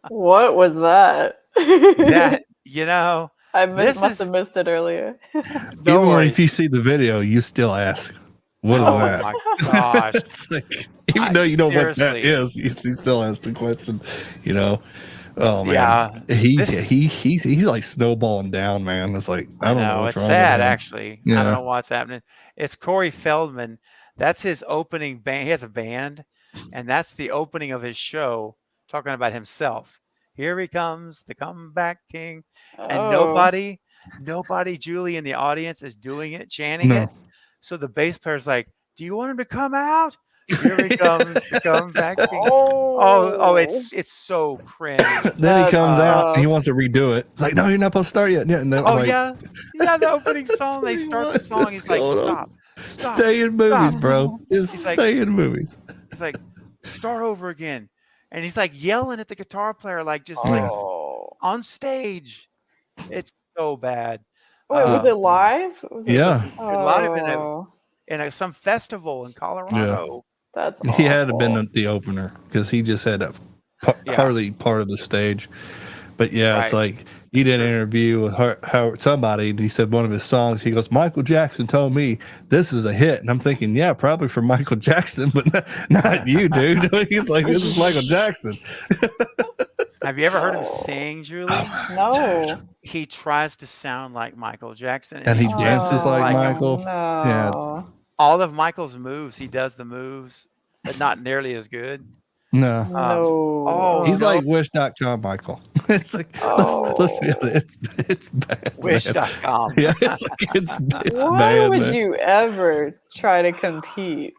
What was that? That, you know, I must have missed it earlier. Even if you see the video, you still ask, what is that? Oh my gosh. It's like, even though you know what that is, he still asks the question, you know. Oh man, yeah, he's like snowballing down, man. It's like I don't know what's it's wrong sad with him. actually. Yeah. I don't know what's happening. It's Corey Feldman. That's his opening band. He has a band, and that's the opening of his show, talking about himself. Here he comes, the comeback king, and nobody, Julie, in the audience is doing it, chanting it. So the bass player's like, "Do you want him to come out? Here he comes, the comeback king." Oh, it's so cringe. Then he comes out and he wants to redo it. It's like, no, you're not supposed to start yet. Yeah, The opening song. They start the song. He's like, stop. Stay in movies, bro. Just stay in movies. He's like, start over again. And he's like yelling at the guitar player, like just like on stage. It's so bad. Wait, was it live? Live in some festival in Colorado. That's he had been the opener because he just had hardly part of the stage. But it's like he did an interview with somebody, and he said one of his songs. He goes, "Michael Jackson told me this is a hit," and I'm thinking, yeah, probably for Michael Jackson, but not you, dude. He's like, this is Michael Jackson. Have you ever heard him Oh. sing, Julie? No. He tries to sound like Michael Jackson, And he he dances like him. Michael. Yeah. No. All of Michael's moves, he does the moves, but not nearly as good. No. No. oh, He's no. like Wish.com, Michael. It's like let's be honest. It's bad. man. Wish.com. Yeah, it's Why bad. would man. you ever try to compete?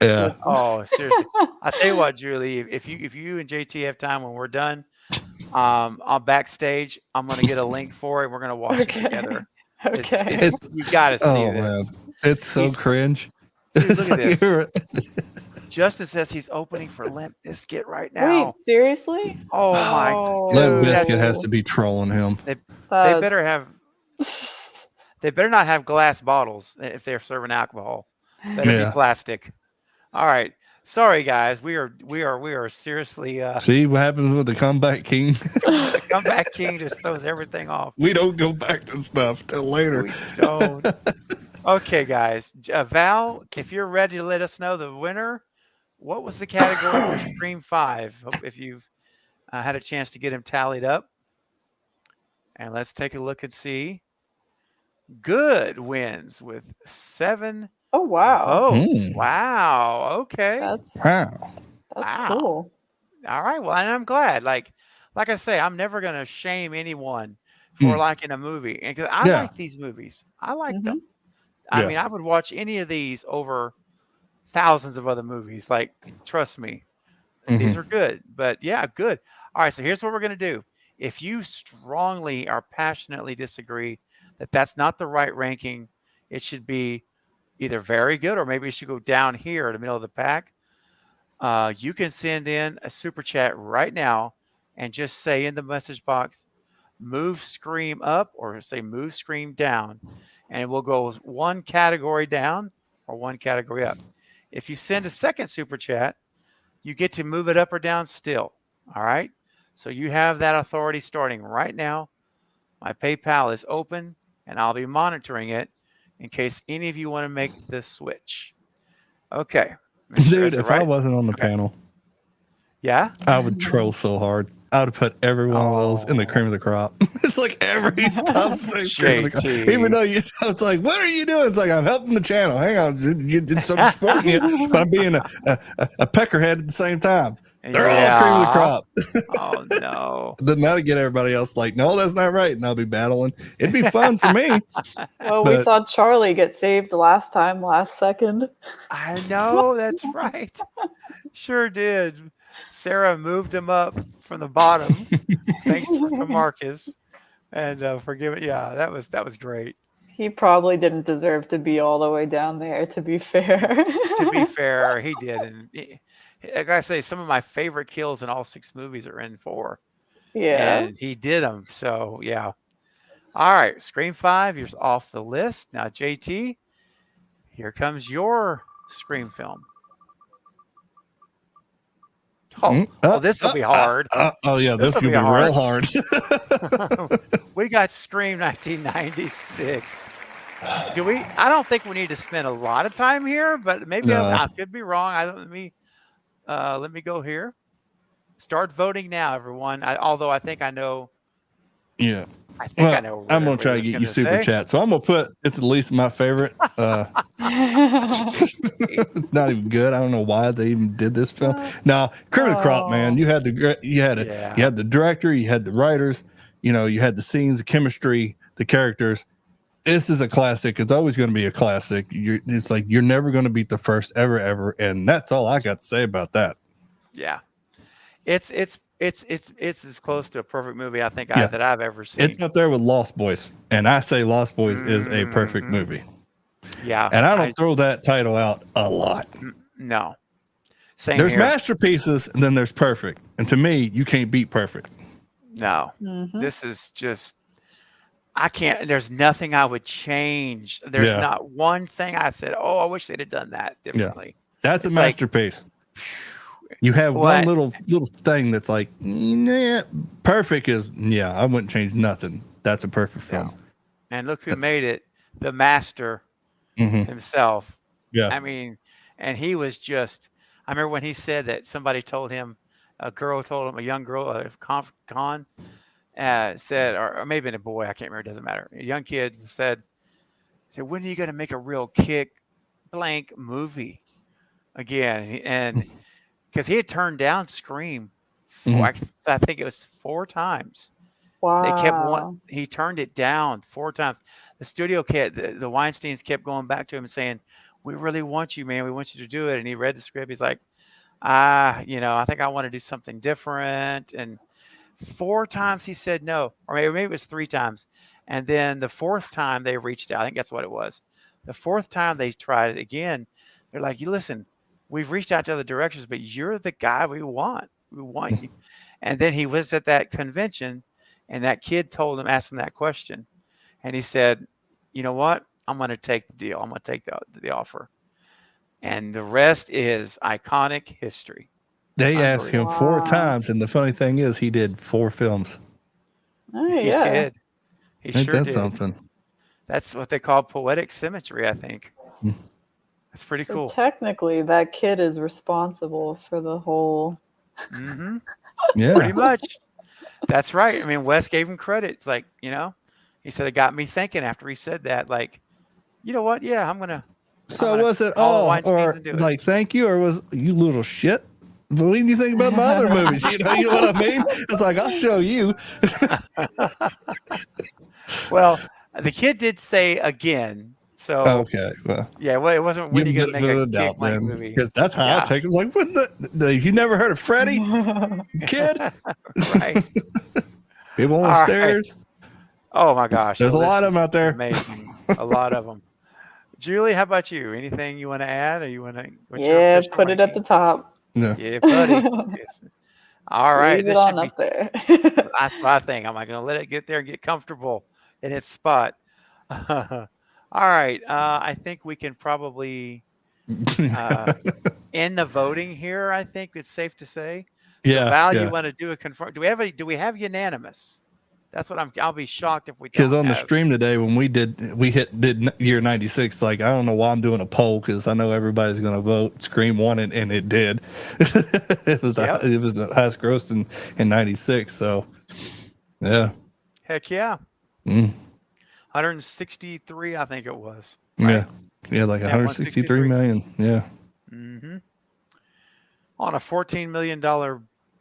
Yeah. Oh, seriously. I'll tell you what, Julie, if you and JT have time when we're done, I'll backstage. I'm gonna get a link for it. We're gonna watch Okay. it together. Okay. You gotta see Oh this. man, it's so He's- cringe. Dude, It's look at like this. you're- Justin says he's opening for Limp Bizkit right now. Wait, seriously? Oh my Limp dude, Bizkit has to be trolling him. they better have they better not have glass bottles if they're serving alcohol. Better Yeah. be plastic. All right. Sorry guys. We are seriously See what happens with the comeback king? the comeback king just throws everything off. We don't go back to stuff till later. We don't. Okay, guys. Val, if you're ready to let us know the winner, what was the category for Scream 5? Hope if you've had a chance to get him tallied up. And let's take a look and see. Good wins with 7 Oh wow. votes. Hmm. Wow. Okay. That's Wow. Wow. cool. All right. Well, and I'm glad. Like I say, I'm never gonna shame anyone for Mm. liking a movie, and because I Yeah. like these movies, I like Mhm. them. I Yeah. mean, I would watch any of these over thousands of other movies. Like, trust me, these are good. But yeah, good. All right. So here's what we're gonna do. If you strongly or passionately disagree that that's not the right ranking, it should be either very good or maybe it should go down here in the middle of the pack. You can send in a super chat right now and just say in the message box, move Scream up or say move Scream down. And we'll go one category down or one category up. If you send a second super chat, you get to move it up or down still. All right. So you have that authority starting right now. My PayPal is open and I'll be monitoring it in case any of you want to make the switch. Okay. Make sure Dude, that's if I right. wasn't on the Okay. panel, Yeah. I would troll so hard. I would have put every one of those in the cream of the crop. It's like every top 6 cream of the crop. JT. Even though it's like, what are you doing? It's like, I'm helping the channel. Hang on, you did something supporting you, but I'm being a peckerhead at the same time. They're all cream of the crop. Oh no. Then that'll get everybody else like, no, that's not right. And I'll be battling. It'd be fun for me. Well, we But- saw Charlie get saved last second. I know, that's right. Sure did. Sarah moved him up from the bottom. Thanks for Marcus. And for giving that was great. He probably didn't deserve to be all the way down there, to be fair. To be fair, he did. And like I say, some of my favorite kills in all 6 movies are in 4. Yeah. And he did them. So yeah. All right. Scream 5, you're off the list. Now, JT, here comes your Scream film. Oh, this will be hard. Oh yeah, this This'll will be be real hard. We got Scream 1996. Do we? I don't think we need to spend a lot of time here, but maybe No. I could be wrong. Let me go here. Start voting now, everyone. Although I think I know. Yeah. I think I Well, know. I'm gonna what try to he get was you gonna super say. chat. So I'm gonna put it's at least my favorite. Not even good. I don't know why they even did this film. Now, cream of the crop, man. You had you had the director, you had the writers, you had the scenes, the chemistry, the characters. This is a classic. It's always going to be a classic. It's like you're never going to beat the first ever, and that's all I got to say about that. Yeah, it's as close to a perfect movie I think Yeah. that I've ever seen. It's up there with Lost Boys, and I say Lost Boys is a perfect movie. Yeah, And I don't throw that title out a lot. No, same There's here. masterpieces, and then there's perfect. And to me, you can't beat perfect. No, Mhm. this is just. I can't. There's nothing I would change. There's Yeah. not one thing I said. Oh, I wish they'd have done that differently. That's It's a like- masterpiece. You have What? one little thing that's like, nah, perfect is, yeah, I wouldn't change nothing. That's a perfect film. And look who made it, the master Mhm. himself. Yeah. I mean, and he was just. I remember when he said that somebody told him a girl told him, a young girl at con said, or maybe been a boy, I can't remember, it doesn't matter. A young kid said, when are you going to make a real kick blank movie again? And because he had turned down Scream, I think it was 4 times. They kept Wow. he turned it down 4 times. The studio kept, the Weinsteins kept going back to him and saying, we really want you, man. We want you to do it. And he read the script. He's like, I think I want to do something different. And 4 times he said no, or maybe it was 3 times. And then the 4th time they reached out, I think that's what it was. The 4th time they tried it again, they're like, you listen, we've reached out to other directors, but you're the guy we want. We want you. And then he was at that convention, and that kid asked him that question. And he said, you know what? I'm going to take the deal. I'm going to take the offer. And the rest is iconic history. They asked him 4 Wow. times, and the funny thing is, he did 4 films. Oh, He yeah. did. He Ain't sure that did. something? That's what they call poetic symmetry, I think. Hmm. That's pretty So cool. technically, that kid is responsible for the whole. Hmm Yeah. Pretty much. That's right. I mean, Wes gave him credit. It's like, he said, it got me thinking after he said that, like, you know what? Yeah, I'm going to. So gonna was it call the oh, Weinsteins or and do it. like thank you, or was you little shit? But what do you think about my other movies? You know what I mean? It's like I'll show you. Well, the kid did say again. So, Okay, well, yeah, well, it wasn't when give you him going to the make a doubt kick blank then, movie. because that's how I Yeah. take it. Like, what you never heard of Freddy, kid? Right. People on All the right. stairs. Oh, my gosh. There's a Well, lot this of them is out there. Amazing. A lot of them. Julie, how about you? Anything you want to add, or you want to? Yeah, put it at the top. Yeah. Yeah, buddy. Yes. All right. Leave it This on should be. up there. That's my thing. I'm not going to let it get there and get comfortable in its spot. All right. I think we can probably end the voting here. I think it's safe to say. So Yeah, Val, yeah. you want to do a confirm? Do we have unanimous? That's what I'll be shocked if we don't. Because on the have. stream today, when we did year 96, like, I don't know why I'm doing a poll, because I know everybody's going to vote. Scream won it, and it did. It was Yep. the highest gross in 96. So, yeah. Heck yeah. Mm. 163, I think it was. Yeah. Yeah, like Yeah, 163 million. Yeah. Mm-hmm. On a $14 million.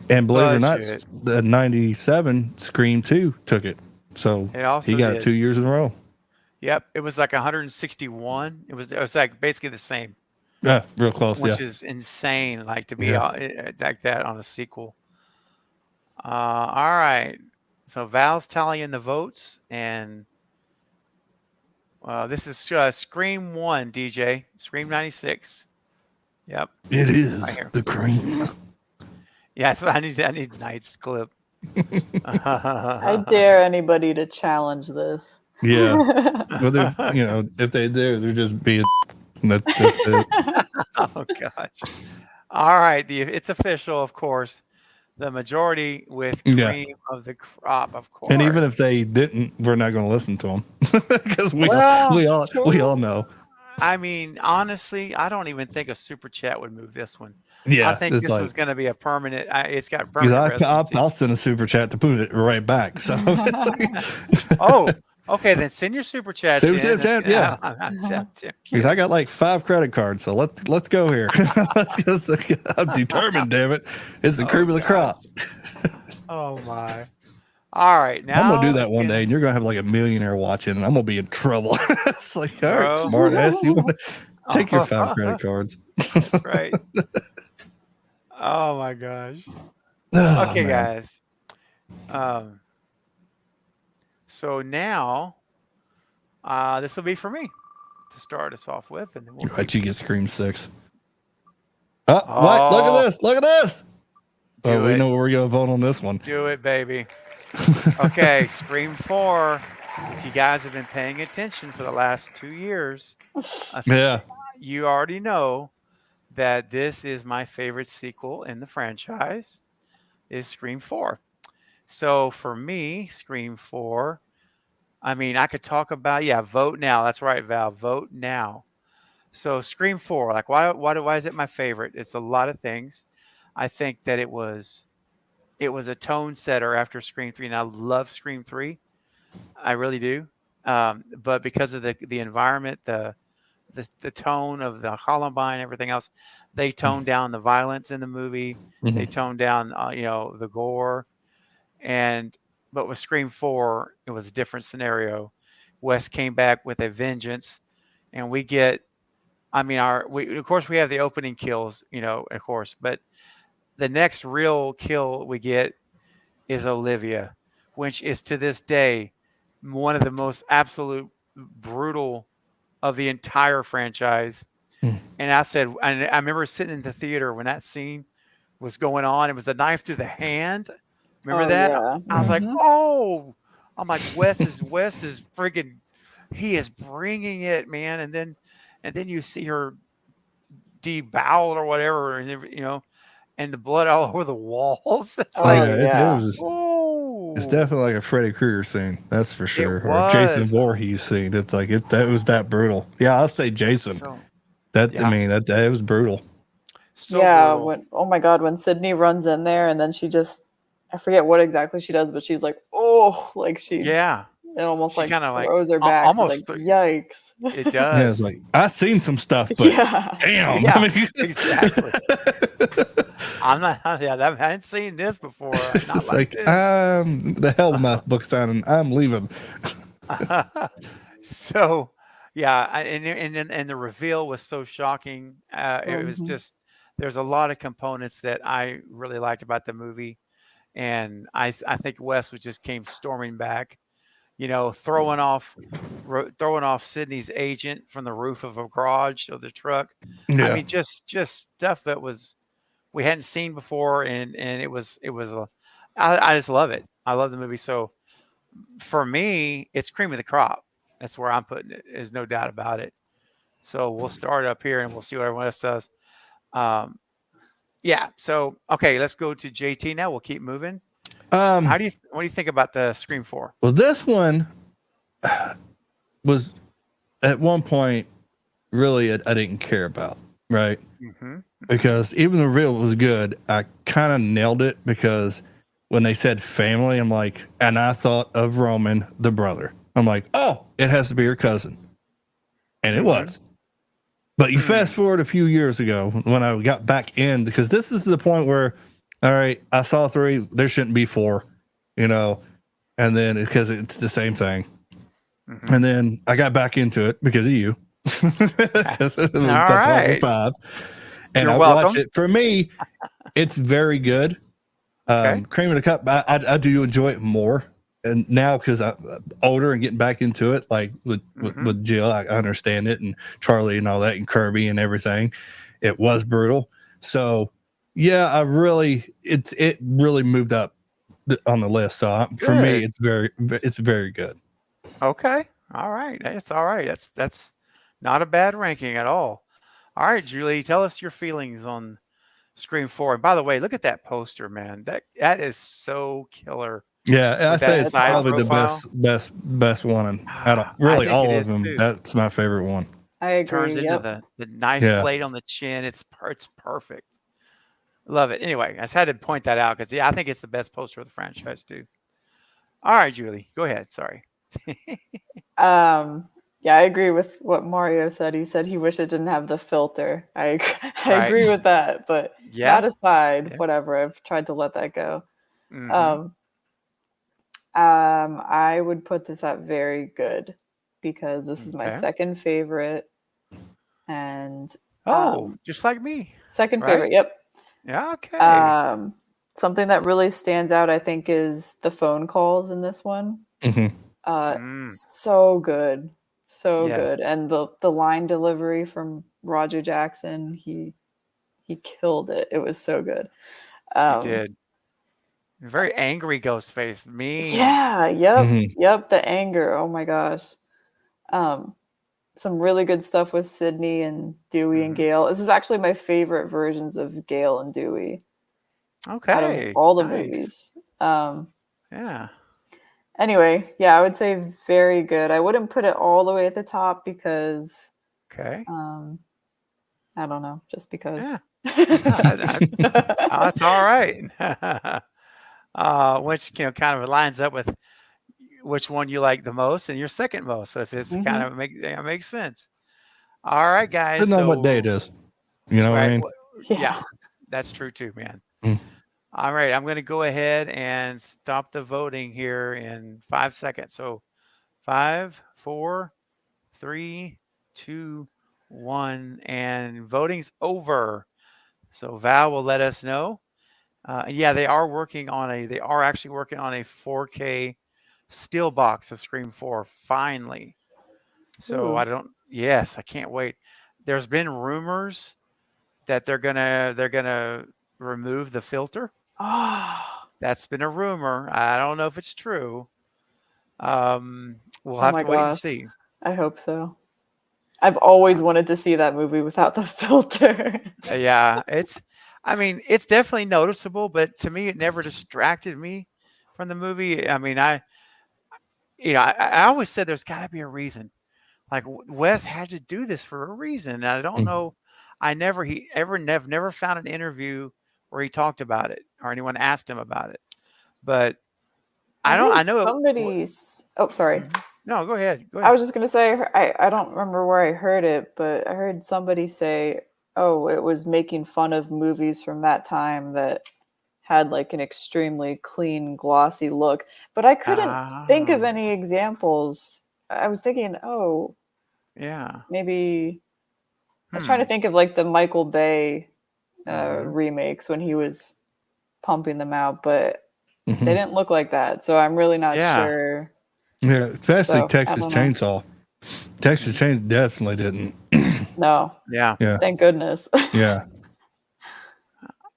And believe it or not, Budget. the 97 Scream 2 took it. So It also he got did. it 2 years in a row. Yep, it was like 161. It was like basically the same, Yeah, real close. which Yeah. is insane. Like to be Yeah. like that on a sequel. All right, so Val's tallying the votes, and this is Scream 1, DJ. Scream 96. Yep. It is Right here. the cream. Yeah, so I need Knight's clip. I dare anybody to challenge this. Yeah. Well, if they do, they're just being. That's it. Oh gosh. All right, it's official, of course. The majority with Yeah. cream of the crop, of course. And even if they didn't, we're not going to listen to them because Well, we all true. know. I mean, honestly, I don't even think a super chat would move this one. Yeah, I think it's this like, was going to be a permanent. It's got because permanent residency. I'll send a super chat to put it right back. So it's like, Oh, okay. Then send your super chats. Send in. super chat, yeah. because I got like 5 credit cards, so let's go here. I'm determined, damn it! It's the cream of the crop. Oh my. All right, now I'm gonna do that let's one get- day, and you're gonna have like a millionaire watching, and I'm gonna be in trouble. It's like, all right, Bro. smart ass, you want to take your 5 credit cards? Right. Oh my gosh. Oh, Okay, man. guys. So now, this will be for me to start us off with, and then we'll Bet you get Scream 6. What? Look Oh. at this! Look at this! Do Oh, we it. know we're gonna vote on this one. do it, baby. Okay, Scream 4. If you guys have been paying attention for the last 2 years, Yeah. you already know that this is my favorite sequel in the franchise, is Scream 4. So for me, Scream 4, I mean, I could talk about, vote now. That's right, Val, vote now. So Scream 4, like why is it my favorite? It's a lot of things. I think that it was it was a tone setter after Scream 3, and I love Scream 3. I really do. But because of the environment, the tone of the Columbine, everything else, they toned down the violence in the movie. They toned down, the gore, but with Scream 4, it was a different scenario. Wes came back with a vengeance, and we get, of course we have the opening kills, of course, but the next real kill we get is Olivia, which is to this day one of the most absolute brutal of the entire franchise. And I remember sitting in the theater when that scene was going on. It was the knife through the hand. Remember that? Yeah. I was like, oh, I'm like, Wes is friggin', he is bringing it, man. And then you see her deboweled or whatever, and the blood all over the walls. It's like, It's definitely like a Freddy Krueger scene, that's for sure, or was. Jason Voorhees scene. It's like that was that brutal. Yeah, I'll say Jason. That was brutal. So brutal. Oh my god, when Sydney runs in there and then she just, I forget what exactly she does, but she's like, oh, like it almost She like kinda, like, throws her back. almost It's like, yikes. It does. Yeah, it's like I've seen some stuff, but damn. Yeah, I mean, exactly. I hadn't seen this before. Not it's like like this. the hell with my book signing. I'm leaving. So, yeah, and the reveal was so shocking. It was just, there's a lot of components that I really liked about the movie, and I think Wes came storming back, throwing off Sydney's agent from the roof of a garage of the truck. Yeah. I mean, just stuff that we hadn't seen before, and I just love it. I love the movie. So for me, it's cream of the crop. That's where I'm putting it. There's no doubt about it. So we'll start up here and we'll see what everyone else says. Yeah. So okay, let's go to JT now. We'll keep moving. What do you think about the Scream 4? Well, this one was at one point really I didn't care about, right? Because even the reveal was good, I kind of nailed it because when they said family, I'm like, and I thought of Roman, the brother. I'm like, oh, it has to be her cousin. And it was. But you fast forward a few years ago when I got back in, because this is the point where, all right, I saw 3, there shouldn't be 4, and then because it's the same thing. And then I got back into it because of you. That's right. 5. And You're I welcome. watched it. For me, it's very good. Cream of the Cup, I do enjoy it more. And now because I'm older and getting back into it, like with Jill, I understand it, and Charlie and all that, and Kirby and everything. It was brutal. So yeah, it really moved up on the list. So for me, it's very good. Okay. All right. That's all right. That's not a bad ranking at all. All right, Julie, tell us your feelings on Scream 4. And by the way, look at that poster, man. That is so killer. Yeah, I With say that it's side probably profile. the best one. I don't I really think all it of is, them. too. That's my favorite one. I agree. Turns into the knife Yeah. blade on the chin. It's perfect. Love it. Anyway, I just had to point that out because I think it's the best poster of the franchise too. All right, Julie, go ahead. Sorry. Yeah, I agree with what Mario said. He said he wished it didn't have the filter. I Right. agree with that, but Yeah. that aside, Yeah. whatever. I've tried to let that go. Mhm. I would put this at very good because this is my Okay. second favorite, and Oh, just like me. second right? favorite. Yep. Yeah. Okay. Something that really stands out, I think, is the phone calls in this one. Mm. So good, so Yes. good, and the line delivery from Roger Jackson, he killed it. It was so good. You did. Very angry Ghostface. Mean. Yeah, yep, Mhm. yep. The anger. Oh my gosh. Some really good stuff with Sydney and Dewey and Mhm. Gale. This is actually my favorite versions of Gale and Dewey out Okay. of all the Nice. movies. Yeah. Anyway, yeah, I would say very good. I wouldn't put it all the way at the top because Okay. I don't know, just because. Yeah. That's all right. which kind of lines up with which one you like the most and your second most. So it's Mhm. kind of makes sense. All right, guys. Depending on what day it So is. You know what I right, mean? yeah, that's true too, man. Mm. All right, I'm going to go ahead and stop the voting here in 5 seconds. So 5, 4, 3, 2, 1, and voting's over. So Val will let us know. Yeah, they are actually working on a 4K steel box of Scream 4 finally. So Ooh. yes, I can't wait. There's been rumors that they're gonna remove the filter. Oh, That's been a rumor. I don't know if it's true. We'll oh have my to wait and gosh. see. I hope so. I've always wanted to see that movie without the filter. Yeah, it's definitely noticeable, but to me, it never distracted me from the movie. I mean, I always said there's got to be a reason. Like Wes had to do this for a reason. And I don't Mm. know. Never found an interview where he talked about it or anyone asked him about it. But I heard know. somebody's. Oh, sorry. No, go ahead. Go I ahead. was just gonna say I don't remember where I heard it, but I heard somebody say, "Oh, it was making fun of movies from that time that had like an extremely clean, glossy look." But I couldn't think of Ah, any examples. I was thinking, oh, yeah. maybe I was trying to think of like the Michael Bay Mhm. remakes when he was pumping them out, but they Mhm. didn't look like that. So I'm really not Yeah. sure. Yeah, especially So I Texas don't know. Chainsaw. Texas Chainsaw definitely didn't. No, Yeah. Yeah, thank goodness. yeah.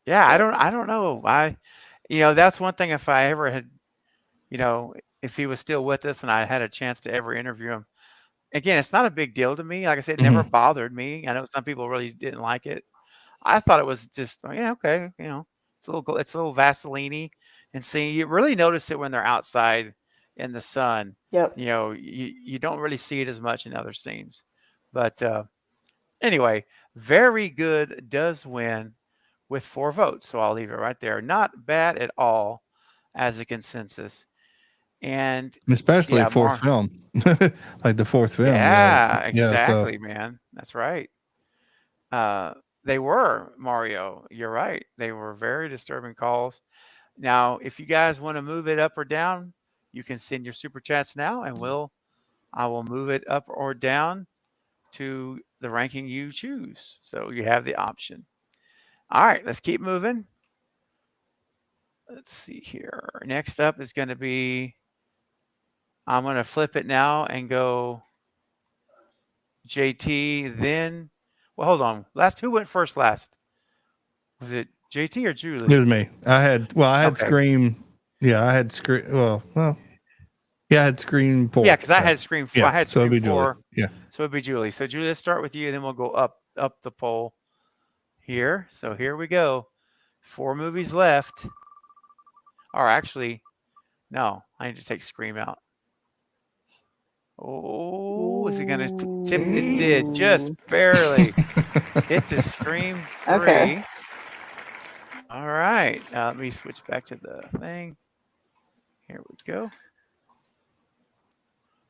Yeah. So- I don't know. That's one thing. If I ever had, if he was still with us and I had a chance to ever interview him, again, it's not a big deal to me. Like I said, it never bothered me. I know some people really didn't like it. I thought it was just, yeah, okay. It's a little Vaseline-y, and see, you really notice it when they're outside in the sun. Yep. You don't really see it as much in other scenes. But anyway, very good does win with 4 votes. So I'll leave it right there. Not bad at all as a consensus. And Especially yeah, fourth film. Like the fourth film. yeah, Yeah. So exactly, man. That's right. They were, Mario. You're right. They were very disturbing calls. Now, if you guys want to move it up or down, you can send your super chats now, and I will move it up or down to the ranking you choose. So you have the option. All right, let's keep moving. Let's see here. Next up is going to be, I'm going to flip it now and go JT, then, well, hold on. Who went first last? Was it JT or it Julie? was me. I had Okay. Scream. Yeah, I had Scream. Yeah, I had Scream 4. Yeah, because I had Scream 4. Yeah, I had so it'd Scream be Julie. 4. Yeah. So it'd be Julie. So Julie, let's start with you, and then we'll go up the poll here. So here we go. 4 movies left. Or actually, no, I need to take Scream out. Oh, is it going to tip? It did just barely. Hit to Scream 3. Okay. All right. Let me switch back to the thing. Here we go.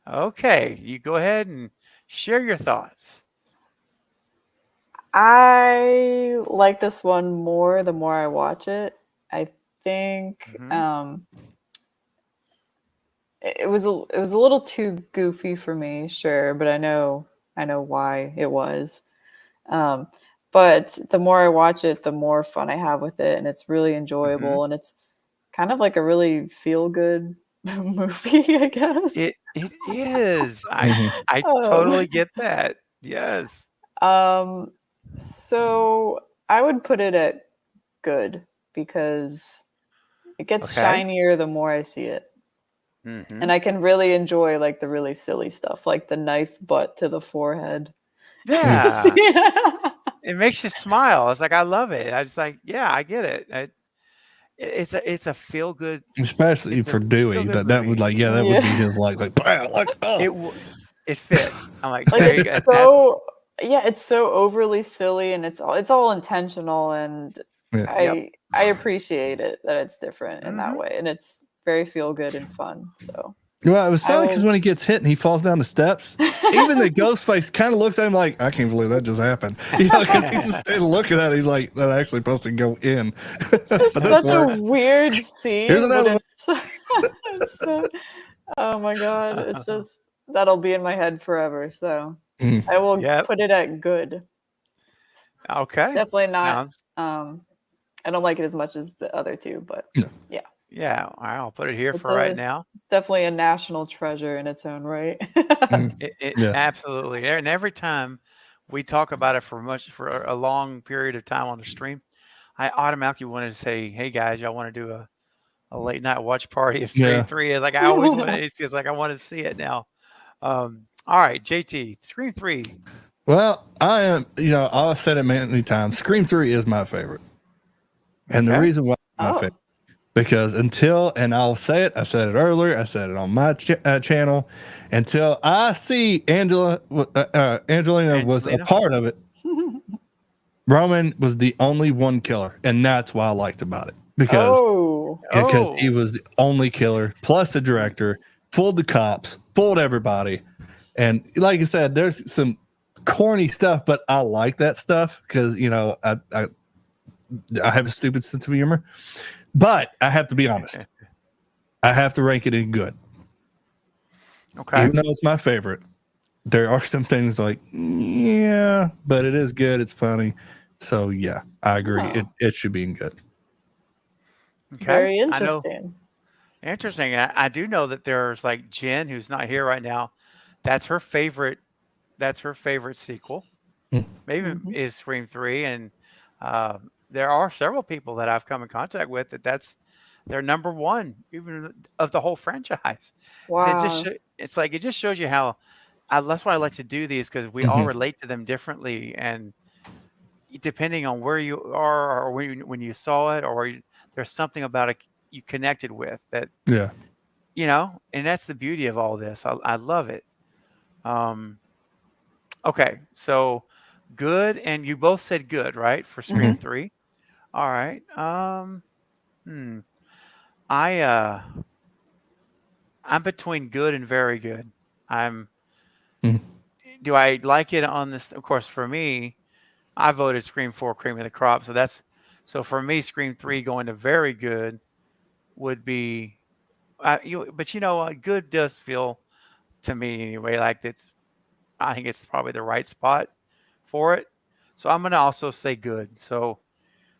Okay, you go ahead and share your thoughts. I like this one more the more I watch it. I think it was a little too goofy for me, sure, but I know why it was. But the more I watch it, the more fun I have with it, and it's really enjoyable, and it's kind of like a really feel good movie, I guess. It is. I Um, totally get that. Yes. So I would put it at good because it gets Okay. shinier the more I see it. Mhm. And I can really enjoy like the really silly stuff, like the knife butt to the forehead. Yeah. It makes you smile. It's like I love it. I just like, yeah, I get it. It's a feel good. Especially It's a for Dewey. feel-good That would movie. that would be Yeah. his like pow, like oh. It fit. I'm like, Like there you go. it's so overly silly and it's all intentional, and I appreciate it that it's different in that Mhm. way, and it's very feel good and fun. So Well, it was I funny because will- when he gets hit and he falls down the steps, even the ghost face kind of looks at him like, I can't believe that just happened. You know, because he's just standing looking at it. He's like, that actually supposed to go in. it's just But this such works. a weird scene. Here's another but it's so, oh my god, it's just that'll be in my head forever. So Mm. I will Yep. put it at good. Okay. Definitely not. Sounds. I don't like it as much as the other two, but Yeah. All right, I'll put it here It's for right a- now. it's definitely a national treasure in its own right. It Yeah. absolutely. And every time we talk about it for a long period of time on the stream, I automatically wanted to say, "Hey guys, y'all want to do a late night watch party of Scream Yeah. 3?" It's like I always want to. It's just like I want to see it now. All right, JT, Scream 3. Well, I am, I've said it many times. Scream 3 is my favorite. And the Okay. reason why it's my Oh. favorite, because and I'll say it, I said it earlier, I said it on my channel, until I see Angelina was a Angelina? part of it, Roman was the only one killer. And that's what I liked about it. Because he was the only killer, plus the director, fooled the cops, fooled everybody. And like I said, there's some corny stuff, but I like that stuff because I have a stupid sense of humor. But I have to be honest, I have to rank it in good. Okay. Even though it's my favorite, there are some things like, yeah, but it is good. It's funny. So yeah, I agree. Oh. It should be in good. Okay. Very I know. interesting. Interesting. I do know that there's like Jen, who's not here right now. That's her favorite. That's her favorite sequel. Mm. Maybe Mhm. is Scream 3, and there are several people that I've come in contact with that's their number one, even of the whole franchise. Wow. It's like it just shows you how. That's why I like to do these because we all relate to them differently, and depending on where you are or when you saw it, or there's something about it you connected with that. Yeah. And that's the beauty of all this. I love it. Okay, so good, and you both said good, right, for Scream 3? All right. I'm between good and very good. Do I like it on this? Of course, for me, I voted Scream 4 cream of the crop. So for me, Scream 3 going to very good would be, but good does feel to me anyway like I think it's probably the right spot for it. So I'm going to also say good. So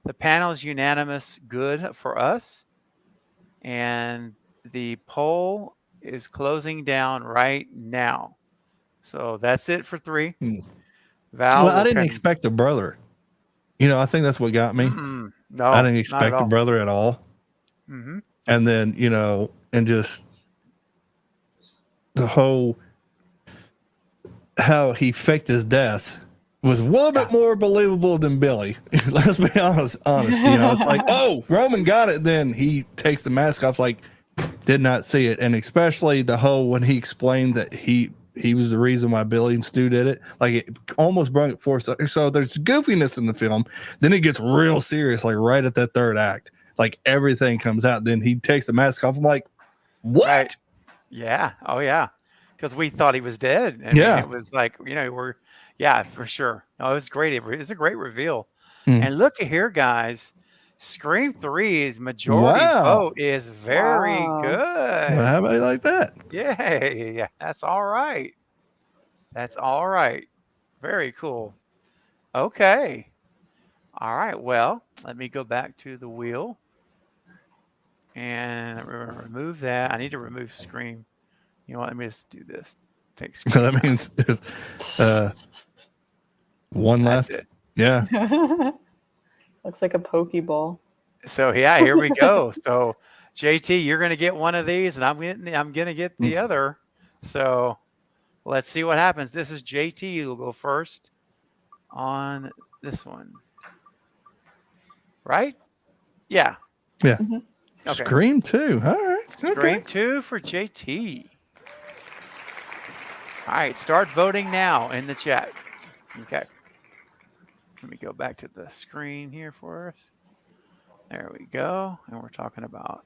the panel is unanimous good for us. And the poll is closing down right now. So that's it for 3. Val, Well, I didn't expect a brother. I think that's what got me. No, I didn't not at expect a all. brother at all. Mm-hmm. And then, and just the whole how he faked his death was a little bit more believable than Billy. Let's be honest. It's like, oh, Roman got it. Then he takes the mask off, like, did not see it. And especially the whole when he explained that he was the reason why Billy and Stu did it. Like, it almost brought it forth. So there's goofiness in the film. Then it gets real serious, like right at that third act. Like everything comes out. Then he takes the mask off. I'm like, what? Right. Yeah. Oh, yeah. Because we thought he was dead. And it was like, for sure. No, it was great. It was a great reveal. And look at here, guys. Scream 3's majority vote is very good. Well, how about you like that? Yeah, that's all right. That's all right. Very cool. Okay. All right. Well, let me go back to the wheel. And remove that. I need to remove Scream. You know what? Let me just do this. Take Scream. That means there's one left. That's it. Yeah. Looks like a Pokeball. So yeah, here we go. So JT, you're gonna get one of these, and I'm gonna get the other. So let's see what happens. This is JT. You'll go first on this one, right? Yeah. Yeah. Okay. Scream 2. All right. Scream 2 for JT. All right, start voting now in the chat. Okay. Let me go back to the screen here for us. There we go. And we're talking about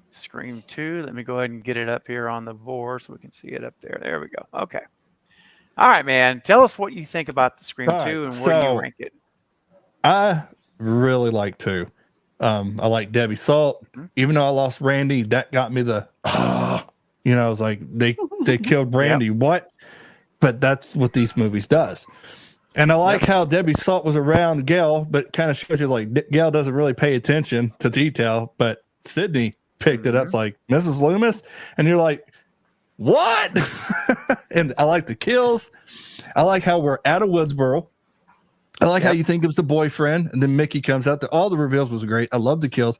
Scream 2. Let me go ahead and get it up here on the board so we can see it up there. There we go. Okay. All right, man. Tell us what you think about the Scream All 2 right, and where so- you rank it. I really like 2. I like Debbie Salt. Mhm. Even though I lost Randy, that got me the you know, I was like, they killed Randy. What? But that's what these movies does. And I like how Debbie Salt was around Gail, but kind of shows you like Gail doesn't really pay attention to detail, but Sydney picked it up. It's like Mrs. Loomis, and you're like, what? And I like the kills. I like how we're out of Woodsboro. I like how you think it was the boyfriend, and then Mickey comes out. All the reveals was great. I love the kills.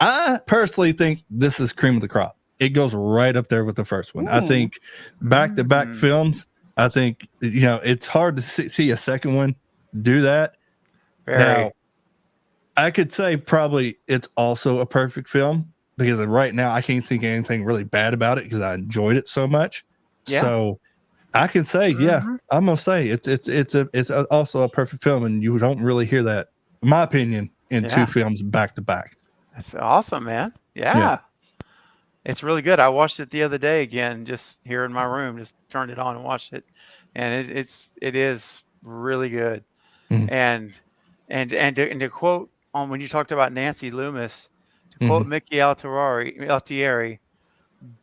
I personally think this is cream of the crop. It goes right up there with the first one. I think back-to-back films. I think it's hard to see a second one do that. Very. Now, I could say probably it's also a perfect film because right now I can't think of anything really bad about it because I enjoyed it so much. Yeah. So I can say, I'm gonna say it's also a perfect film, and you don't really hear that, in my opinion, in 2 films back to back. That's awesome, man. Yeah. It's really good. I watched it the other day again, just here in my room, just turned it on and watched it. And it is really good. And to quote on when you talked about Nancy Loomis, to quote Mickey Altieri,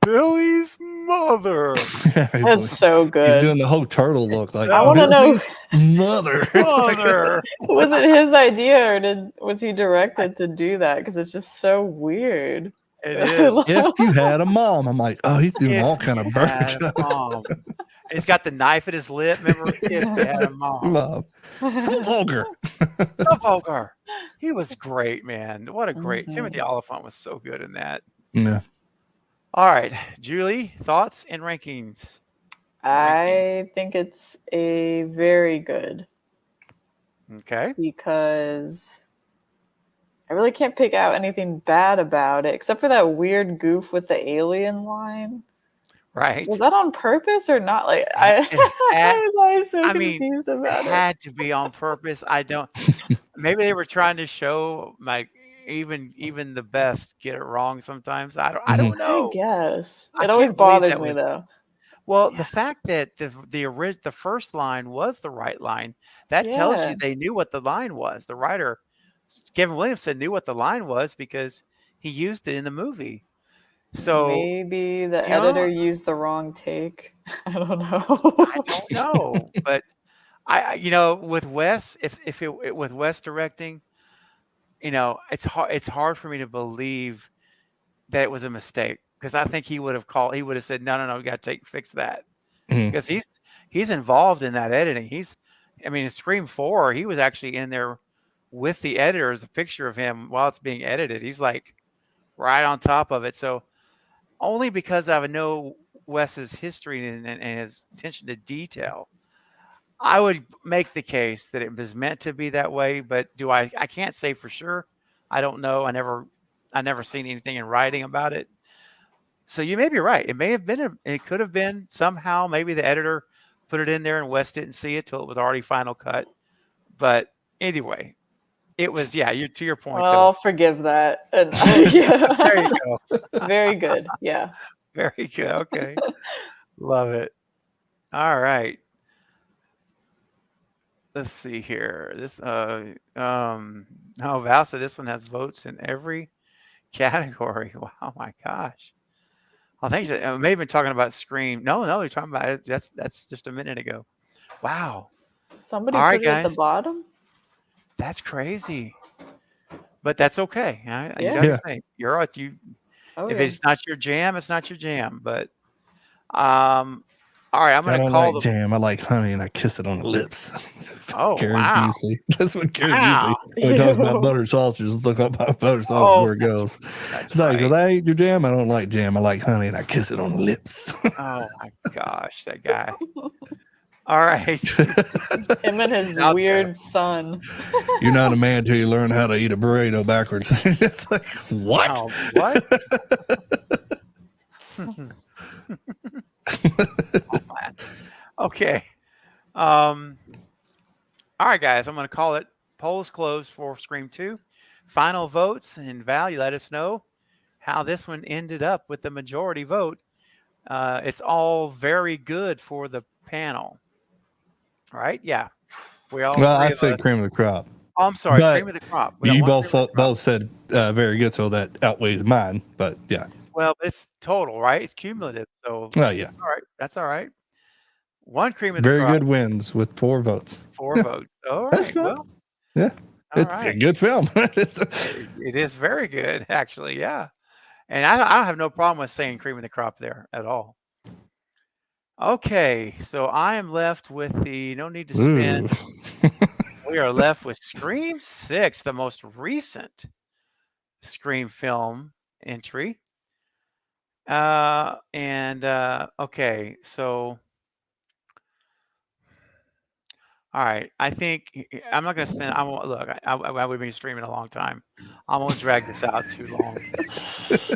Billy's mother. That's so good. He's doing the whole turtle look, like I want to know, Billy's mother. Mother. was it his idea or was he directed to do that? Because it's just so weird. It is. If you had a mom, I'm like, oh, he's doing If all kind of you bird had a mom. And he's got the knife at his lip. Remember, if you had a mom. love. So vulgar. So vulgar. He was great, man. What a great Timothy Oliphant was so good in that. Yeah. All right, Julie, thoughts and rankings. I think it's a very good Okay. because I really can't pick out anything bad about it except for that weird goof with the alien line. Right. Was that on purpose or not? Like I was always so confused about it it. had to be on purpose. I don't. Maybe they were trying to show like even the best get it wrong sometimes. I don't know. I guess I it always can't believe bothers that me was- though. Well, the fact that the first line was the right line, that tells Yeah. you they knew what the line was. The writer, Kevin Williamson, knew what the line was because he used it in the movie. So Maybe the you know, editor used the wrong take. I don't know. I don't know, but I with Wes, if it with Wes directing, it's hard for me to believe that it was a mistake because I think he would have said no, we got to fix that because he's involved in that editing. In Scream 4, he was actually in there with the editor as a picture of him while it's being edited. He's like right on top of it. So only because I know Wes's history and his attention to detail, I would make the case that it was meant to be that way. But I can't say for sure. I don't know. I never seen anything in writing about it. So you may be right. It may have been it could have been somehow maybe the editor put it in there and Wes didn't see it till it was already final cut. But anyway, it was you to your point. Well, I'll forgive that. And, yeah. There you go. Very good. Yeah. Very good. Okay. Love it. All right. Let's see here. This Val said this one has votes in every category. Wow, my gosh. I think I may have been talking about Scream. No, you're talking about it. That's just a minute ago. Wow. Somebody All put right, it at the guys. bottom. That's crazy. But that's okay. You Yeah. understand. You're right. Oh, If yeah. it's not your jam, it's not your jam. But all right, I'm I gonna don't call like jam. I like honey, and I kiss it on the lips. Oh, Karen wow. Busey. That's what Karen Wow. Busey. When we talk Ew. about butter sausages, look up my butter sausage Oh, where it goes. That's It's like, right. if that ain't your jam, I don't like jam. I like honey, and I kiss it on the lips. Oh my gosh, that guy. All right. Him and his Out weird son. You're not a man till you learn how to eat a burrito backwards. It's like, what? Wow, what? Oh, man. Okay. All right, guys. I'm going to call it. Poll is closed for Scream 2. final votes, and Val, you let us know how this one ended up with the majority vote. It's all very good for the panel, right? Yeah, we all Well, three I of said us. cream of the crop. Oh, I'm sorry, But cream of the crop. We got You one both cream of the crop. both said very good, so that outweighs mine. But yeah, Well, it's total, right? It's cumulative, so well, yeah, all right, that's all right. One cream of the very crop, good wins with 4 votes. 4 Yeah, votes. All that's right, fine. well, Yeah, all it's a right. good film. It is very good, actually. Yeah, and I have no problem with saying cream of the crop there at all. Okay, so I am left with the no need to spin. Ooh. We are left with Scream 6, the most recent Scream film entry. Okay, so all right, I think I'm not gonna spend. I won't look. We've been streaming a long time. I won't drag this out too long because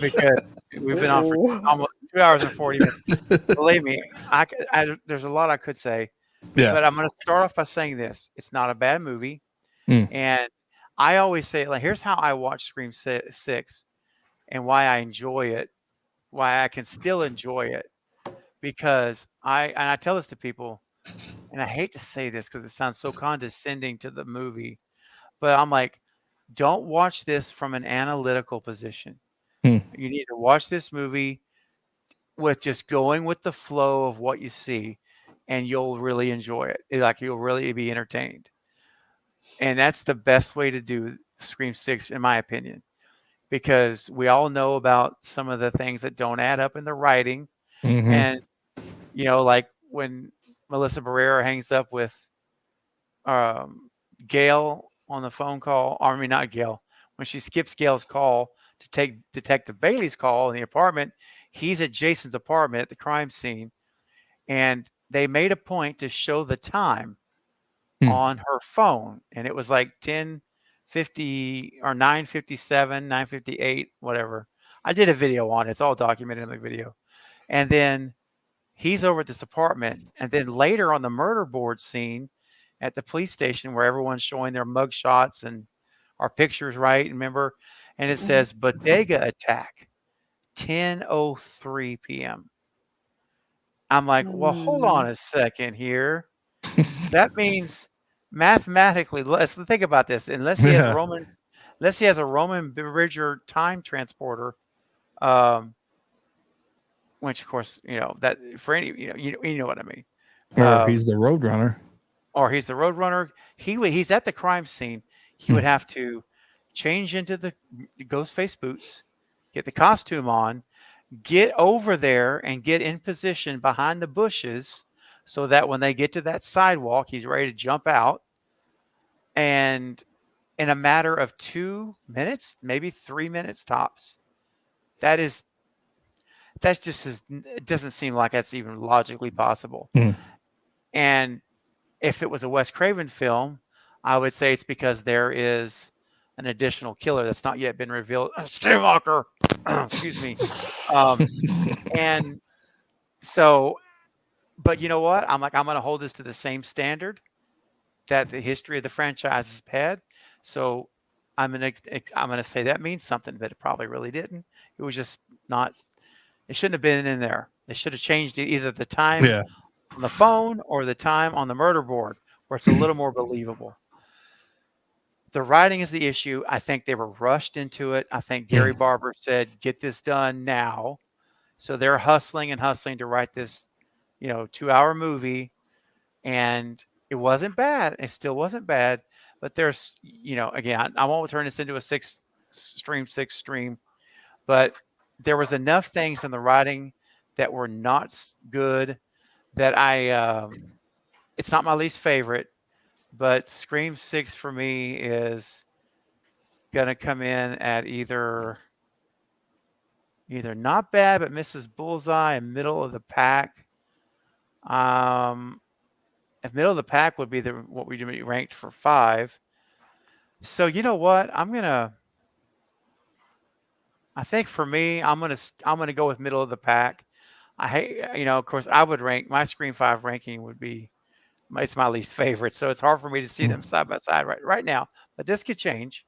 we've been on for Ooh. almost 2 hours and 40 minutes. Believe me, there's a lot I could say, Yeah. but I'm gonna start off by saying this: it's not a bad movie, Mm. and I always say, like, here's how I watch Scream 6 and why I enjoy it, why I can still enjoy it, because I tell this to people, and I hate to say this because it sounds so condescending to the movie, but I'm like, don't watch this from an analytical position. Hmm. You need to watch this movie with just going with the flow of what you see, and you'll really enjoy it. Like, you'll really be entertained. And that's the best way to do Scream 6, in my opinion, because we all know about some of the things that don't add up in the writing. Mhm. And, like when Melissa Barrera hangs up with Gail on the phone call, or I mean, not Gail, when she skips Gail's call to take Detective Bailey's call in the apartment, he's at Jason's apartment at the crime scene. And they made a point to show the time on her phone. And it was like 10:50 or 9:57, 9:58, whatever. I did a video on it. It's all documented in the video. And then he's over at this apartment. And then later on the murder board scene at the police station where everyone's showing their mug shots and our pictures, right? Remember? And it says bodega attack, 10:03 p.m. I'm like, well, hold on a second here. That means mathematically, let's think about this. Unless he has a Roman Bridger time transporter, which of course, that for any, you know what I mean. Or he's the Roadrunner. Or he's the Roadrunner. He's at the crime scene. He would have to change into the Ghostface boots, get the costume on, get over there and get in position behind the bushes so that when they get to that sidewalk, he's ready to jump out. And in a matter of 2 minutes, maybe 3 minutes tops, it doesn't seem like that's even logically possible. And if it was a Wes Craven film, I would say it's because there is an additional killer that's not yet been revealed. Skinwalker, excuse me. And so, but you know what? I'm like, I'm going to hold this to the same standard that the history of the franchise has had. So I'm going to say that means something, but it probably really didn't. It was just not. It shouldn't have been in there. They should have changed either the time on the phone or the time on the murder board, where it's a little more believable. The writing is the issue. I think they were rushed into it. I think Gary Barber said, get this done now. So they're hustling to write this, 2-hour movie. And it wasn't bad. It still wasn't bad. But there's, again, I won't turn this into a 6 stream. But there was enough things in the writing that were not good that it's not my least favorite. But Scream 6 for me is going to come in at either not bad, but misses bullseye and middle of the pack. If middle of the pack would be what we ranked for 5. So you know what? I think for me, I'm gonna go with middle of the pack. I hate, of course, I would rank my Scream 5 ranking would be. It's my least favorite, so it's hard for me to see them side by side right now. But this could change.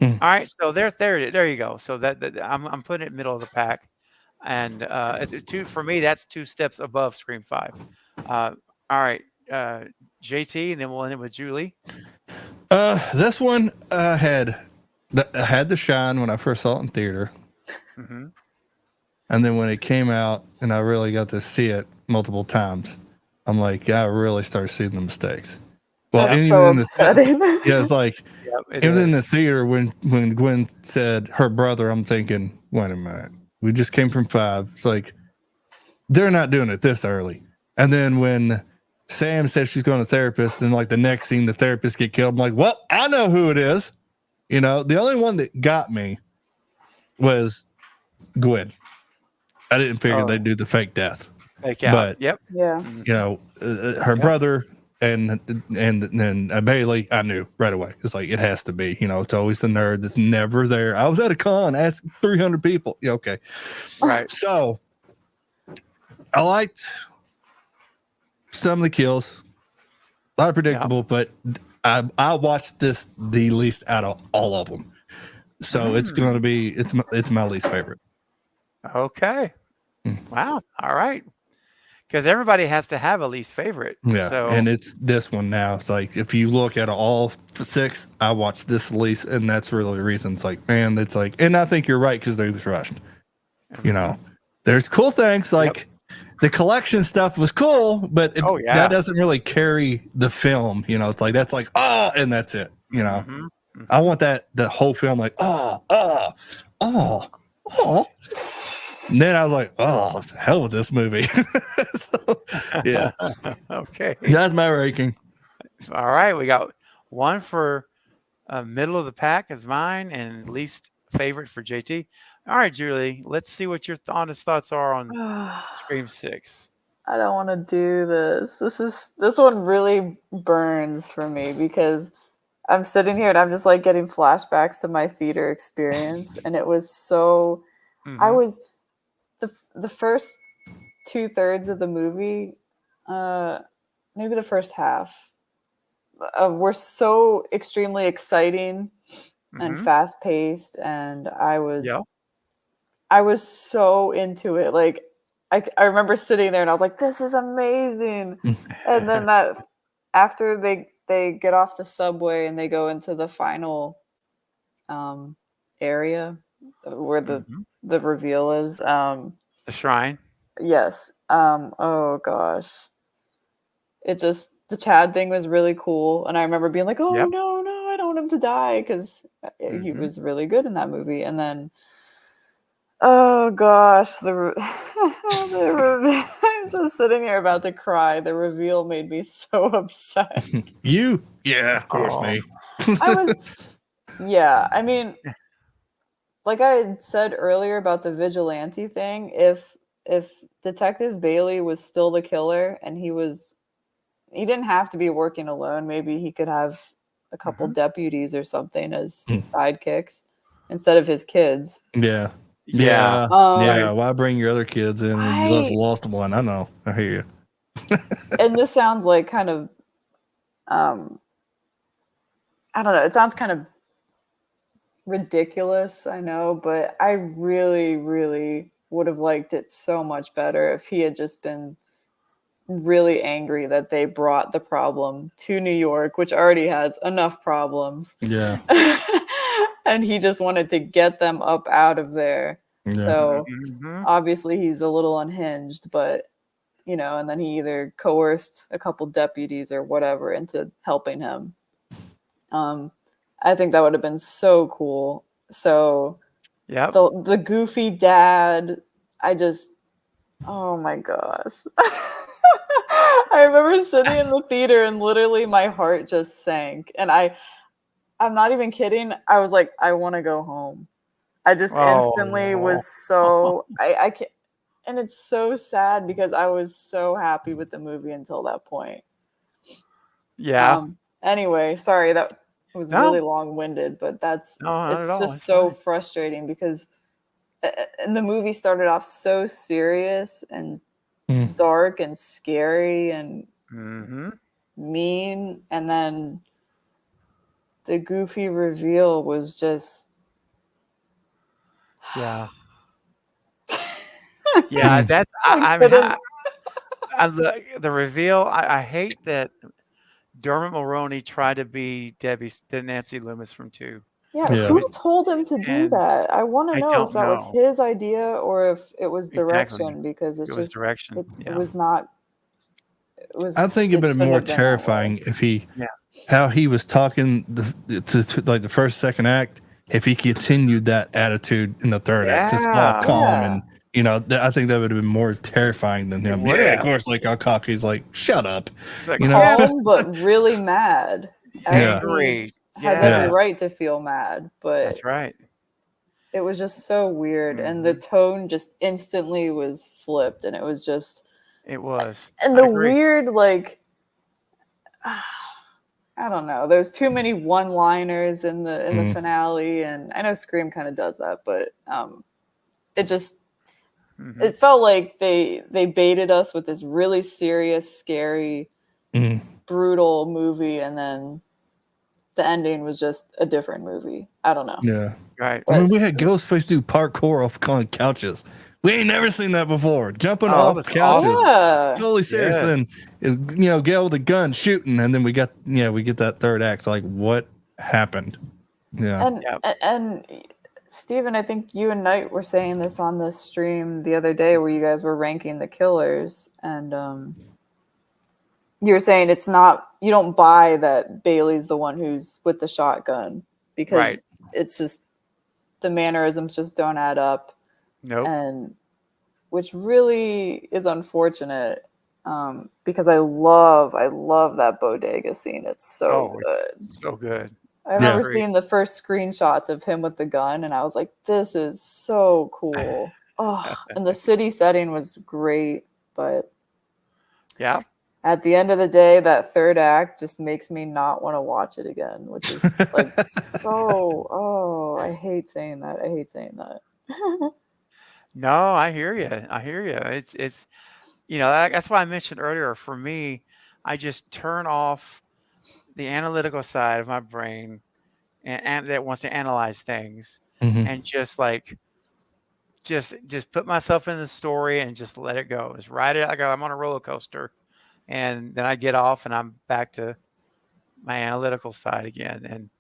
All right, so there you go. So that I'm putting it middle of the pack, and it's two for me. That's two steps above Scream 5. All right, JT, and then we'll end it with Julie. This one had the shine when I first saw it in theater, hmm and then when it came out and I really got to see it multiple times, I'm like, I really started seeing the mistakes. Well, That's and so even in the upsetting. yeah, it's like Yep, it even in the is. theater when Gwen said her brother, I'm thinking, wait a minute, we just came from 5. It's like they're not doing it this early. And then when Sam said she's going to therapist, and like the next scene, the therapist get killed. I'm like, well, I know who it is. You know, the only one that got me was Gwen. I didn't figure Oh. they'd do the fake death, Fake out. but Yep. Yeah. you know, her brother and then Bailey, I knew right away. It's like it has to be. You know, it's always the nerd that's never there. I was at a con, asked 300 people. Yeah, okay. Right. So I liked some of the kills. A lot of predictable, but I watched this the least out of all of them. So it's going to be it's my least favorite. Okay. Wow. All right. Because everybody has to have a least favorite. Yeah, So and it's this one now. It's like if you look at all 6, I watched this least, and that's really the reason. It's like, man, it's like, and I think you're right because they was rushed. You know, there's cool things like the collection stuff was cool, but that doesn't really carry the film. You know, it's like that's like and that's it. You know, I want the whole film like oh. And then I was like, oh, the hell with this movie. So, yeah, okay. that's my ranking. All right. We got one for middle of the pack is mine, and least favorite for JT. All right, Julie. Let's see what your honest thoughts are on Scream 6. I don't want to do this. This one really burns for me because I'm sitting here and I'm just like getting flashbacks to my theater experience, and it was so. I was the first 2/3 of the movie, maybe the first half, were so extremely exciting and fast paced, and I was so into it. Like I remember sitting there and I was like, "This is amazing!" And then that after they get off the subway and they go into the final area where the reveal is. The shrine. Yes. Oh gosh. It just the Chad thing was really cool, and I remember being like, "Oh no, I don't want him to die," because he was really good in that movie. And then, oh gosh, I'm just sitting here about to cry. The reveal made me so upset. Of course, me. I mean, like I had said earlier about the vigilante thing, if Detective Bailey was still the killer and he didn't have to be working alone, maybe he could have a couple deputies or something as sidekicks instead of his kids. Yeah. Why bring your other kids in when you just lost one? I know. I hear you. And this sounds like kind of I don't know, it sounds kind of ridiculous, I know, but I really, really would have liked it so much better if he had just been really angry that they brought the problem to New York, which already has enough problems. Yeah. And he just wanted to get them up out of there. Yeah. So obviously he's a little unhinged, but you know, and then he either coerced a couple deputies or whatever into helping him. I think that would have been so cool. So the goofy dad, oh my gosh. I remember sitting in the theater and literally my heart just sank. And I'm not even kidding. I was like, I want to go home. I just instantly was so, I can't, and it's so sad because I was so happy with the movie until that point. Yeah. Anyway, sorry, that was really long-winded, but it's just so frustrating because and the movie started off so serious and dark and scary and mean, and then the Goofy reveal was just Yeah. Yeah, that's I I mean, couldn't. the reveal. I hate that Dermot Mulroney tried to be the Nancy Loomis from Two. Yeah, Yeah. who told him to do And that? I want to I know if don't that was know. his idea or if it was Exactly. direction, because It was direction. it Yeah. was not. It was. I think it'd it been shouldn't more have been that way. terrifying if he, Yeah. how he was talking to like the first, second act. If he continued that attitude in the third act, just all Yeah. calm Yeah. and I think that would have been more terrifying than him. would Yeah, have. of course. Like how cocky's like, shut up. It's like, You know? Calm but really mad. As Yeah. he Agreed. has Yeah. every right to feel mad, but That's right. it was just so weird, and the Mhm. tone just instantly was flipped, and it was just It was. and I the agree. weird I don't know. There's too many one-liners in the Mm. finale, and I know Scream kind of does that, but it just Mhm. it felt like they baited us with this really serious, scary, Mhm. brutal movie, and then the ending was just a different movie. I don't know. Yeah. Right. I mean, we had Ghostface do parkour off on couches. We ain't never seen that before. Jumping Oh, it off was couches. awesome. Yeah. Totally serious. Yeah. Then, Gail with a gun shooting, and then we get that third act. So like, what happened? Yeah. And Yep. and Steven, I think you and Knight were saying this on the stream the other day where you guys were ranking the killers, and you were saying it's not, you don't buy that Bailey's the one who's with the shotgun because Right. it's just the mannerisms just don't add up, Nope. and which really is unfortunate, because I love that bodega scene. It's so good. It's so good. I remember Agreed. seeing the first screenshots of him with the gun, and I was like, "This is so cool." Oh, and the city setting was great, but Yeah. at the end of the day, that third act just makes me not want to watch it again, which is like so. Oh, I hate saying that. I hate saying that. No, I hear you. I hear you. It's that's why I mentioned earlier. For me, I just turn off the analytical side of my brain and that wants to analyze things Mhm. and just put myself in the story and just let it go. Just ride it like I'm on a roller coaster, and then I get off and I'm back to my analytical side again. And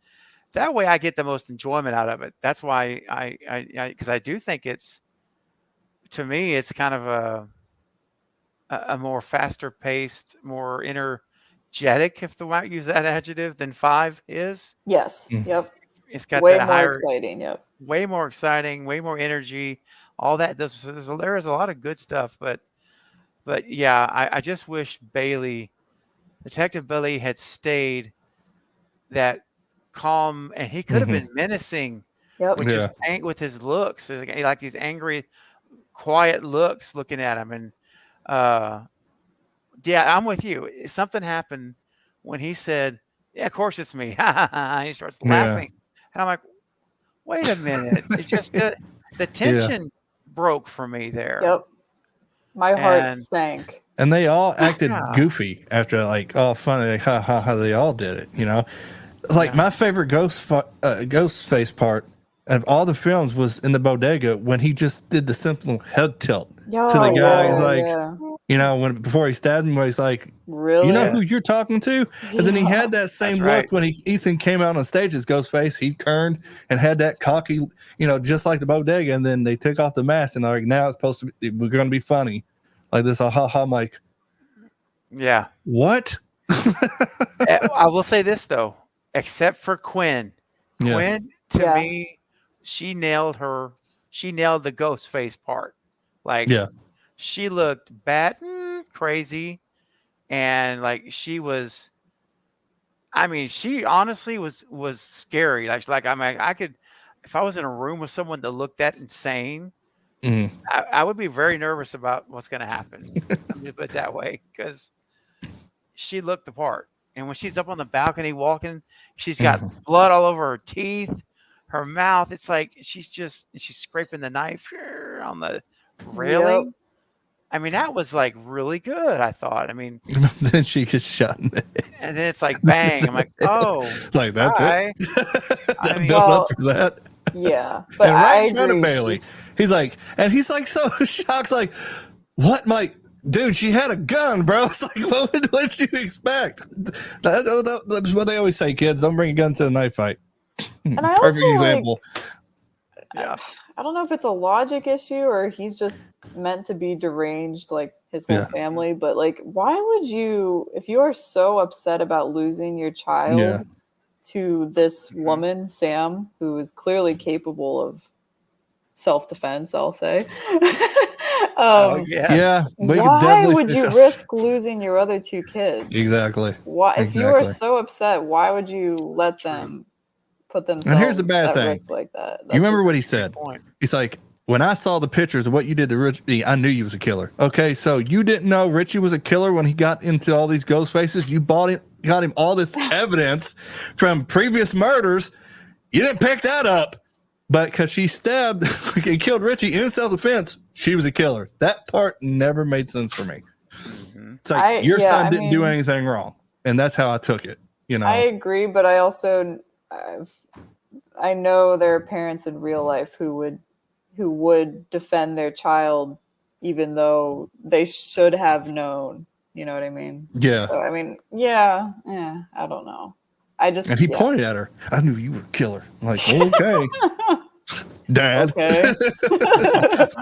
that way, I get the most enjoyment out of it. That's why because I do think to me, it's kind of a more faster paced, more energetic, if the might use that adjective, than 5 is. Yes. Mm. Yep. It's got Way that more higher, exciting. Yep. way more exciting, way more energy, all that. There is a lot of good stuff, but yeah, I just wish Detective Bailey had stayed that calm, and he could have been menacing Yep. with just with his looks, like these angry, quiet looks looking at him. And yeah, I'm with you. Something happened when he said, "Yeah, of course it's me," and he starts laughing, and I'm like, "Wait a minute!" It's just the tension broke for me there. Yep. My heart And- sank. And they all acted Yeah. goofy after, like, oh, funny, like, ha ha ha. They all did it, Like Yeah. my favorite Ghostface part of all the films was in the bodega when he just did the simple head tilt to the guy. He's like, before he stabbed him, where he's like, really? you know who you're talking to? And then he had that same That's look right. when Ethan came out on stage as Ghostface. He turned and had that cocky, just like the bodega. And then they took off the mask and they're like, now it's supposed to be, we're going to be funny. Like this, ha ha. I'm like, Yeah. what? I will say this though, except for Quinn. Yeah. Quinn, to Yeah. me, she nailed the ghost face part. Like, Yeah. she looked bad, crazy, and like she was. I mean, she honestly was scary. Like I mean, I could, if I was in a room with someone that looked that insane, Mhm. I would be very nervous about what's going to happen. Let me put it that way, because she looked the part. And when she's up on the balcony walking, she's got blood all over her teeth, her mouth. It's like she's scraping the knife on the railing. I mean, that was like really good. I thought. I mean, Then she gets shot in the head. and then it's like bang. I'm like, oh, Like that's bye. it. That I mean- built Well, up for that. Yeah, but And right I in front of agree. Bailey. He's like so shocked, like, what? Like, dude, she had a gun, bro. It's like, what did you expect? That's what they always say, kids. Don't bring a gun to a knife fight. And I Perfect also, like, example. Yeah. I don't know if it's a logic issue or he's just meant to be deranged, like his whole Yeah. family. But like, why would you, if you are so upset about losing your child Yeah. to this woman, Sam, who is clearly capable of self-defense, I'll say. Oh, yes. Yeah. We could Why definitely would say you so. risk losing your other two kids? Exactly. Why, if you are Exactly. so upset, why would you let them put themselves here's the bad at thing. risk like that? You remember just- what he said? Point. He's like, when I saw the pictures of what you did to Richie, I knew you was a killer. Okay, so you didn't know Richie was a killer when he got into all these ghost faces. You got him all this evidence from previous murders. You didn't pick that up, but because she stabbed and killed Richie in self-defense, she was a killer. That part never made sense for me. Mhm. It's like your yeah, son I didn't do mean- anything wrong, and that's how I took it. You know, I agree, but I also I know there are parents in real life who would defend their child even though they should have known. You know what I mean? yeah. So I mean, yeah, I don't know. I just And he yeah. pointed at her. I knew you were a killer. I'm like, okay, Dad. Okay.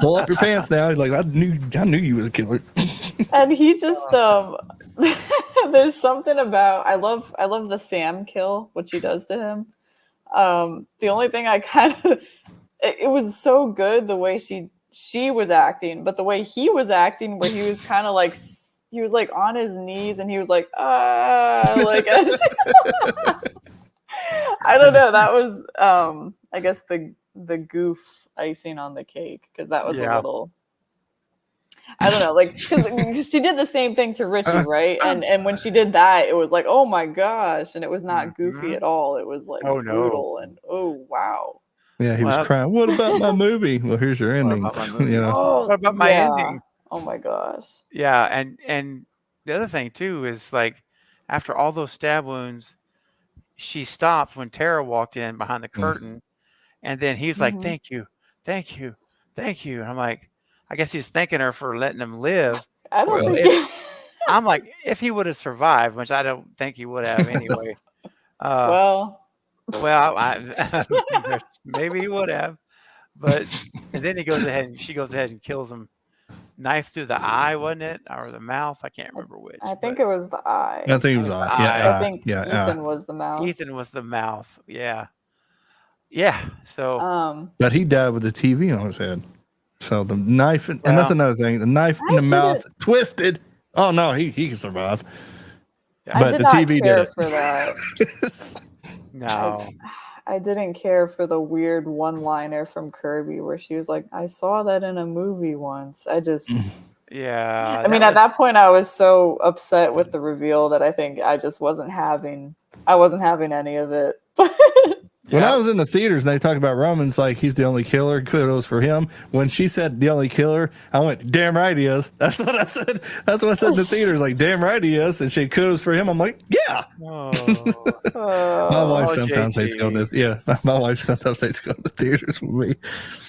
Pull up your pants now. He's like, I knew you was a killer. And he just there's something about I love the Sam kill, what she does to him. The only thing I kind of it was so good the way she was acting, but the way he was acting, where he was kind of like he was like on his knees and he was like like I don't know. That was I guess the goof icing on the cake, because that was a Yeah. little. I don't know, like 'cause she did the same thing to Richie, right? And when she did that, it was like, oh my gosh, and it was not goofy Mhm. at all. It was like Oh, no. brutal and oh wow. Yeah, he was Well- crying. What about my movie? Well, here's your ending. about my movie? You know, Oh, What about my yeah. ending? Oh my gosh. Yeah, and the other thing too is like after all those stab wounds, she stopped when Tara walked in behind the curtain, and then he's like, Mhm. "Thank you, thank you, thank you." And I'm like, I guess he's thanking her for letting him live. I don't Well, think I'm like, if he would have survived, which I don't think he would have anyway. well, Maybe he would have, but and then he goes ahead and she goes ahead and kills him, knife through the eye, wasn't it, or the mouth? I can't remember which. I think but it was the eye. I think it was I yeah, I think yeah, Ethan was the mouth. Ethan was the mouth. Yeah. So but he died with the TV on his head. So the knife, and that's Well, another thing. The knife in I the mouth didn't- twisted. Oh no, he can survive. yeah, but I did the not TV did care it. for that. no. I didn't care for the weird one-liner from Kirby where she was like, "I saw that in a movie once." I just, Yeah. I mean, at that point, I was so upset with the reveal that I think I just wasn't having any of it. When yeah. I was in the theaters and they talked about Romans like he's the only killer, kudos for him. When she said the only killer, I went, damn right he is. That's what I said. That's what I said in the theaters, like, damn right he is. And she kudos for him. I'm like, yeah. Oh, My wife Oh, sometimes hates going to JT. my wife sometimes hates going to theaters with me.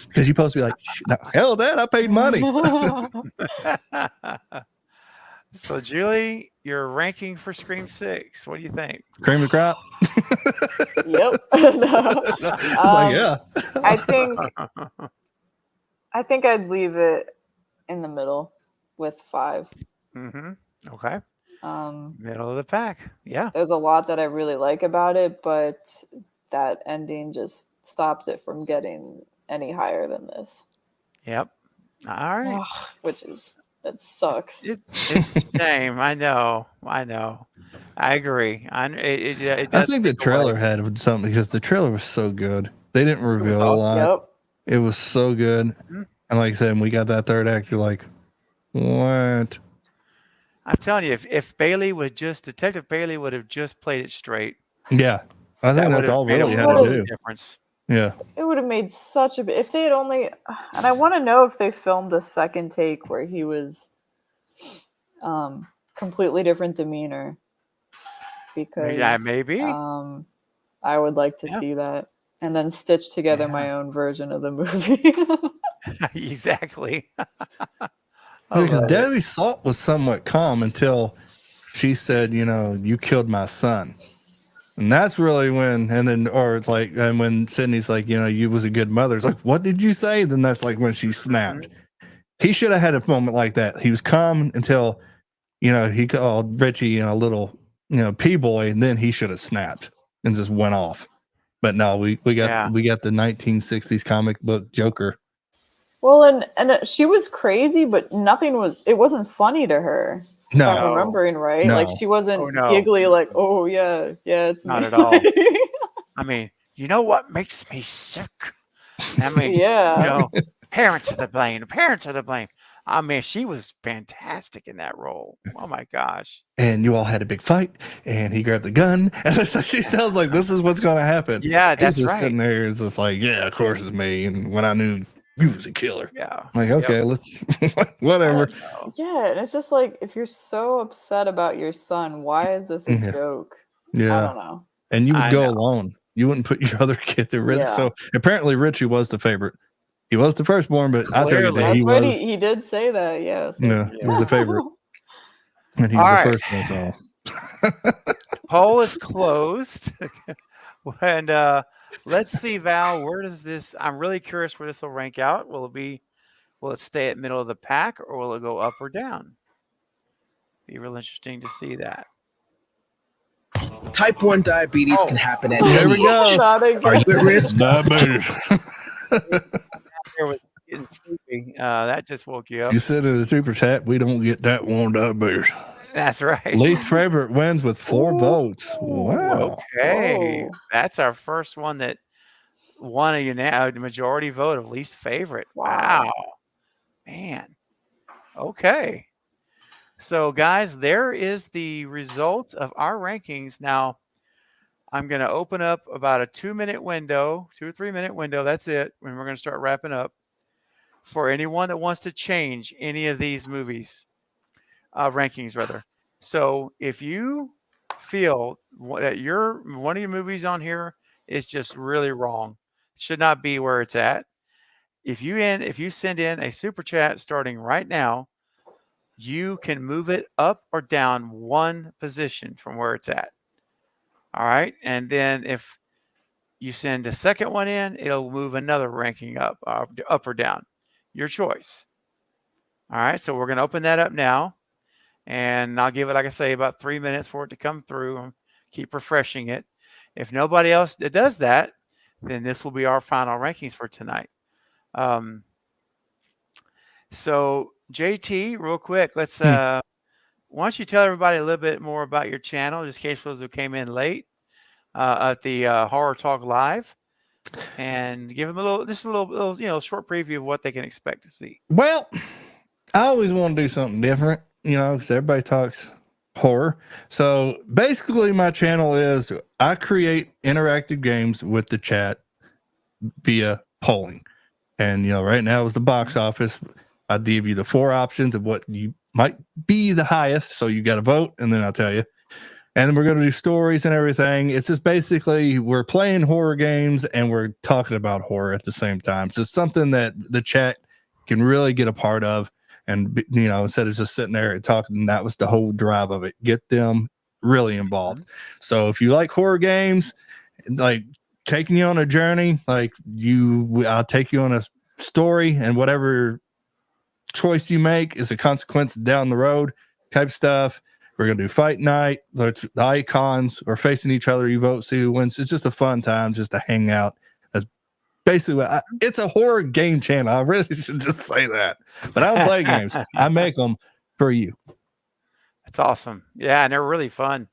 Because you're supposed to be like, no, hell that, I paid money. so Julie, your ranking for Scream 6. What do you think? Cream of crop. Yep. No. It's like, yeah. I think I'd leave it in the middle with 5. Mm-hmm. Okay. Middle of the pack. Yeah. There's a lot that I really like about it, but that ending just stops it from getting any higher than this. Yep. All right. Which is, it sucks. It's a shame. I know. I agree. It I does think the take away. trailer had something because the trailer was so good. They didn't reveal a lot. Yep. It was so good. Mhm. And like I said, when we got that third act, you're like, what? I'm telling you, if Detective Bailey would have just played it straight, Yeah. I that think would that's have all made a really had world to of do. difference. Yeah. It would have made such a if they had only, and I want to know if they filmed a second take where he was completely different demeanor, because maybe. I would like to Yeah. see that and then stitch together Yeah. my own version of the movie. Exactly. I Because love it. Debbie Salt was somewhat calm until she said, you killed my son. And that's really when, and then, or it's like, and when Sydney's like, you was a good mother. It's like, what did you say? Then that's like when she snapped. He should have had a moment like that. He was calm until, he called Richie a little, P-boy, and then he should have snapped and just went off. But no, we got the 1960s comic book Joker. Well, and she was crazy, but it wasn't funny to her. No. If I'm remembering right. No. Like she wasn't Oh, no. giggly like, oh yeah, it's Not me. at all. I mean, you know what makes me sick? I mean, Yeah. parents are to blame. Parents are to blame. I mean, she was fantastic in that role. Oh my gosh. And you all had a big fight, and he grabbed the gun. And so she sounds like this is what's going to happen. Yeah, He's that's just right. sitting there, it's just like, yeah, of course it's me. And when I knew you was a killer, Yeah. like, okay, let's whatever. Yeah, and it's just like, if you're so upset about your son, why is this a Yeah. joke? I Yeah, don't know. and you would I go know. alone. You wouldn't put your other kid at risk. Yeah. So apparently, Richie was the favorite. He was the firstborn, but I tell you Clearly. that That's he right. was. He did say that. Yes. Yeah, he was the favorite, and he was All the right. first one. So Poll is closed. And let's see, Val, where does this? I'm really curious where this will rank out. Will it stay at middle of the pack, or will it go up or down? Be real interesting to see that. Type 1 diabetes can happen at there we any go. age. Not again. Are you at risk? Diabetes. Here with getting sleepy, that just woke you up. You said in the super chat, we don't get that one diabetes. That's right. Least favorite wins with 4 votes. Wow. Okay, Whoa. that's our first one that won a majority vote of least favorite. Wow. Wow, man. Okay, so guys, there is the results of our rankings. Now, I'm going to open up about a 2-minute window, 2 or 3 minute window. That's it. When we're going to start wrapping up, for anyone that wants to change any of these movies, rankings rather. So if you feel that one of your movies on here is just really wrong, should not be where it's at, if you send in a super chat starting right now, you can move it up or down 1 position from where it's at. All right, and then if you send a second one in, it'll move another ranking up or down, your choice. All right, so we're going to open that up now, and I'll give it, like I say, about 3 minutes for it to come through and keep refreshing it. If nobody else does that, then this will be our final rankings for tonight. So JT, real quick, let's why don't you tell everybody a little bit more about your channel, just in case those who came in late at the Horror Talk Live, and give them a little short preview of what they can expect to see. Well, I always want to do something different, because everybody talks horror. So basically, my channel is I create interactive games with the chat via polling. And, right now is the box office. I give you the 4 options of what you might be the highest. So you got to vote, and then I'll tell you. And then we're going to do stories and everything. It's just basically we're playing horror games and we're talking about horror at the same time. So it's something that the chat can really get a part of. And, instead of just sitting there and talking, that was the whole drive of it. Get them really involved. So if you like horror games, like taking you on a journey, I'll take you on a story, and whatever choice you make is a consequence down the road type stuff. We're going to do fight night. The icons are facing each other. You vote, see who wins. It's just a fun time just to hang out. That's basically it's a horror game channel. I really should just say that. But I don't play games. I make them for you. That's awesome. Yeah, and they're really fun.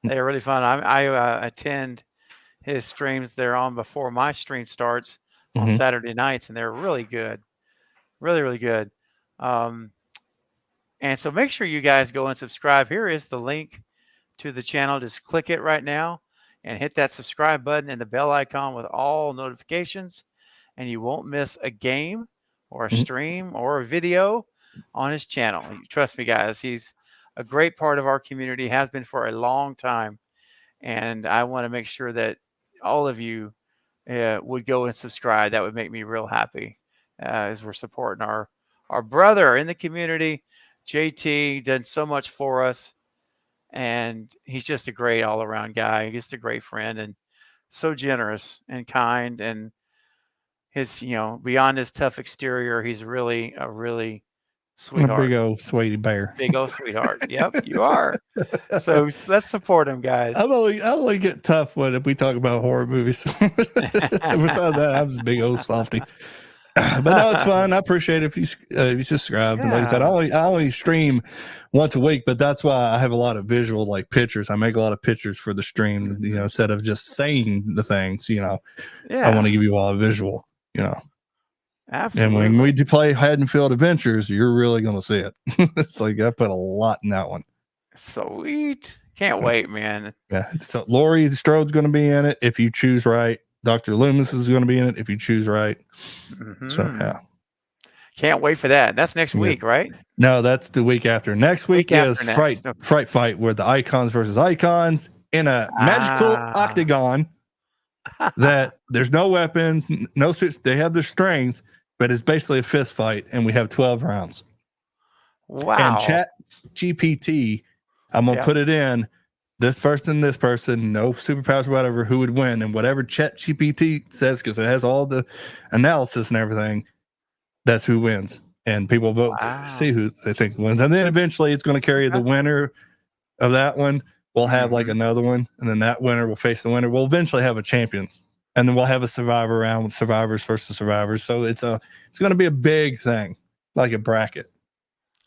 They're really fun. I attend his streams. They're on before my stream starts on Saturday nights, and they're really good. Really, really good. And so make sure you guys go and subscribe. Here is the link to the channel. Just click it right now. and hit that subscribe button and the bell icon with all notifications, and you won't miss a game or a stream or a video on his channel. Trust me, guys, he's a great part of our community, has been for a long time, and I want to make sure that all of you would go and subscribe. That would make me real happy, as we're supporting our brother in the community. JT done so much for us, and he's just a great all-around guy, just a great friend, and so generous and kind. And his, beyond his tough exterior, he's really a A sweetheart. big old sweetie bear. Big old sweetheart. Yep, you are. So let's support him, guys. I only get tough when we talk about horror movies. Besides that, I'm just a big old softy. But no, it's fun. I appreciate it if you subscribe. And like I said, I only stream once a week, but that's why I have a lot of visual like pictures. I make a lot of pictures for the stream, instead of just saying the things, I want to give you all a visual, Absolutely. And when we do play Haddonfield Adventures, you're really going to see it. It's like I put a lot in that one. Sweet. Can't wait, man. Yeah. So Laurie Strode's going to be in it if you choose right. Dr. Loomis is going to be in it if you choose right. So yeah. Can't wait for that. That's next week, right? No, that's the week after. Next week is after next. Fright Fight, where the icons versus icons in a magical octagon that there's no weapons, no suits. They have their strength, but it's basically a fist fight, and we have 12 rounds. Wow. And Chat GPT, I'm going to put it in. This person, no superpowers, whatever, who would win, and whatever Chat GPT says, because it has all the analysis and everything, that's who wins. And people vote to see who they think wins. And then eventually it's going to carry the winner of that one. We'll have like another one, and then that winner will face the winner. We'll eventually have a champions, and then we'll have a survivor round with survivors versus survivors. So it's going to be a big thing, like a bracket.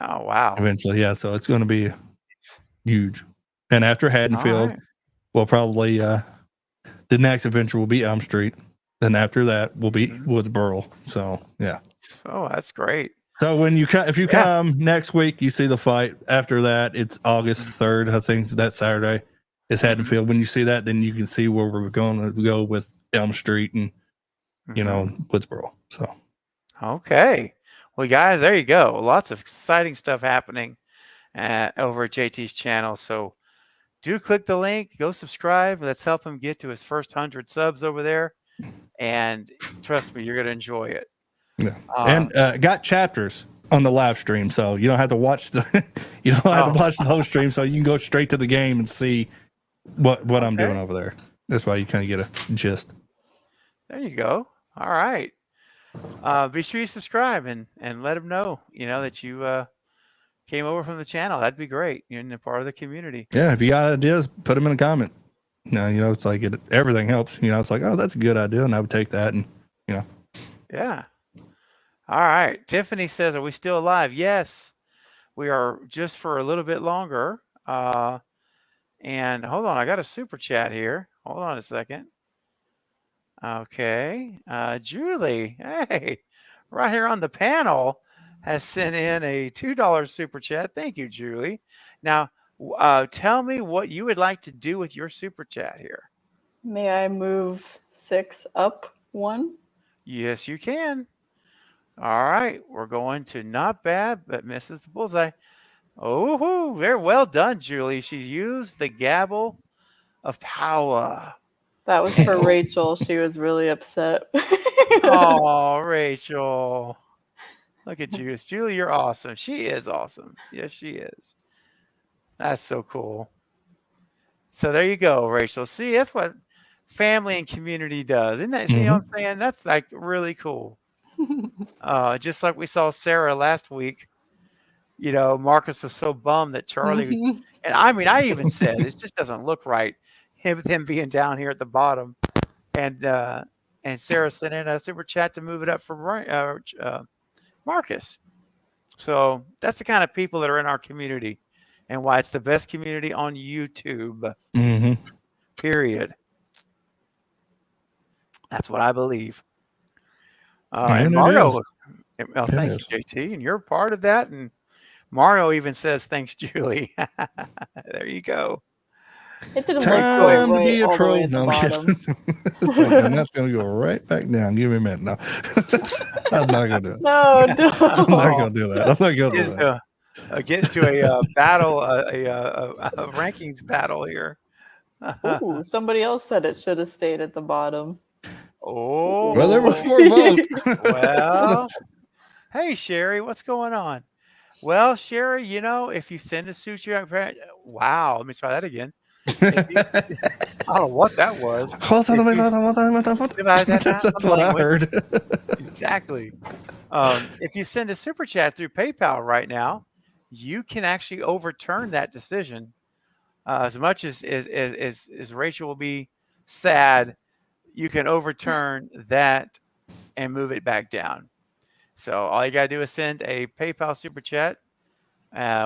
Oh, wow. Eventually, yeah. So it's going to be huge. And after Haddonfield, we'll probably the next adventure will be Elm Street. Then after that will be Woodsboro. So yeah. Oh, that's great. So when if you come next week, you see the fight. After that, it's August 3rd. I think that Saturday is Haddonfield. When you see that, then you can see where we're going to go with Elm Street and Woodsboro. So okay. Well, guys, there you go. Lots of exciting stuff happening over at JT's channel. So do click the link, go subscribe. Let's help him get to his first 100 subs over there. And trust me, you're going to enjoy it. Yeah. And got chapters on the live stream, so you don't have to watch the the whole stream. So you can go straight to the game and see what I'm doing over there. That's why you kind of get a gist. There you go. All right. Be sure you subscribe and let them know, that you came over from the channel. That'd be great. You're a part of the community. Yeah, if you got ideas, put them in a comment. It's like everything helps. It's like, oh, that's a good idea, and I would take that, and Yeah. All right. Tiffany says, are we still alive? Yes, we are, just for a little bit longer. And hold on, I got a super chat here. Hold on a second. Okay. Julie, hey, right here on the panel, has sent in a $2 super chat. Thank you, Julie. Now, tell me what you would like to do with your super chat here. May I move 6 up 1? Yes, you can. All right. We're going to not bad, but misses the bullseye. Oh, very well done, Julie. She used the gavel of power. That was for Rachel. She was really upset. Oh, Rachel. Look at you. Julie, you're awesome. She is awesome. Yes, she is. That's so cool. So there you go, Rachel. See, that's what family and community does. Isn't that? See what I'm saying? That's like really cool. Just like we saw Sarah last week, Marcus was so bummed that Charlie, and I even said, it just doesn't look right. With him being down here at the bottom, and Sarah sent in a super chat to move it up for Marcus. So that's the kind of people that are in our community, and why it's the best community on YouTube. Period. That's what I believe. And Mario, thank you, JT, and you're part of that. And Mario even says, thanks, Julie. There you go. It didn't Time look to be right a all the way troll. at the No, I'm bottom. kidding. It's like, and that's gonna go right back down. Give me a minute. No, I'm not gonna do it. No, I'm not don't. gonna do that. I'm not gonna do Get that. into a battle, a rankings battle here. Ooh, somebody else said it should have stayed at the bottom. Oh, Well, there was 4 votes. well, hey Sherry, what's going on? Well, Sherry, if you send a sushi, wow, let me try that again. I don't know what that was. That's what I heard. Exactly. If you send a super chat through PayPal right now, you can actually overturn that decision. As much as Rachel will be sad, you can overturn that and move it back down. So all you gotta do is send a PayPal super chat,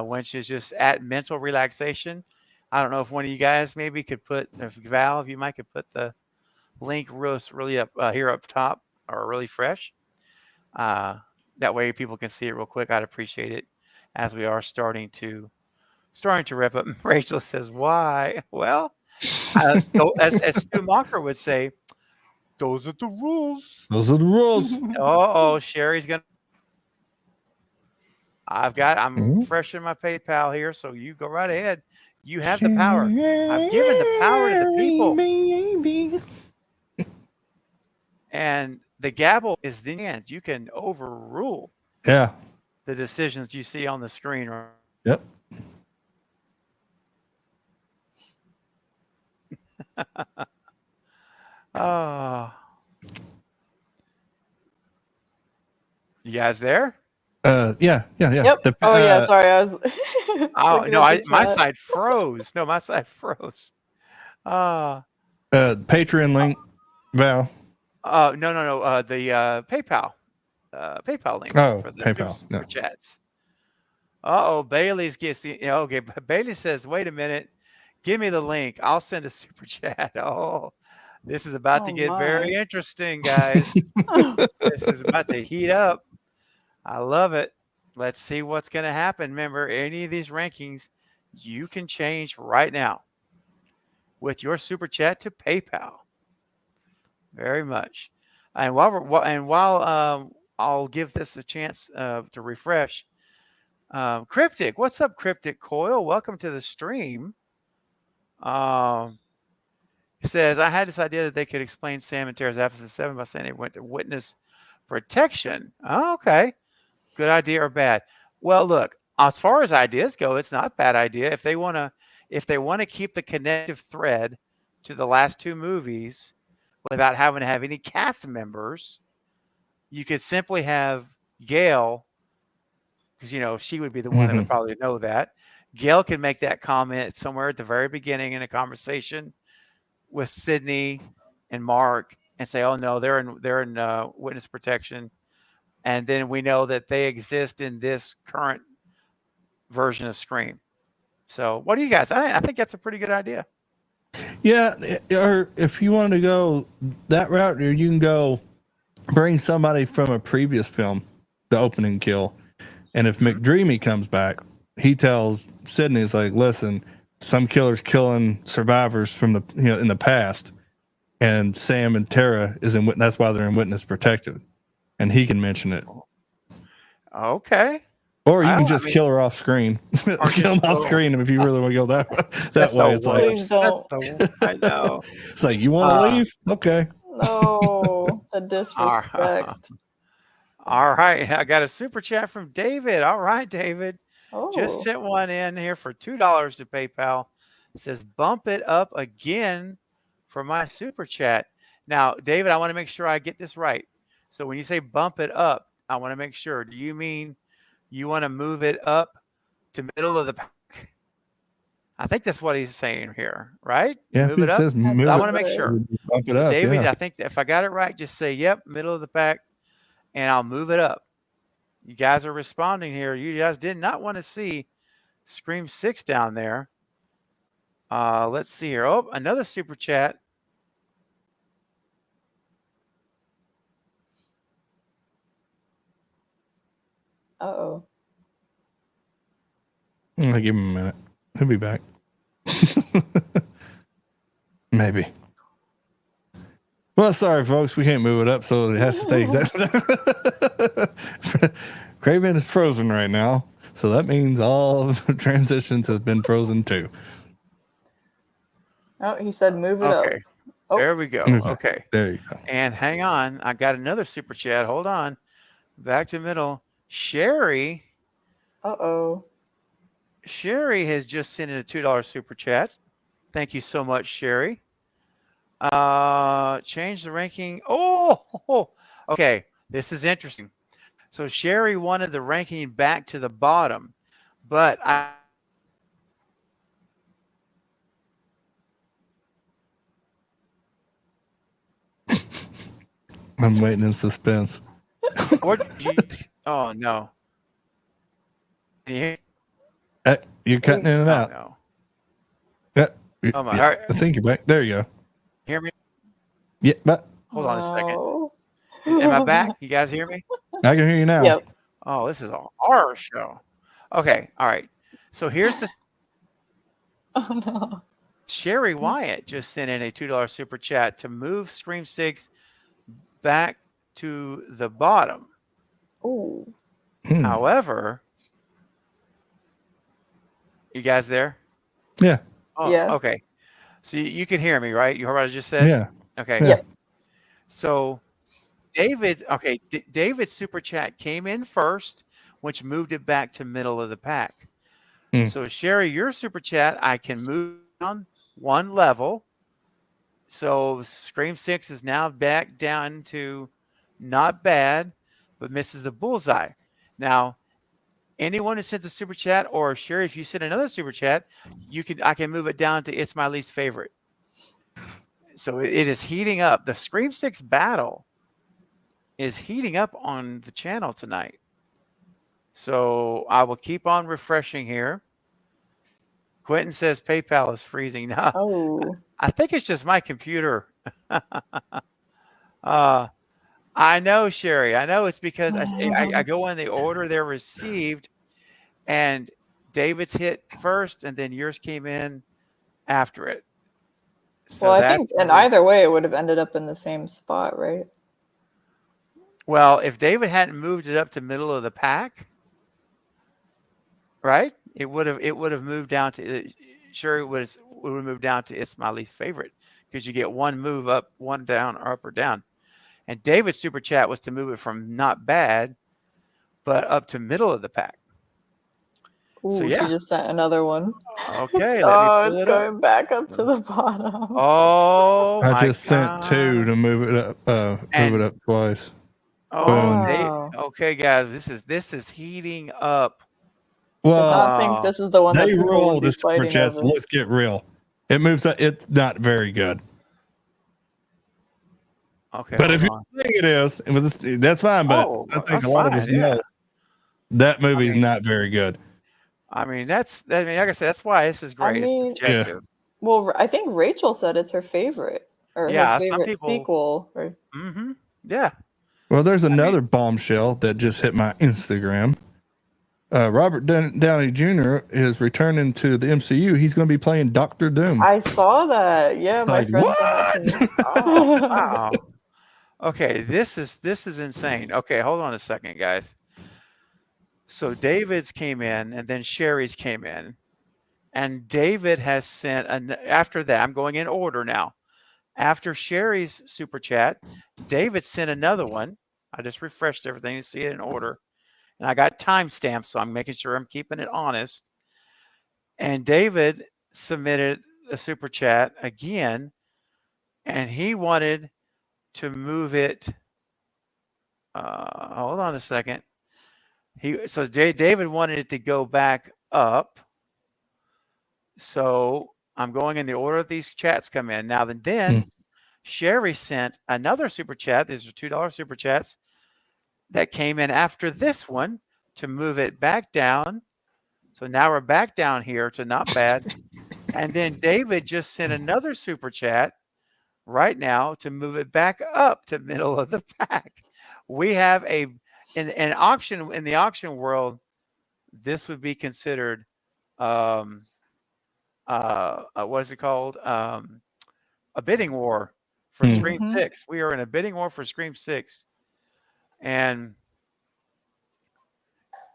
which is just at mental relaxation. I don't know if one of you guys maybe could put, if Val, if you might could put the link really up here up top or really fresh. That way people can see it real quick. I'd appreciate it as we are starting to wrap up. Rachel says, "Why?" Well, as Stu Mocker would say, those are the rules. Those are the rules. Oh, Sherry's gonna. I'm Mhm. fresh in my PayPal here, so you go right ahead. You have the power. I've given the power to the people. And the gavel is the hands. You can overrule Yeah. the decisions you see on the screen. Yep. Oh. You guys there? Yeah. Yep. The- Oh yeah, sorry. I was. Oh looking no, at the my chat. side froze. No, my side froze. Patreon link, Val. No. The PayPal link Oh, for the PayPal, super no. chats. Uh-oh, Bailey's getting, okay. Bailey says, "Wait a minute, give me the link. I'll send a super chat." Oh, this is about to Oh, get very my. interesting, guys. This is about to heat up. I love it. Let's see what's going to happen. Remember, any of these rankings you can change right now with your super chat to PayPal. Very much. And while I'll give this a chance to refresh. Cryptic, what's up, Cryptic Coil? Welcome to the stream. He says, I had this idea that they could explain Sam and Tara's absence in 7 by saying they went to witness protection. Oh, okay. Good idea or bad? Well, look, as far as ideas go, it's not a bad idea. If they want to keep the connective thread to the last 2 movies without having to have any cast members, you could simply have Gail, because she would be the one that would probably know that. Gail can make that comment somewhere at the very beginning in a conversation with Sydney and Mark and say, "Oh no, they're in witness protection," and then we know that they exist in this current version of Scream. So, what do you guys? I think that's a pretty good idea. Yeah, or if you want to go that route, or you can go bring somebody from a previous film, the opening kill, and if McDreamy comes back, he tells Sydney, "It's like, listen, some killers killing survivors from the in the past, and Sam and Tara is in. That's why they're in witness protected, and he can mention it. Okay. Or you Well, can just kill her off screen, kill them off screen. If you really want to go that way, it's like, Please don't. I know. it's like, you want to leave? Okay. No, the disrespect. All right, I got a super chat from David. All right, David. Oh, Just sent one in here for $2 to PayPal. It says, "Bump it up again for my super chat." Now, David, I want to make sure I get this right. So when you say bump it up, I want to make sure. Do you mean you want to move it up to middle of the pack? I think that's what he's saying here, right? Yeah, Move it up. says move I it, want to make sure. bump it up. David, Yeah. I think that if I got it right, just say, "Yep, middle of the pack," and I'll move it up. You guys are responding here. You guys did not want to see Scream 6 down there. Let's see here. Oh, another super chat. uh-oh. I'll give him a minute. He'll be back. Maybe. Well, sorry, folks. We can't move it up, so it has to stay exactly. Craven is frozen right now, so that means all transitions have been frozen too. Oh, he said move it Okay. up. Oh. There we go. Okay. Okay. There you go. And hang on. I got another super chat. Hold on. Back to middle. Sherry Uh-oh. has just sent in a $2 super chat. Thank you so much, Sherry. Change the ranking. Oh, okay. This is interesting. So Sherry wanted the ranking back to the bottom, but I'm waiting in suspense. what did you? Oh no. Can you hear? You're cutting in and Oh, out. no. Yeah, Oh my! yeah, All right. I think you're back. There you go. Hear me? Yeah, but Hold on a second. No. Am I back? You guys hear me? I can hear you now. Yep. Oh, this is a horror show. Okay, all right. So here's the Oh no. Sherry Wyatt just sent in a $2 super chat to move Scream 6 back to the bottom. Oh. Hmm. However, you guys there? Yeah. Oh, Yeah. okay. So you can hear me, right? You heard what I just said? Yeah. Okay. Yeah. So David's super chat came in first, which moved it back to middle of the pack. So Sherry, your super chat, I can move down one level. So Scream 6 is now back down to not bad, but misses the bullseye. Now, anyone who sends a super chat, or Sherry, if you send another super chat, I can move it down to it's my least favorite. So it is heating up. The Scream 6 battle is heating up on the channel tonight. So I will keep on refreshing here. Quentin says PayPal is freezing. No, Oh. I think it's just my computer. I know, Sherry. I know it's because I go in the order they're received, and David's hit first, and then yours came in after it. So Well, I think in either way it would have ended up in the same spot, right? Well, if David hadn't moved it up to middle of the pack, right? It would have moved down to sure it would have moved down to it's my least favorite, because you get one move up, one down, or up or down. And David's super chat was to move it from not bad, but up to middle of the pack. Ooh, So, yeah. she just sent another one. Okay, Oh, let me pull it's it up. going back up to the bottom. Oh, I my just sent two God. to move it up. And- Move it up twice. Oh, Wow. okay, guys, this is heating up. Did Well, not think this is the one that they people roll would be the super fighting chest. over. Let's get real. It moves. It's not very good. Okay, But if you hold on. think it is, that's fine. But Oh, I think that's a lot of us fine, yeah. know that movie's mean- not very good. I mean, like I said, that's why this is great. mean- It's subjective. Well, I think Rachel said it's her favorite, or Yeah, her some favorite people- sequel. Or Mm-hmm. Yeah. Well, there's another bombshell that just hit my Instagram. Robert Downey Jr. is returning to the MCU. He's going to be playing Doctor Doom. I saw that. Yeah, my Like, friend. what? sent it to me. Oh, wow. Okay, this is insane. Okay, hold on a second, guys. So David's came in, and then Sherry's came in, and David has sent after that. I'm going in order now. After Sherry's super chat, David sent another one. I just refreshed everything to see it in order, and I got timestamps, so I'm making sure I'm keeping it honest. And David submitted a super chat again, and he wanted to move it. Hold on a second. David wanted it to go back up. So I'm going in the order that these chats come in. Now then Sherry sent another super chat. These are $2 super chats that came in after this one to move it back down. So now we're back down here to not bad. And then David just sent another super chat right now to move it back up to middle of the pack. We have in the auction world, this would be considered what is it called? a bidding war for Hmm. Scream Mhm. 6. We are in a bidding war for Scream 6. And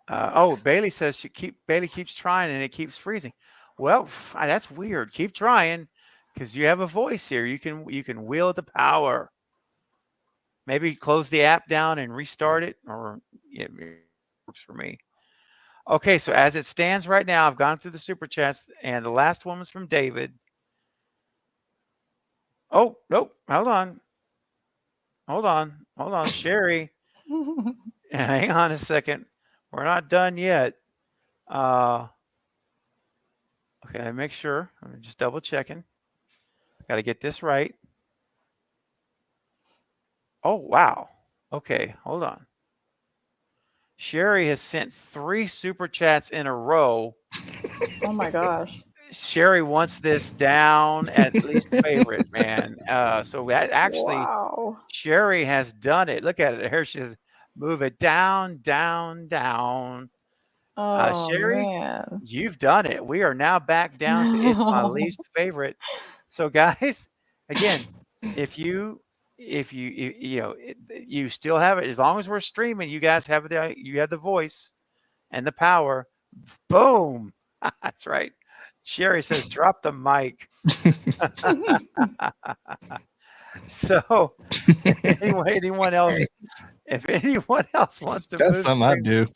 Bailey says Bailey keeps trying and it keeps freezing. Well, that's weird. Keep trying because you have a voice here. You can wield the power. Maybe close the app down and restart it, or it works for me. Okay, so as it stands right now, I've gone through the super chats, and the last one was from David. Oh, nope. Hold on. Sherry, hang on a second. We're not done yet. Okay, let me make sure. I'm just double checking. Got to get this right. Oh, wow. Okay, hold on. Sherry has sent 3 super chats in a row. Oh my gosh. Sherry wants this down at least favorite, man. So that actually, Wow. Sherry has done it. Look at it. Here she says, move it down, down, down. Oh Sherry, man. you've done it. We are now back down to it's my least favorite. So guys, again, if you still have it, as long as we're streaming, you guys have the voice and the power. Boom. That's right. Sherry says, drop the mic. So anyone else, if anyone else wants to That's move something I do.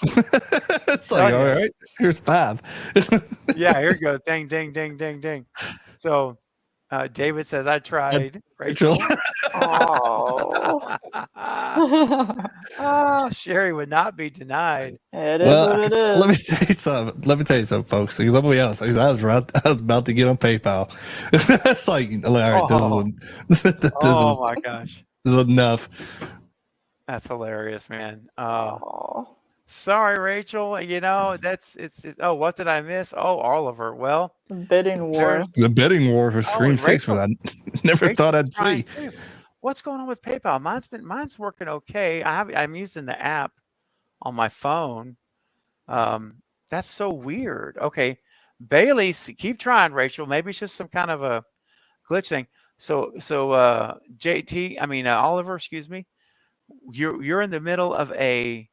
It's like, Oh, all yeah. right, here's 5. Yeah, here it goes. Ding, ding, ding, ding, ding. So David says, I tried. Rachel. Oh. Oh, Sherry would not be denied. It is Well, what it is. let me tell you something, folks. Because I'll be honest, I was about to get on PayPal. It's like, all right, Oh my gosh. this is enough. That's hilarious, man. Oh. Sorry, Rachel. You know, it's oh, what did I miss? Oh, Oliver. Well, Bidding war. there's The bidding war for Scream and 6 was I never Rachel's thought I'd trying see. too. What's going on with PayPal? Mine's working okay. I'm using the app on my phone. That's so weird. Okay. Bailey, keep trying, Rachel. Maybe it's just some kind of a glitch thing. So Oliver, excuse me. You're in the middle of a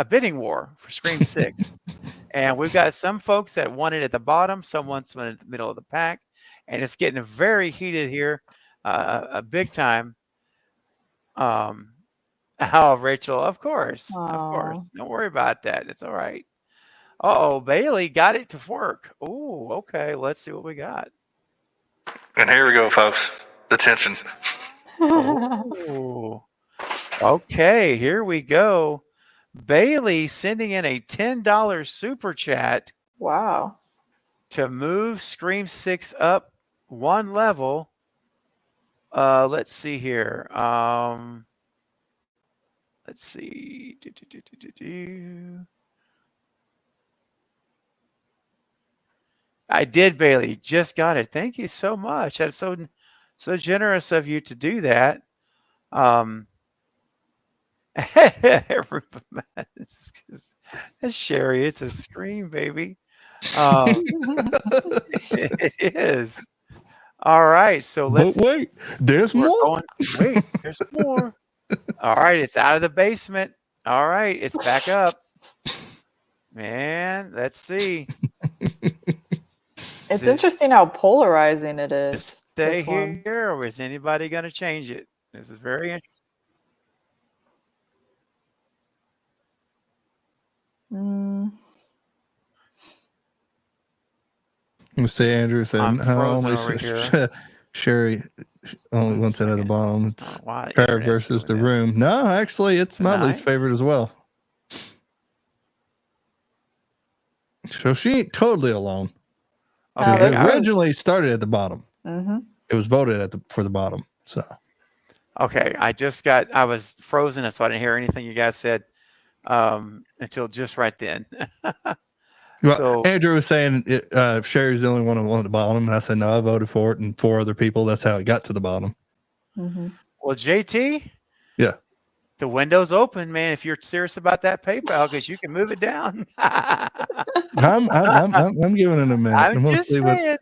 bidding war for Scream 6. And we've got some folks that want it at the bottom, some wants it at the middle of the pack, and it's getting very heated here, a big time. Oh, Rachel, of course. Aw. Don't worry about that. It's all right. Uh-oh, Bailey got it to work. Oh, okay. Let's see what we got. And here we go, folks. The tension. Oh, okay. Here we go. Bailey sending in a $10 super chat Wow. to move Scream 6 up 1 level. Let's see here. Let's see. I did, Bailey. Just got it. Thank you so much. That's so generous of you to do that. That's Sherry. It's a Scream, baby. It is. All right. So let's. But wait, there's more. Wait, there's more. All right. It's out of the basement. All right. It's back up. Man, let's see. It's it- interesting how polarizing it is. Just stay this one. here, or is anybody going to change it? This is very interesting. Mm, Let me see, Andrew said, I'm frozen only over here. Sherry only wants it at the bottom. It's Oh, why the her internet's versus the doing that. room. No, actually, it's my least Tonight? favorite as well. So she ain't totally alone. Oh, Because that's it good. originally started at the bottom. mhm. It was voted for the bottom. So Okay, I was frozen, so I didn't hear anything you guys said until just right then. well, So- Andrew was saying Sherry's the only one who wanted the bottom, and I said no, I voted for it, and 4 other people. That's how it got to the bottom. Mhm. Well, JT, Yeah. the window's open, man. If you're serious about that PayPal, because you can move it down. I'm giving it a minute. I'm I'm gonna just see what. saying.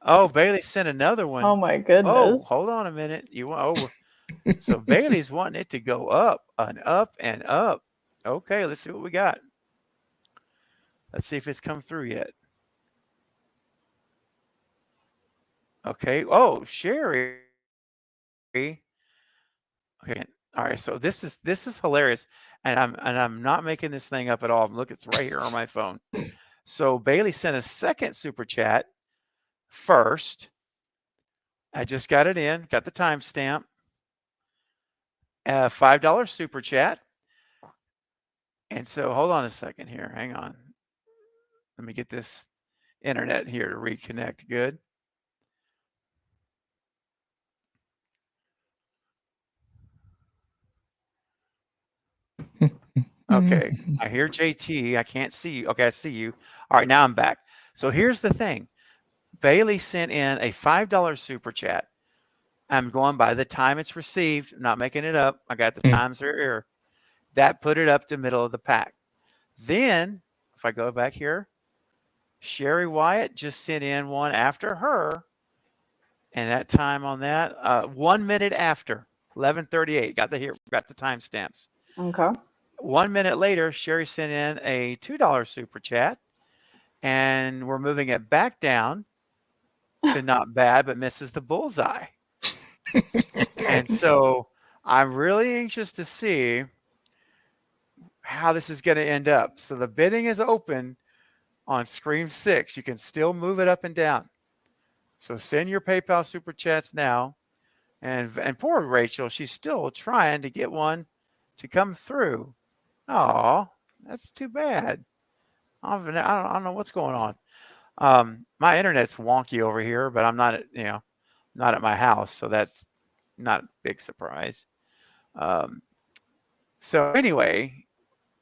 Oh, Bailey sent another one. Oh my Oh, goodness. hold on a minute. You want so Bailey's wanting it to go up and up and up. Okay, let's see what we got. Let's see if it's come through yet. Okay. Oh, Sherry. Okay. All right. So this is hilarious, and I'm not making this thing up at all. Look, it's right here on my phone. So Bailey sent a second super chat first. I just got it in. Got the timestamp. $5 super chat. And so hold on a second here. Hang on. Let me get this internet here to reconnect. Good. Okay. I hear JT. I can't see you. Okay, I see you. All right, now I'm back. So here's the thing. Bailey sent in a $5 super chat. I'm going by the time it's received. I'm not making it up. I got the times right here. That put it up to middle of the pack. Then, if I go back here, Sherry Wyatt just sent in one after her. And that time on that, 1 minute after, 11:38. Got the timestamps. Okay. 1 minute later, Sherry sent in a $2 super chat, and we're moving it back down to not bad, but misses the bullseye. And so I'm really anxious to see how this is going to end up. So the bidding is open on Scream 6. You can still move it up and down. So send your PayPal super chats now. And poor Rachel, she's still trying to get one to come through. Oh, that's too bad. I don't know what's going on. My internet's wonky over here, but I'm not at my house, so that's not a big surprise. So anyway,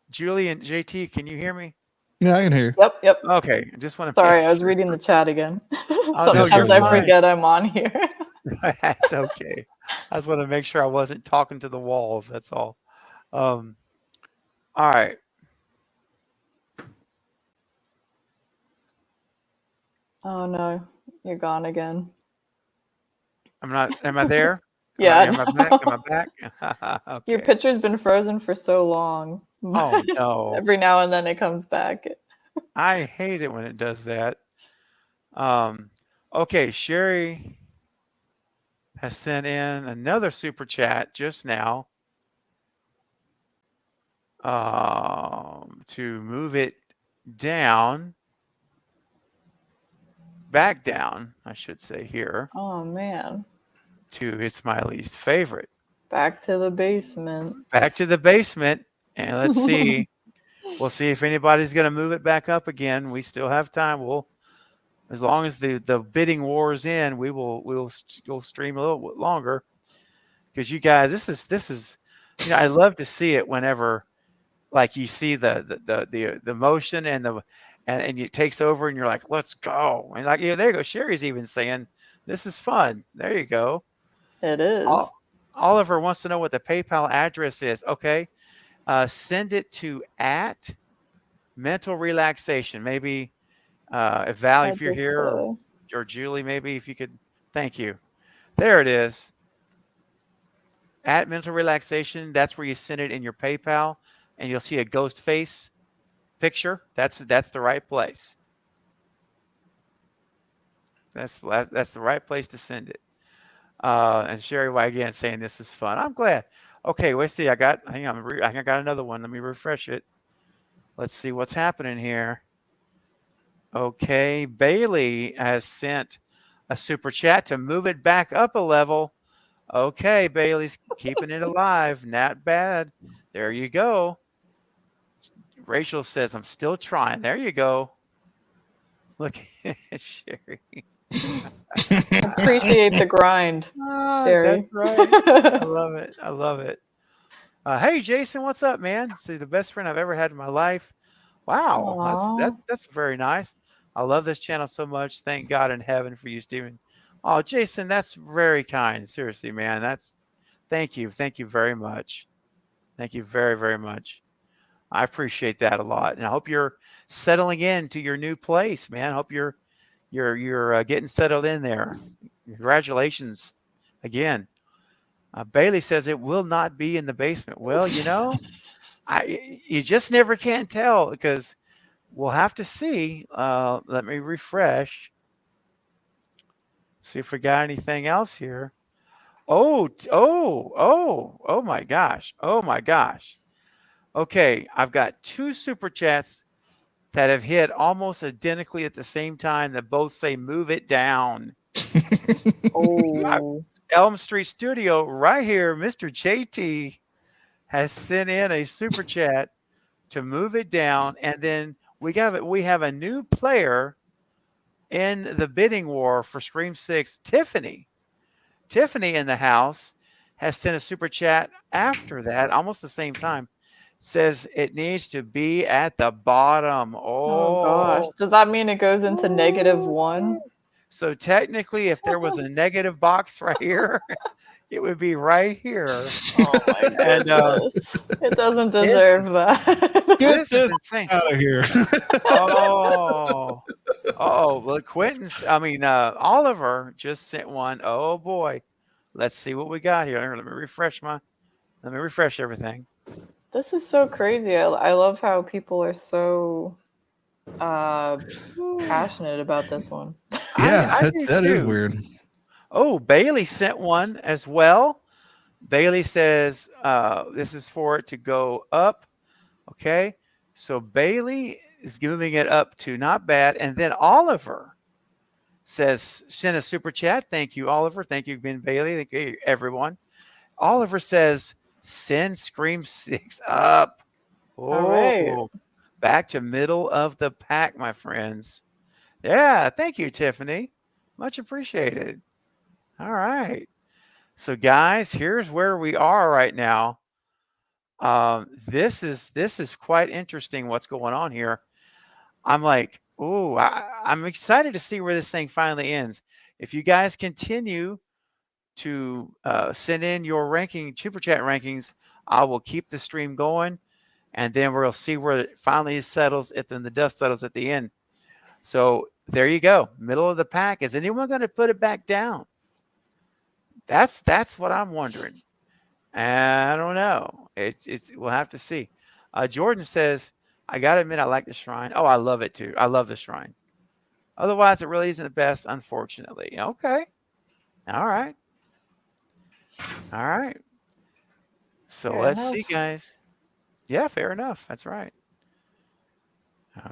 Julie and JT, can you hear me? Yeah, I can hear. Yep. Okay, I just want to. Sorry, I was reading the chat again. no, Sometimes you're I fine. forget I'm on here. That's okay. I just want to make sure I wasn't talking to the walls. That's all. All right. Oh no, you're gone again. I'm not. Am I there? Yeah. Am I back? Am I back? Okay. Your picture's been frozen for so long. Oh no. Every now and then it comes back. I hate it when it does that. Okay, Sherry has sent in another super chat just now to move it down, back down, I should say here, Oh man. to it's my least favorite. Back to the basement. Back to the basement, and let's see. We'll see if anybody's going to move it back up again. We still have time. We'll, as long as the bidding war is in, we'll stream a little bit longer, because you guys, this is I love to see it whenever, like, you see the motion and it takes over and you're like, let's go. And like, there you go. Sherry's even saying this is fun. There you go. It is. Oliver wants to know what the PayPal address is. Okay. Send it to @mental relaxation. Maybe if Val, if you're here, or Julie, maybe if you could. Thank you. There it is. @mental relaxation. That's where you send it in your PayPal, and you'll see a ghost face picture. That's the right place. That's the right place to send it. And Sherry White again saying this is fun. I'm glad. Okay, let's see. I got another one. Let me refresh it. Let's see what's happening here. Okay, Bailey has sent a super chat to move it back up a level. Okay, Bailey's keeping it alive. Not bad. There you go. Rachel says, I'm still trying. There you go. Look at Sherry. Appreciate the grind, Sherry. That's right. I love it. I love it. Hey, Jason, what's up, man? See, the best friend I've ever had in my life. Wow, Aw. that's very nice. I love this channel so much. Thank God in heaven for you, Stephen. Oh, Jason, that's very kind. Seriously, man. Thank you. Thank you very much. Thank you very, very much. I appreciate that a lot. And I hope you're settling into your new place, man. I hope you're you're getting settled in there. Congratulations again. Bailey says it will not be in the basement. Well, you just never can tell because we'll have to see. Let me refresh. See if we got anything else here. Oh my gosh. Oh my gosh. Okay, I've got 2 super chats that have hit almost identically at the same time that both say move it down. Oh, Elm Street Studio right here, Mr. JT has sent in a super chat to move it down, and then we have a new player in the bidding war for Scream 6, Tiffany. Tiffany in the house has sent a super chat after that, almost the same time. Says it needs to be at the bottom. oh gosh. Does that mean it goes into -1? So technically, if there was a negative box right here, it would be right here. Oh my And goodness. It doesn't deserve that. Get this is this insane. out of here. Well, Oliver just sent one. Oh boy. Let's see what we got here. Let me refresh everything. This is so crazy. I love how people are so passionate about this one. Yeah, I do that is too. weird. Oh, Bailey sent one as well. Bailey says this is for it to go up. Okay. So Bailey is moving it up to not bad. And then Oliver says, send a super chat. Thank you, Oliver. Thank you, Ben Bailey. Thank you, everyone. Oliver says, send Scream 6 up. All right. Back to middle of the pack, my friends. Yeah, thank you, Tiffany. Much appreciated. All right. So, guys, here's where we are right now. This is quite interesting what's going on here. I'm like, I'm excited to see where this thing finally ends. If you guys continue to send in your super chat rankings, I will keep the stream going, and then we'll see where it finally settles. Then the dust settles at the end. So there you go, middle of the pack. Is anyone going to put it back down? That's what I'm wondering. I don't know. We'll have to see. Jordan says, I gotta admit, I like the shrine. Oh, I love it too. I love the shrine. Otherwise, it really isn't the best, unfortunately. Okay. All right. So Fair let's enough. see, guys. Yeah, fair enough. That's right.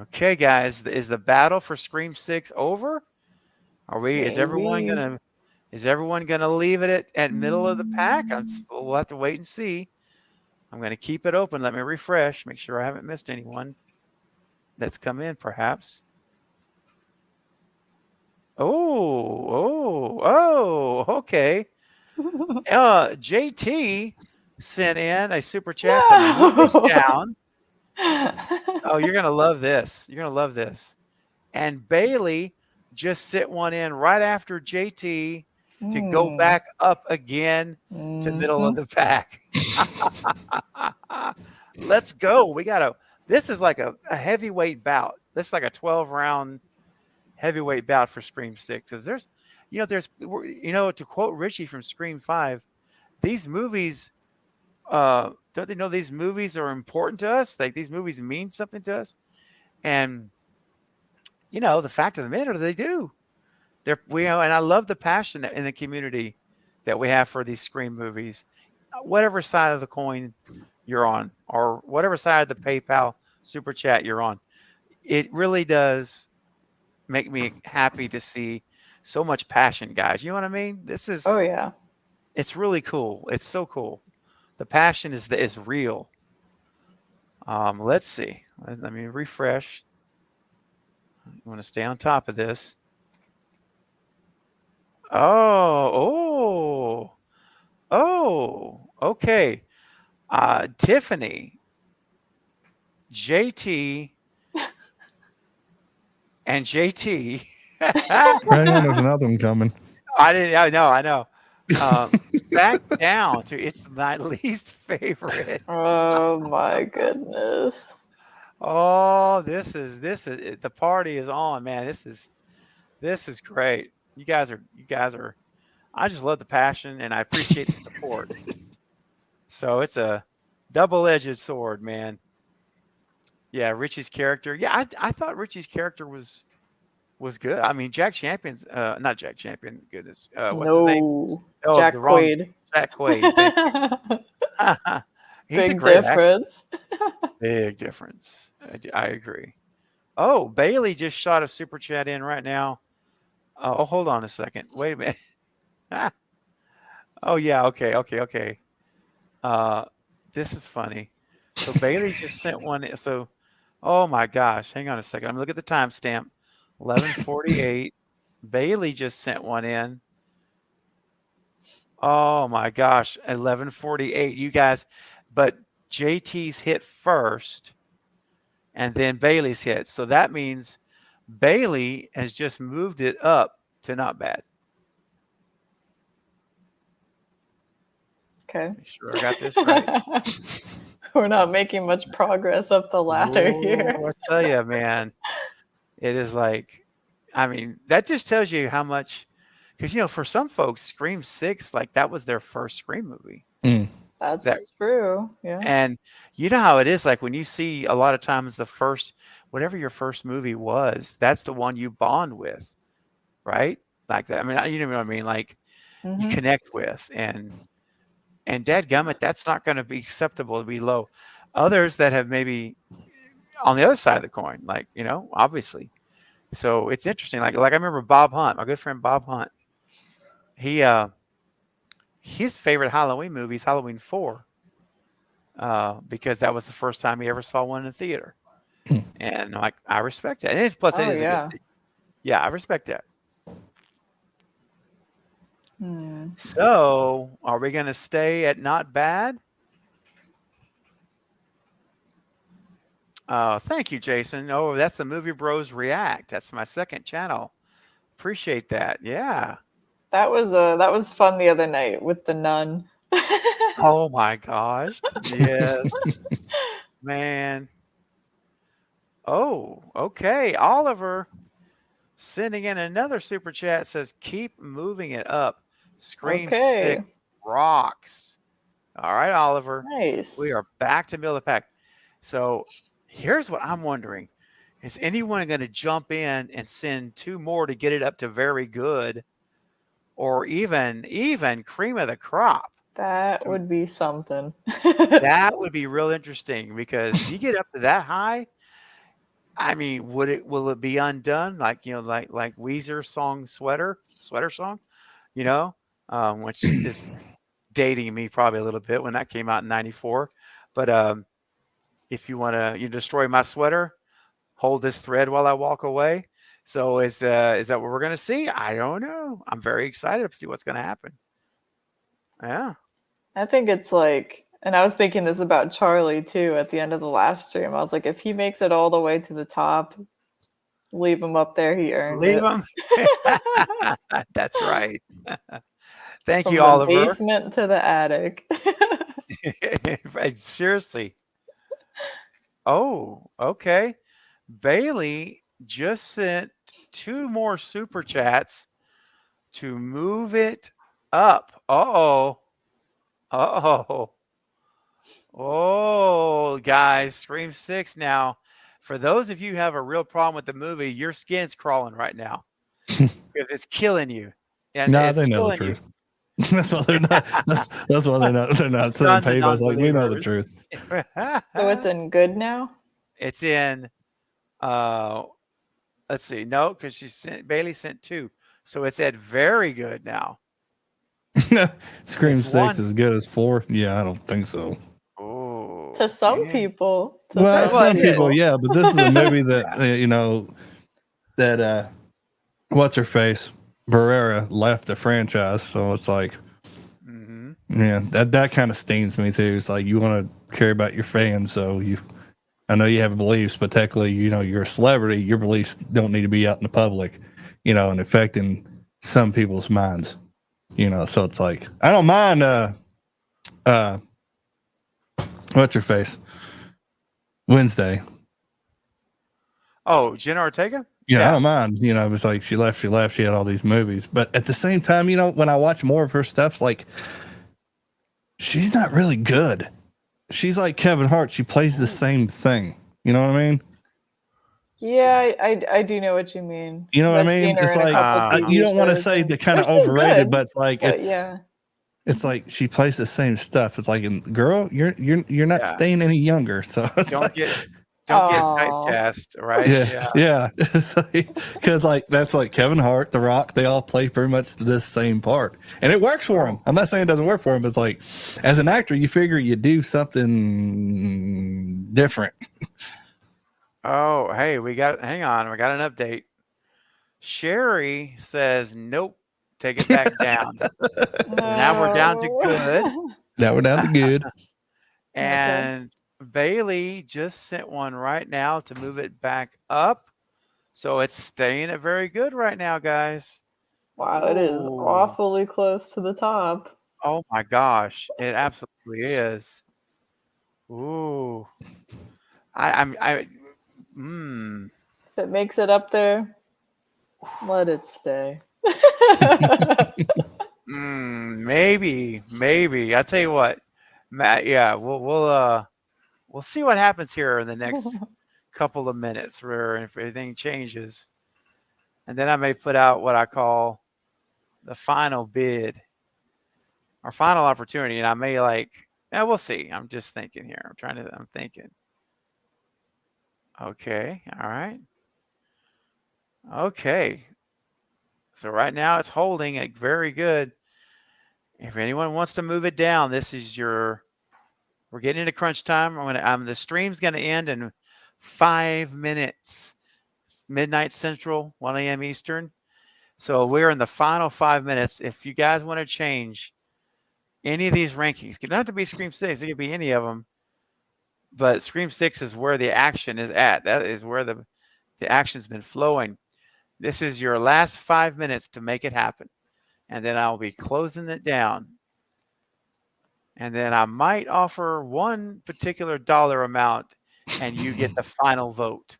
Okay, guys. Is the battle for Scream 6 over? Is everyone gonna leave it at middle of the pack? We'll have to wait and see. I'm going to keep it open. Let me refresh. Make sure I haven't missed anyone that's come in, perhaps. Okay. JT sent in a super chat to move it down. Oh, you're going to love this. You're going to love this. And Bailey just sent one in right after JT to go back up again to middle of the pack. Let's go. This is like a heavyweight bout. This is like a 12-round heavyweight bout for Scream 6. Because to quote Richie from Scream 5, these movies, don't they know these movies are important to us? Like these movies mean something to us. And, the fact of the matter, they do. And I love the passion in the community that we have for these Scream movies, whatever side of the coin you're on, or whatever side of the PayPal super chat you're on. It really does make me happy to see so much passion, guys. You know what I mean? Oh yeah. It's really cool. It's so cool. The passion is real. Let's see. Let me refresh. I want to stay on top of this. Okay. Tiffany, JT, and JT. Right on, there's another one coming. I know. Back down to it's my least favorite. Oh my goodness. Oh, this is the party is on, man. This This is great. You guys are. I just love the passion and I appreciate the support. So it's a double-edged sword, man. Yeah, Richie's character. Yeah, I thought Richie's character was good. I mean, Jack Champion's not Jack Champion. Goodness, what's his name? No, Oh, Jack the wrong Quaid. Jack Quaid. Thank you. He's a Big great actor. difference. Big difference. I agree. Oh, Bailey just shot a super chat in right now. Oh, hold on a second. Wait a minute. Oh yeah. Okay. This is funny. So Bailey just sent one. So, oh my gosh. Hang on a second. I'm gonna look at the timestamp. 11:48. Bailey just sent one in. Oh my gosh. 11:48. You guys, but JT's hit first, and then Bailey's hit. So that means Bailey has just moved it up to not bad. Okay. Make sure I got this right. We're not making much progress up the ladder here. Oh, I tell you, man, it is like, I mean, that just tells you how much, because for some folks, Scream 6, like that was their first Scream movie. That's That- true. Yeah. And you know how it is, like when you see a lot of times the first, whatever your first movie was, that's the one you bond with, right? Like that. I mean, you know what I mean? Like you Mhm. connect with, and dadgummit, that's not going to be acceptable to be low. Others that have maybe on the other side of the coin, like, obviously. So it's interesting. Like I remember Bob Hunt, my good friend Bob Hunt. His favorite Halloween movie is Halloween 4, because that was the first time he ever saw one in the theater. And like, I respect that. And it is a good thing. Yeah, I respect that. So, are we going to stay at not bad? Thank you, Jason. Oh, that's the Movie Bros React. That's my second channel. Appreciate that. Yeah. That was fun the other night with the nun. Oh my gosh. Yes. Man. Oh, okay. Oliver sending in another super chat, says, keep moving it up. Scream Okay. 6 rocks. All right, Oliver. Nice. We are back to middle of the pack. So here's what I'm wondering. Is anyone going to jump in and send 2 more to get it up to very good, or even cream of the crop? That would be something. That would be real interesting, because if you get up to that high, I mean, will it be undone? Like, like Weezer song Sweater Song, which is dating me probably a little bit when that came out in 94. But if you want to destroy my sweater, hold this thread while I walk away. So is that what we're going to see? I don't know. I'm very excited to see what's going to happen. Yeah. I think it's like, and I was thinking this about Charlie too at the end of the last stream. I was like, if he makes it all the way to the top, leave him up there. He earned Leave it. him. That's right. Thank From you, the Oliver. basement to the attic. Seriously. Oh, okay. Bailey just sent 2 more super chats to move it up. Oh, guys, Scream 6 now. For those of you who have a real problem with the movie, your skin's crawling right now because it's killing you. And No, it's they know the killing you. truth. That's why they're not. That's why they're not saying Sons of pay us. Like, we know the non-believers. truth. So it's in good now? It's in. Let's see. No, because Bailey sent 2, so it's at very good now. Scream It's 6 one. as good as 4? Yeah, I don't think so. Oh, To some man. people. To Well, some some people, yeah, but this is a movie that that what's her face Barrera left the franchise, so it's like, Mhm. yeah, that kind of stings me too. It's like, you want to care about your fans, so I know you have beliefs, but technically, you're a celebrity. Your beliefs don't need to be out in the public, and affecting some people's minds. So it's like, I don't mind. What's her face? Wednesday. Oh, Jenna Ortega? You know, I Yeah. don't mind. You know, it's like she left. She had all these movies, but at the same time, you know, when I watch more of her stuff, like she's not really good. She's like Kevin Hart. She plays the same thing. You know what I mean? Yeah, I do know what you mean. You know 'Cause what I I've seen mean? her It's in a like couple you TV don't want to shows, say and they're kind of she's overrated, good, but like but yeah. it's like she plays the same stuff. It's like, girl, you're not Yeah. staying any younger. So it's Don't like, get Aw. typecast, right? yeah, yeah. It's like, because like that's like Kevin Hart, The Rock. They all play pretty much this same part, and it works for him. I'm not saying it doesn't work for him, but it's like, as an actor, you figure you do something different. Oh, hey, hang on, we got an update. Sherry says, nope, take it back down. Now we're down to good. Now we're down to good. And Bailey just sent one right now to move it back up. So it's staying at very good right now, guys. Wow, it is Ooh. awfully close to the top. Oh my gosh, it absolutely is. Ooh. I If it makes it up there, let it stay. maybe. I tell you what, Matt, yeah, we'll see what happens here in the next couple of minutes where if anything changes. And then I may put out what I call the final bid or final opportunity. And I may we'll see. I'm just thinking here. I'm thinking. Okay. All right. Okay. So right now it's holding it very good. If anyone wants to move it down, we're getting into crunch time. The stream's going to end in 5 minutes. It's midnight Central, 1 a.m. Eastern. So we're in the final 5 minutes. If you guys want to change any of these rankings, it doesn't have to be Scream 6. It could be any of them. But Scream 6 is where the action is at. That is where the action's been flowing. This is your last 5 minutes to make it happen. And then I'll be closing it down. And then I might offer one particular dollar amount and you get the final vote.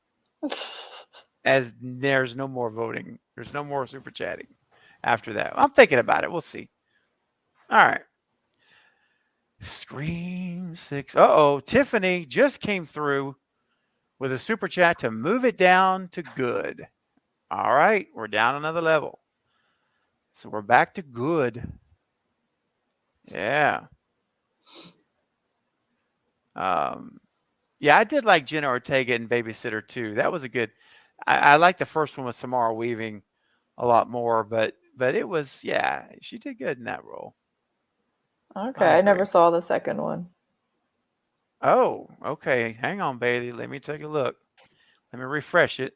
As there's no more voting. There's no more super chatting after that. I'm thinking about it. We'll see. All right. Scream 6. Uh-oh. Tiffany just came through with a super chat to move it down to good. All right. We're down another level. So we're back to good. Yeah. Yeah, I did like Jenna Ortega in Babysitter too. That was a good. I like the first one with Samara Weaving a lot more, but it was, yeah, she did good in that role. Okay, I never saw the second one. Oh, okay. Hang on, Bailey. Let me take a look. Let me refresh it.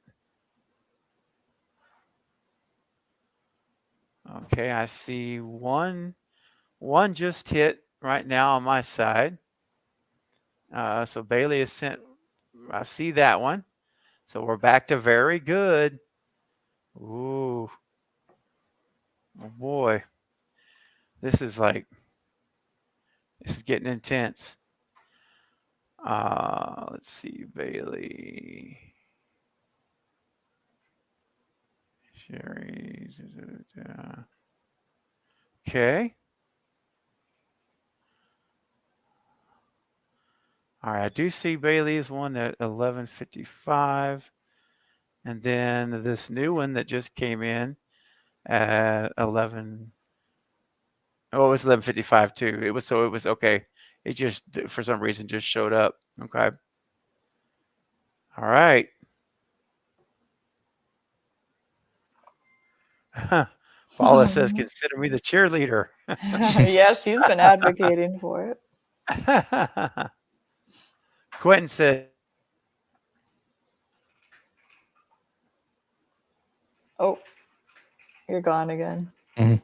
Okay, I see one just hit right now on my side. So Bailey has sent. I see that one. So we're back to very good. Ooh. Oh boy. This is getting intense. Let's see, Bailey. Sherry. Okay. All right, I do see Bailey's one at 11:55. And then this new one that just came in at 11. Oh, it was 11:55 too. It was okay. It just for some reason just showed up. Okay. All right. Paula says, "Consider me the cheerleader." Yeah, she's been advocating for it. Quentin said, "Oh, you're gone again." Mhm.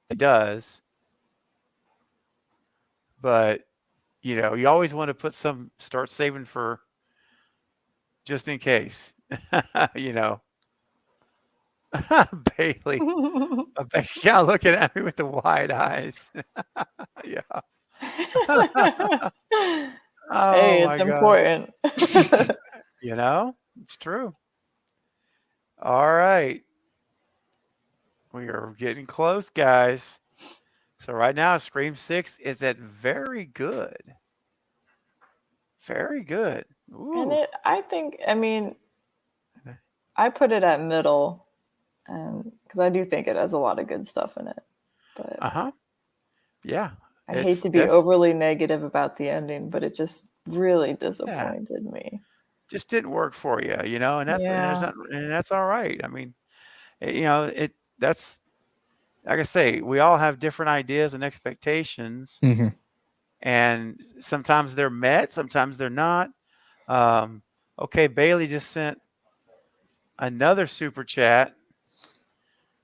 it does. But, you always want to start saving for just in case, Bailey. Yeah, looking at me with the wide eyes. Yeah. Oh Hey, my it's God. important. It's true. All right. We are getting close, guys. So right now, Scream 6 is at very good. Very good. And Ooh. I mean, I put it at middle, and because I do think it has a lot of good stuff in it. But Uh-huh. Yeah. I hate It's to be overly negative about the ending, but it just really yeah. disappointed me. Just didn't work for you, and Yeah. that's all right. I mean, that's like I say, we all have different ideas and expectations, Mhm. and sometimes they're met, sometimes they're not. Okay, Bailey just sent another super chat.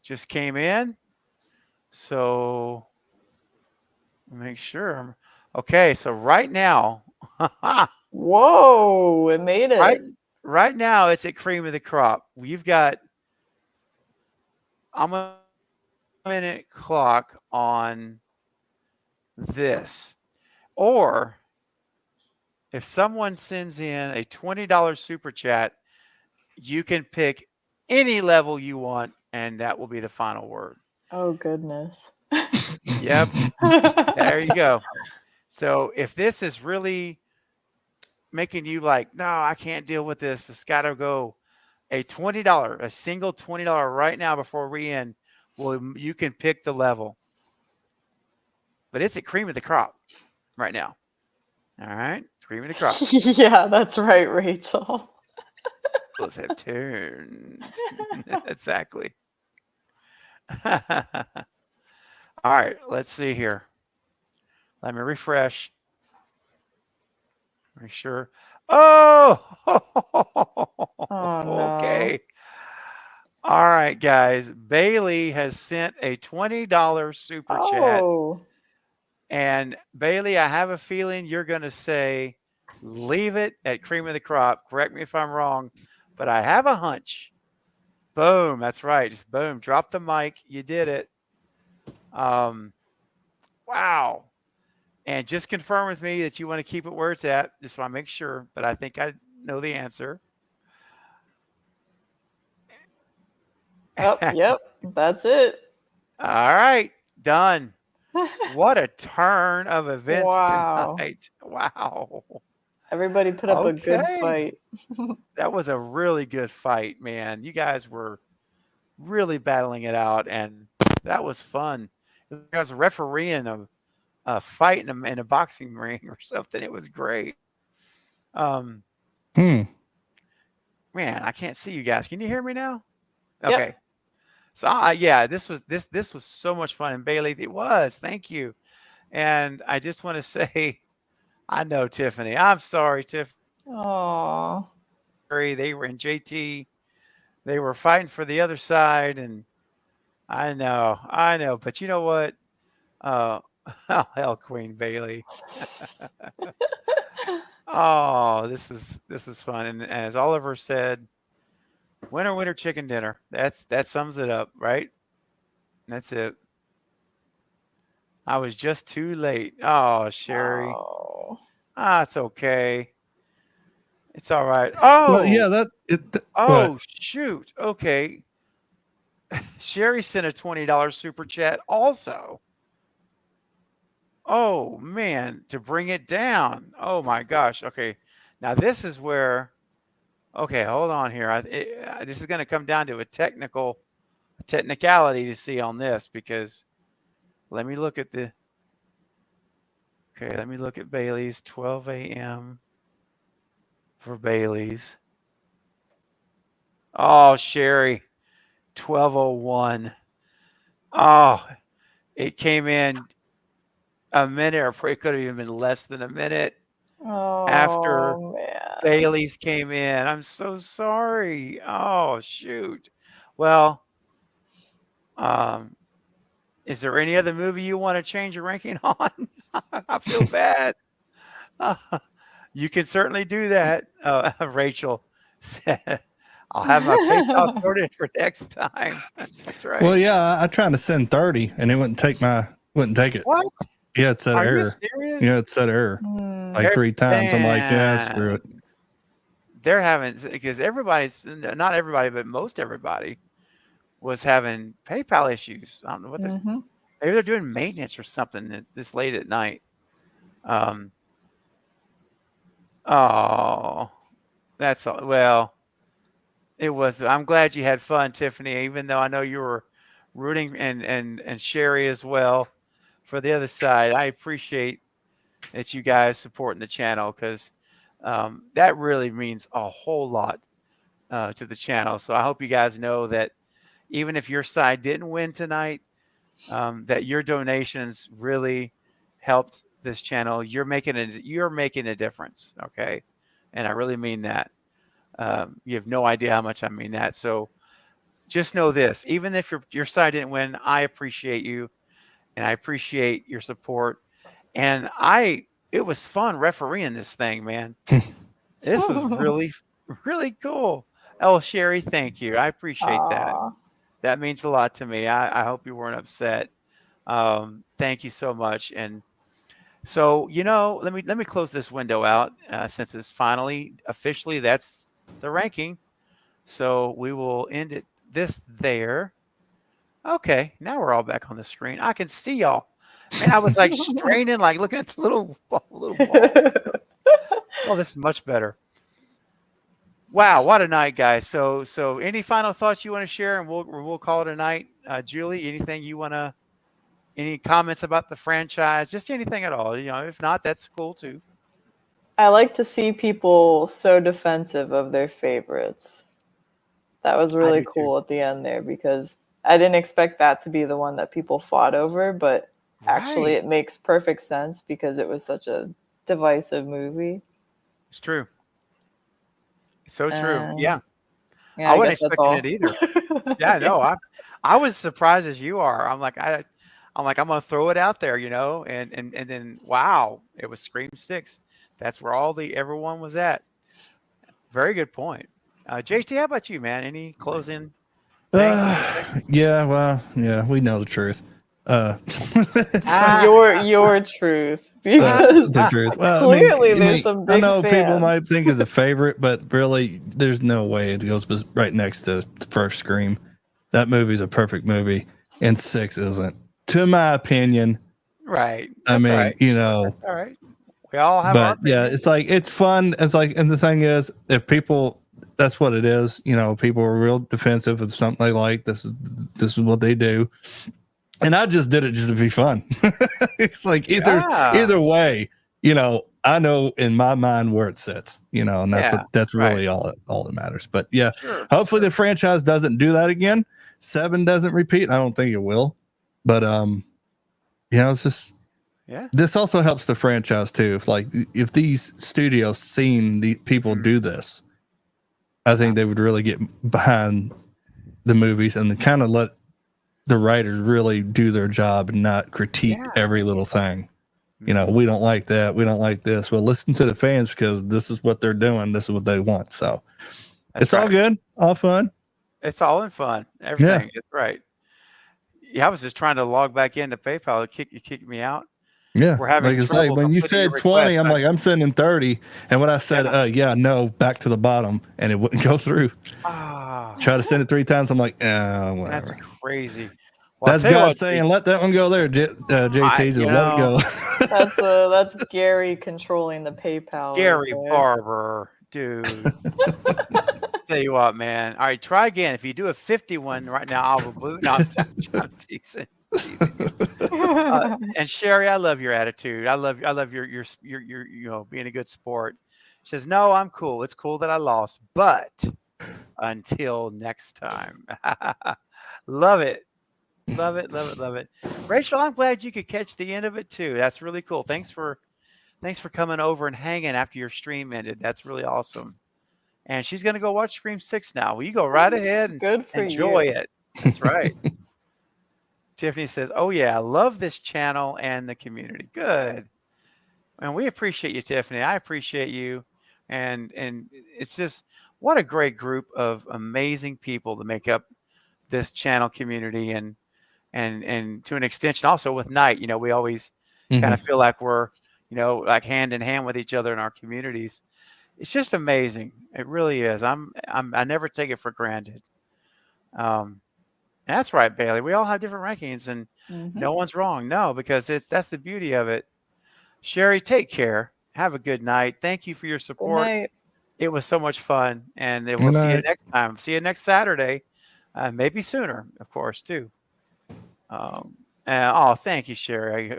Just came in, so make sure. Okay, so right now, Whoa, it made right it. right now, it's at cream of the crop. You've got I'm a minute clock on this, or if someone sends in a $20 super chat, you can pick any level you want, and that will be the final word. Oh goodness. Yep. There you go. So if this is really making you like, no, I can't deal with this. It's got to go a $20, a single $20 right now before we end. Well, you can pick the level, but it's at cream of the crop right now. All right. Cream of the crop. Yeah, that's right, Rachel. Let's have turned. Exactly. All right. Let's see here. Let me refresh. Make sure. Oh, Oh no. okay. All right, guys. Bailey has sent a $20 super chat. Oh. And Bailey, I have a feeling you're going to say, leave it at cream of the crop. Correct me if I'm wrong, but I have a hunch. Boom. That's right. Just boom. Drop the mic. You did it. Wow. And just confirm with me that you want to keep it where it's at. Just want to make sure, but I think I know the answer. Yep, that's it. All right. Done. What a turn of events Wow. tonight. Wow. Everybody put up a good Okay. fight. That was a really good fight, man. You guys were really battling it out, and that was fun. You guys refereeing a fight in a boxing ring or something. It was great. Hmm. Man, I can't see you guys. Can you hear me now? Yep. Okay. So yeah, this was so much fun. And Bailey, it was. Thank you. And I just want to say, I know Tiffany. I'm sorry, Tiffany. Oh. They were in JT. They were fighting for the other side, and I know. But you know what? Oh, hell, Queen Bailey. Oh, this is fun. And as Oliver said, winner, chicken dinner. That sums it up, right? That's it. I was just too late. Oh, Sherry. Oh. It's okay. It's all right. Well, yeah, Oh, shoot. Okay. Sherry sent a $20 super chat also. Oh, man, to bring it down. Oh, my gosh. Okay. Now, this is where, okay, hold on here. This is going to come down to a technicality to see on this, because let me look at Bailey's 12 a.m. for Bailey's. Oh, Sherry, 12:01. Oh, it came in a minute, or it could have even been less than a minute after Oh man. Bailey's came in. I'm so sorry. Oh, shoot. Well, is there any other movie you want to change your ranking on? I feel bad. You can certainly do that. Rachel said, I'll have my PayPal sorted for next time. That's right. Well, yeah, I tried to send 30 and it wouldn't take it. What? Yeah, it said Are you error. serious? Yeah, it said error Hmm. like 3 times. I'm like, yeah, screw it. They're having, because everybody's, not everybody, but most everybody was having PayPal issues. I don't know what they're, Mhm. maybe they're doing maintenance or something. It's this late at night. Oh, that's all. Well, it was. I'm glad you had fun, Tiffany. Even though I know you were rooting and Sherry as well for the other side. I appreciate that you guys supporting the channel because that really means a whole lot to the channel. So I hope you guys know that even if your side didn't win tonight, that your donations really helped this channel. You're making a difference. Okay. And I really mean that. You have no idea how much I mean that. So just know this, even if your side didn't win, I appreciate you and I appreciate your support. And it was fun refereeing this thing, man. This was really, really cool. Oh, Sherry, thank you. I appreciate that. Aw. That means a lot to me. I hope you weren't upset. Thank you so much. And so, let me close this window out since it's finally officially that's the ranking. So we will end it there. Okay, now we're all back on the screen. I can see y'all. Man, I was like straining, like looking at the little ball. Oh, this is much better. Wow, what a night, guys. So any final thoughts you want to share, and we'll call it a night. Julie, anything you want to? Any comments about the franchise? Just anything at all. If not, that's cool too. I like to see people so defensive of their favorites. That was really do too. cool at the end there because I didn't expect that to be the one that people fought over, but actually Right. it makes perfect sense because it was such a divisive movie. It's true. So true. Uh, Yeah. Yeah, I I wasn't guess that's expecting all. it either. Yeah, no, I was surprised as you are. I'm like, I'm gonna throw it out there, and then wow, it was Scream 6. That's where everyone was at. Very good point. JT, how about you, man? Any closing thing? Yeah, well, yeah, we know the truth. Ah, Your truth. Because the truth. Well, clearly there's some I big know people fans. might think it's a favorite, but really, there's no way it goes right next to first Scream. That movie's a perfect movie, and 6 isn't, to my opinion. right. I That's mean, all right. All right. We all have our but yeah, opinions. it's like it's fun. It's like, and the thing is, if people, that's what it is. People are real defensive of something they like. This is what they do, and I just did it just to be fun. It's like Yeah. either way, I know in my mind where it sits. And that's right. really all that matters. But yeah, Sure. hopefully the franchise doesn't do that again. 7 doesn't repeat. I don't think it will, but it's just. Yeah. This also helps the franchise too. If these studios seen the people do this, I think they would really get behind the movies and kind of let the writers really do their job and not critique every little thing. We don't like that. We don't like this. Well, listen to the fans because this is what they're doing. This is what they want. So it's all good, all fun. It's all in fun. Everything. It's right. Yeah, I was just trying to log back into PayPal. It kicked me out. Yeah, We're having like I say, trouble when you completing said your 20, request. I'm like, I'm sending 30, and when I said, no, back to the bottom, and it wouldn't go through. Ah, Try to send it 3 times. I'm like, that's whatever. crazy. Well, That's God saying, let that one go there, JT. Just let it go. That's Gary controlling the PayPal. Gary right there. Barber, dude. Tell you what, man. All right, try again. If you do a 51 right now, I'll reboot. No, I'm teasing. And Sherry, I love your attitude. I love your being a good sport. She says, no, I'm cool. It's cool that I lost, but until next time. Love it. Love it. Rachel, I'm glad you could catch the end of it too. That's really cool. Thanks for coming over and hanging after your stream ended. That's really awesome. And she's gonna go watch Scream 6 now. Well, you go right ahead and Good for enjoy you. it. That's right. Tiffany says, oh yeah, I love this channel and the community. Good. And we appreciate you, Tiffany. I appreciate you. And it's just what a great group of amazing people to make up this channel community, and to an extension also with Night. We always kind of feel like we're, like hand in hand with each other in our communities. It's just amazing. It really is. I never take it for granted. That's right, Bailey. We all have different rankings, and no one's wrong. No, because that's the beauty of it. Sherry, take care. Have a good night. Thank you for your Good support. night. It was so much fun, and we'll Good see you night. next time. See you next Saturday, maybe sooner, of course, too. Thank you, Sherry.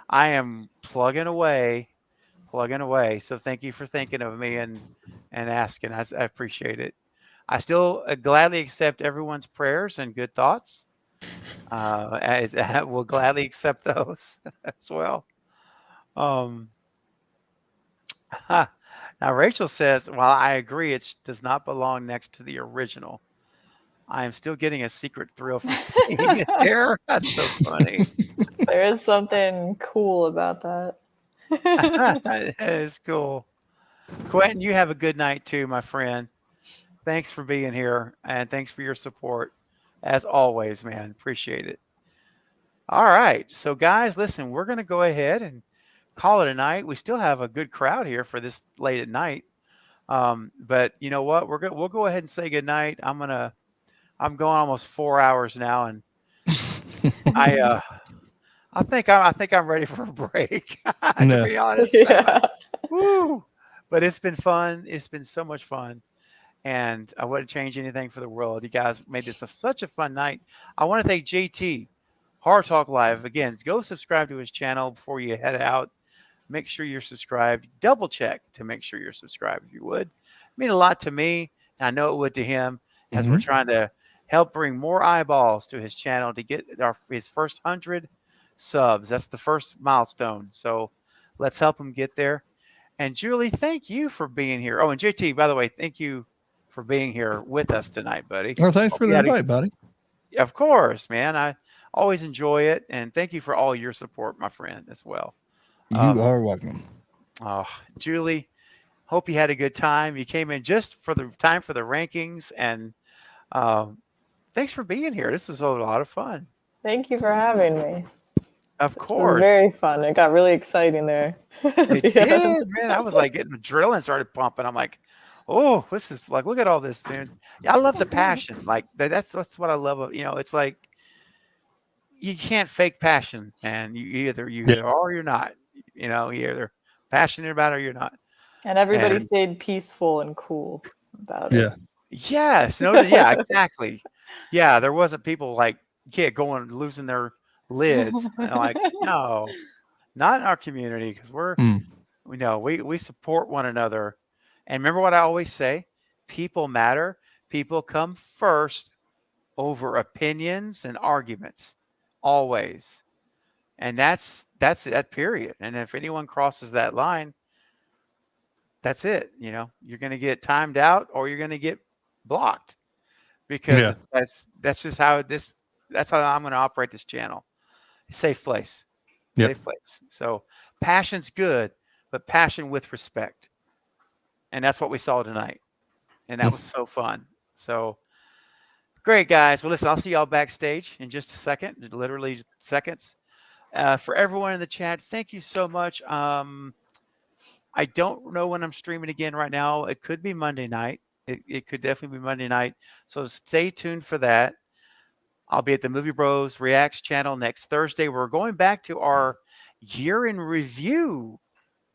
I am plugging away. So thank you for thinking of me and asking. I appreciate it. I still gladly accept everyone's prayers and good thoughts. I will gladly accept those as well. Now Rachel says, while I agree it does not belong next to the original, I am still getting a secret thrill from seeing it there. That's so funny. There is something cool about that. That is cool. Quentin, you have a good night too, my friend. Thanks for being here, and thanks for your support. As always, man. Appreciate it. All right. So, guys, listen, we're going to go ahead and call it a night. We still have a good crowd here for this late at night. But you know what? We'll go ahead and say good night. I'm going almost 4 hours now, and I think I'm ready for a break, to be honest. Yeah. Woo! But it's been fun. It's been so much fun. And I wouldn't change anything for the world. You guys made this such a fun night. I want to thank JT, Horror Talk Live. Again, go subscribe to his channel before you head out. Make sure you're subscribed. Double check to make sure you're subscribed if you would. It mean a lot to me, and I know it would to him, as we're trying to help bring more eyeballs to his channel to get his first 100 subs. That's the first milestone. So let's help him get there. And Julie, thank you for being here. Oh, and JT, by the way, thank you for being here with us tonight, buddy. Well, thanks for the invite, buddy. Of course, man. I always enjoy it. And thank you for all your support, my friend, as well. You are welcome. Oh, Julie, hope you had a good time. You came in just for the time for the rankings. And thanks for being here. This was a lot of fun. Thank you for having me. Of This was course. very fun. It got really exciting there. It Yeah. did, man. I was like getting adrenaline started pumping. I'm like, oh, this is like, look at all this, dude. Yeah, I love the passion. Like that's what I love. It's like you can't fake passion, and you either are or you're not. You're either passionate about it or you're not. And everybody And- stayed peaceful and cool about it. Yeah. Yes. No. Yeah. Exactly. Yeah. There wasn't people like losing their lids. And like, no, not in our community, because we support one another. And remember what I always say: people matter. People come first over opinions and arguments, always. And that's that, period. And if anyone crosses that line, that's it. You're going to get timed out, or you're going to get blocked, because that's just how that's how I'm going to operate this channel. Safe place. Yep. Safe place. So passion's good, but passion with respect. And that's what we saw tonight. And that was so fun. So great, guys. Well, listen, I'll see y'all backstage in just a second, literally seconds. For everyone in the chat, thank you so much. I don't know when I'm streaming again right now. It could be Monday night. It could definitely be Monday night. So stay tuned for that. I'll be at the Movie Bros Reacts channel next Thursday. We're going back to our year in review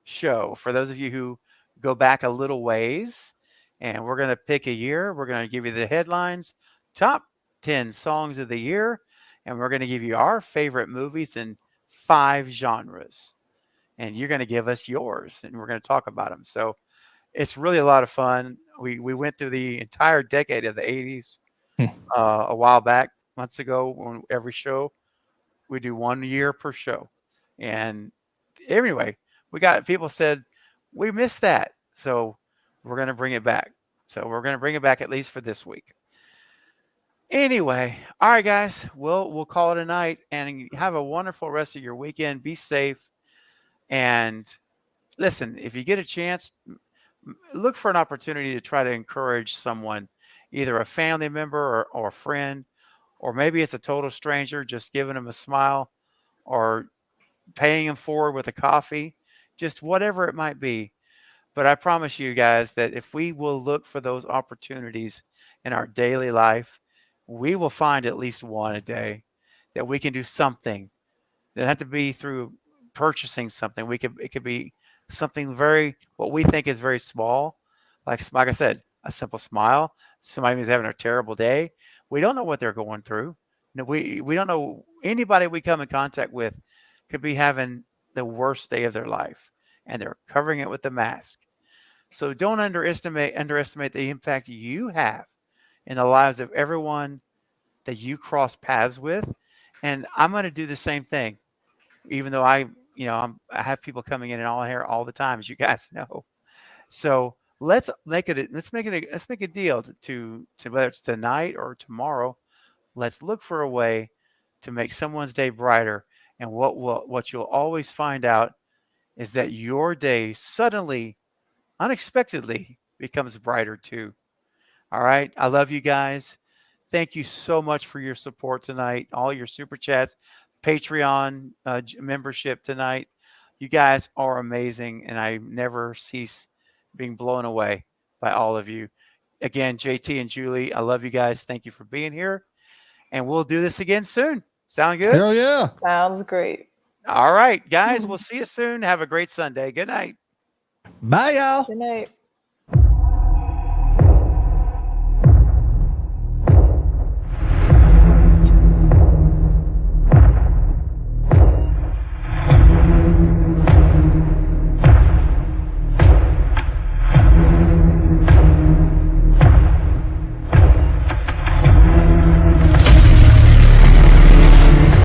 show for those of you who go back a little ways. And we're going to pick a year. We're going to give you the headlines, top 10 songs of the year, and we're going to give you our favorite movies in 5 genres. And you're going to give us yours, and we're going to talk about them. So it's really a lot of fun. We went through the entire decade of the 80s a while back, months ago, on every show. We do 1 year per show. And anyway, people said, we missed that. So we're going to bring it back. So we're going to bring it back at least for this week. Anyway, all right, guys, we'll call it a night, and have a wonderful rest of your weekend. Be safe. And listen, if you get a chance, look for an opportunity to try to encourage someone, either a family member or a friend, or maybe it's a total stranger, just giving them a smile or paying them forward with a coffee, just whatever it might be. But I promise you guys that if we will look for those opportunities in our daily life, we will find at least one a day that we can do something. It doesn't have to be through purchasing something. It could be something very what we think is very small, like I said, a simple smile. Somebody who's having a terrible day. We don't know what they're going through. No, we don't know anybody we come in contact with could be having the worst day of their life, and they're covering it with a mask. So don't underestimate the impact you have in the lives of everyone that you cross paths with. And I'm going to do the same thing, even though I have people coming in and all here all the time, as you guys know. So let's make a deal to whether it's tonight or tomorrow. Let's look for a way to make someone's day brighter. And what you'll always find out is that your day suddenly, unexpectedly, becomes brighter too. All right. I love you guys. Thank you so much for your support tonight. All your super chats, Patreon membership tonight. You guys are amazing, and I never cease being blown away by all of you. Again, JT and Julie, I love you guys. Thank you for being here, and we'll do this again soon. Sound good? Hell yeah. Sounds great. All right, guys. We'll see you soon. Have a great Sunday. Good night. Bye, y'all. Good night.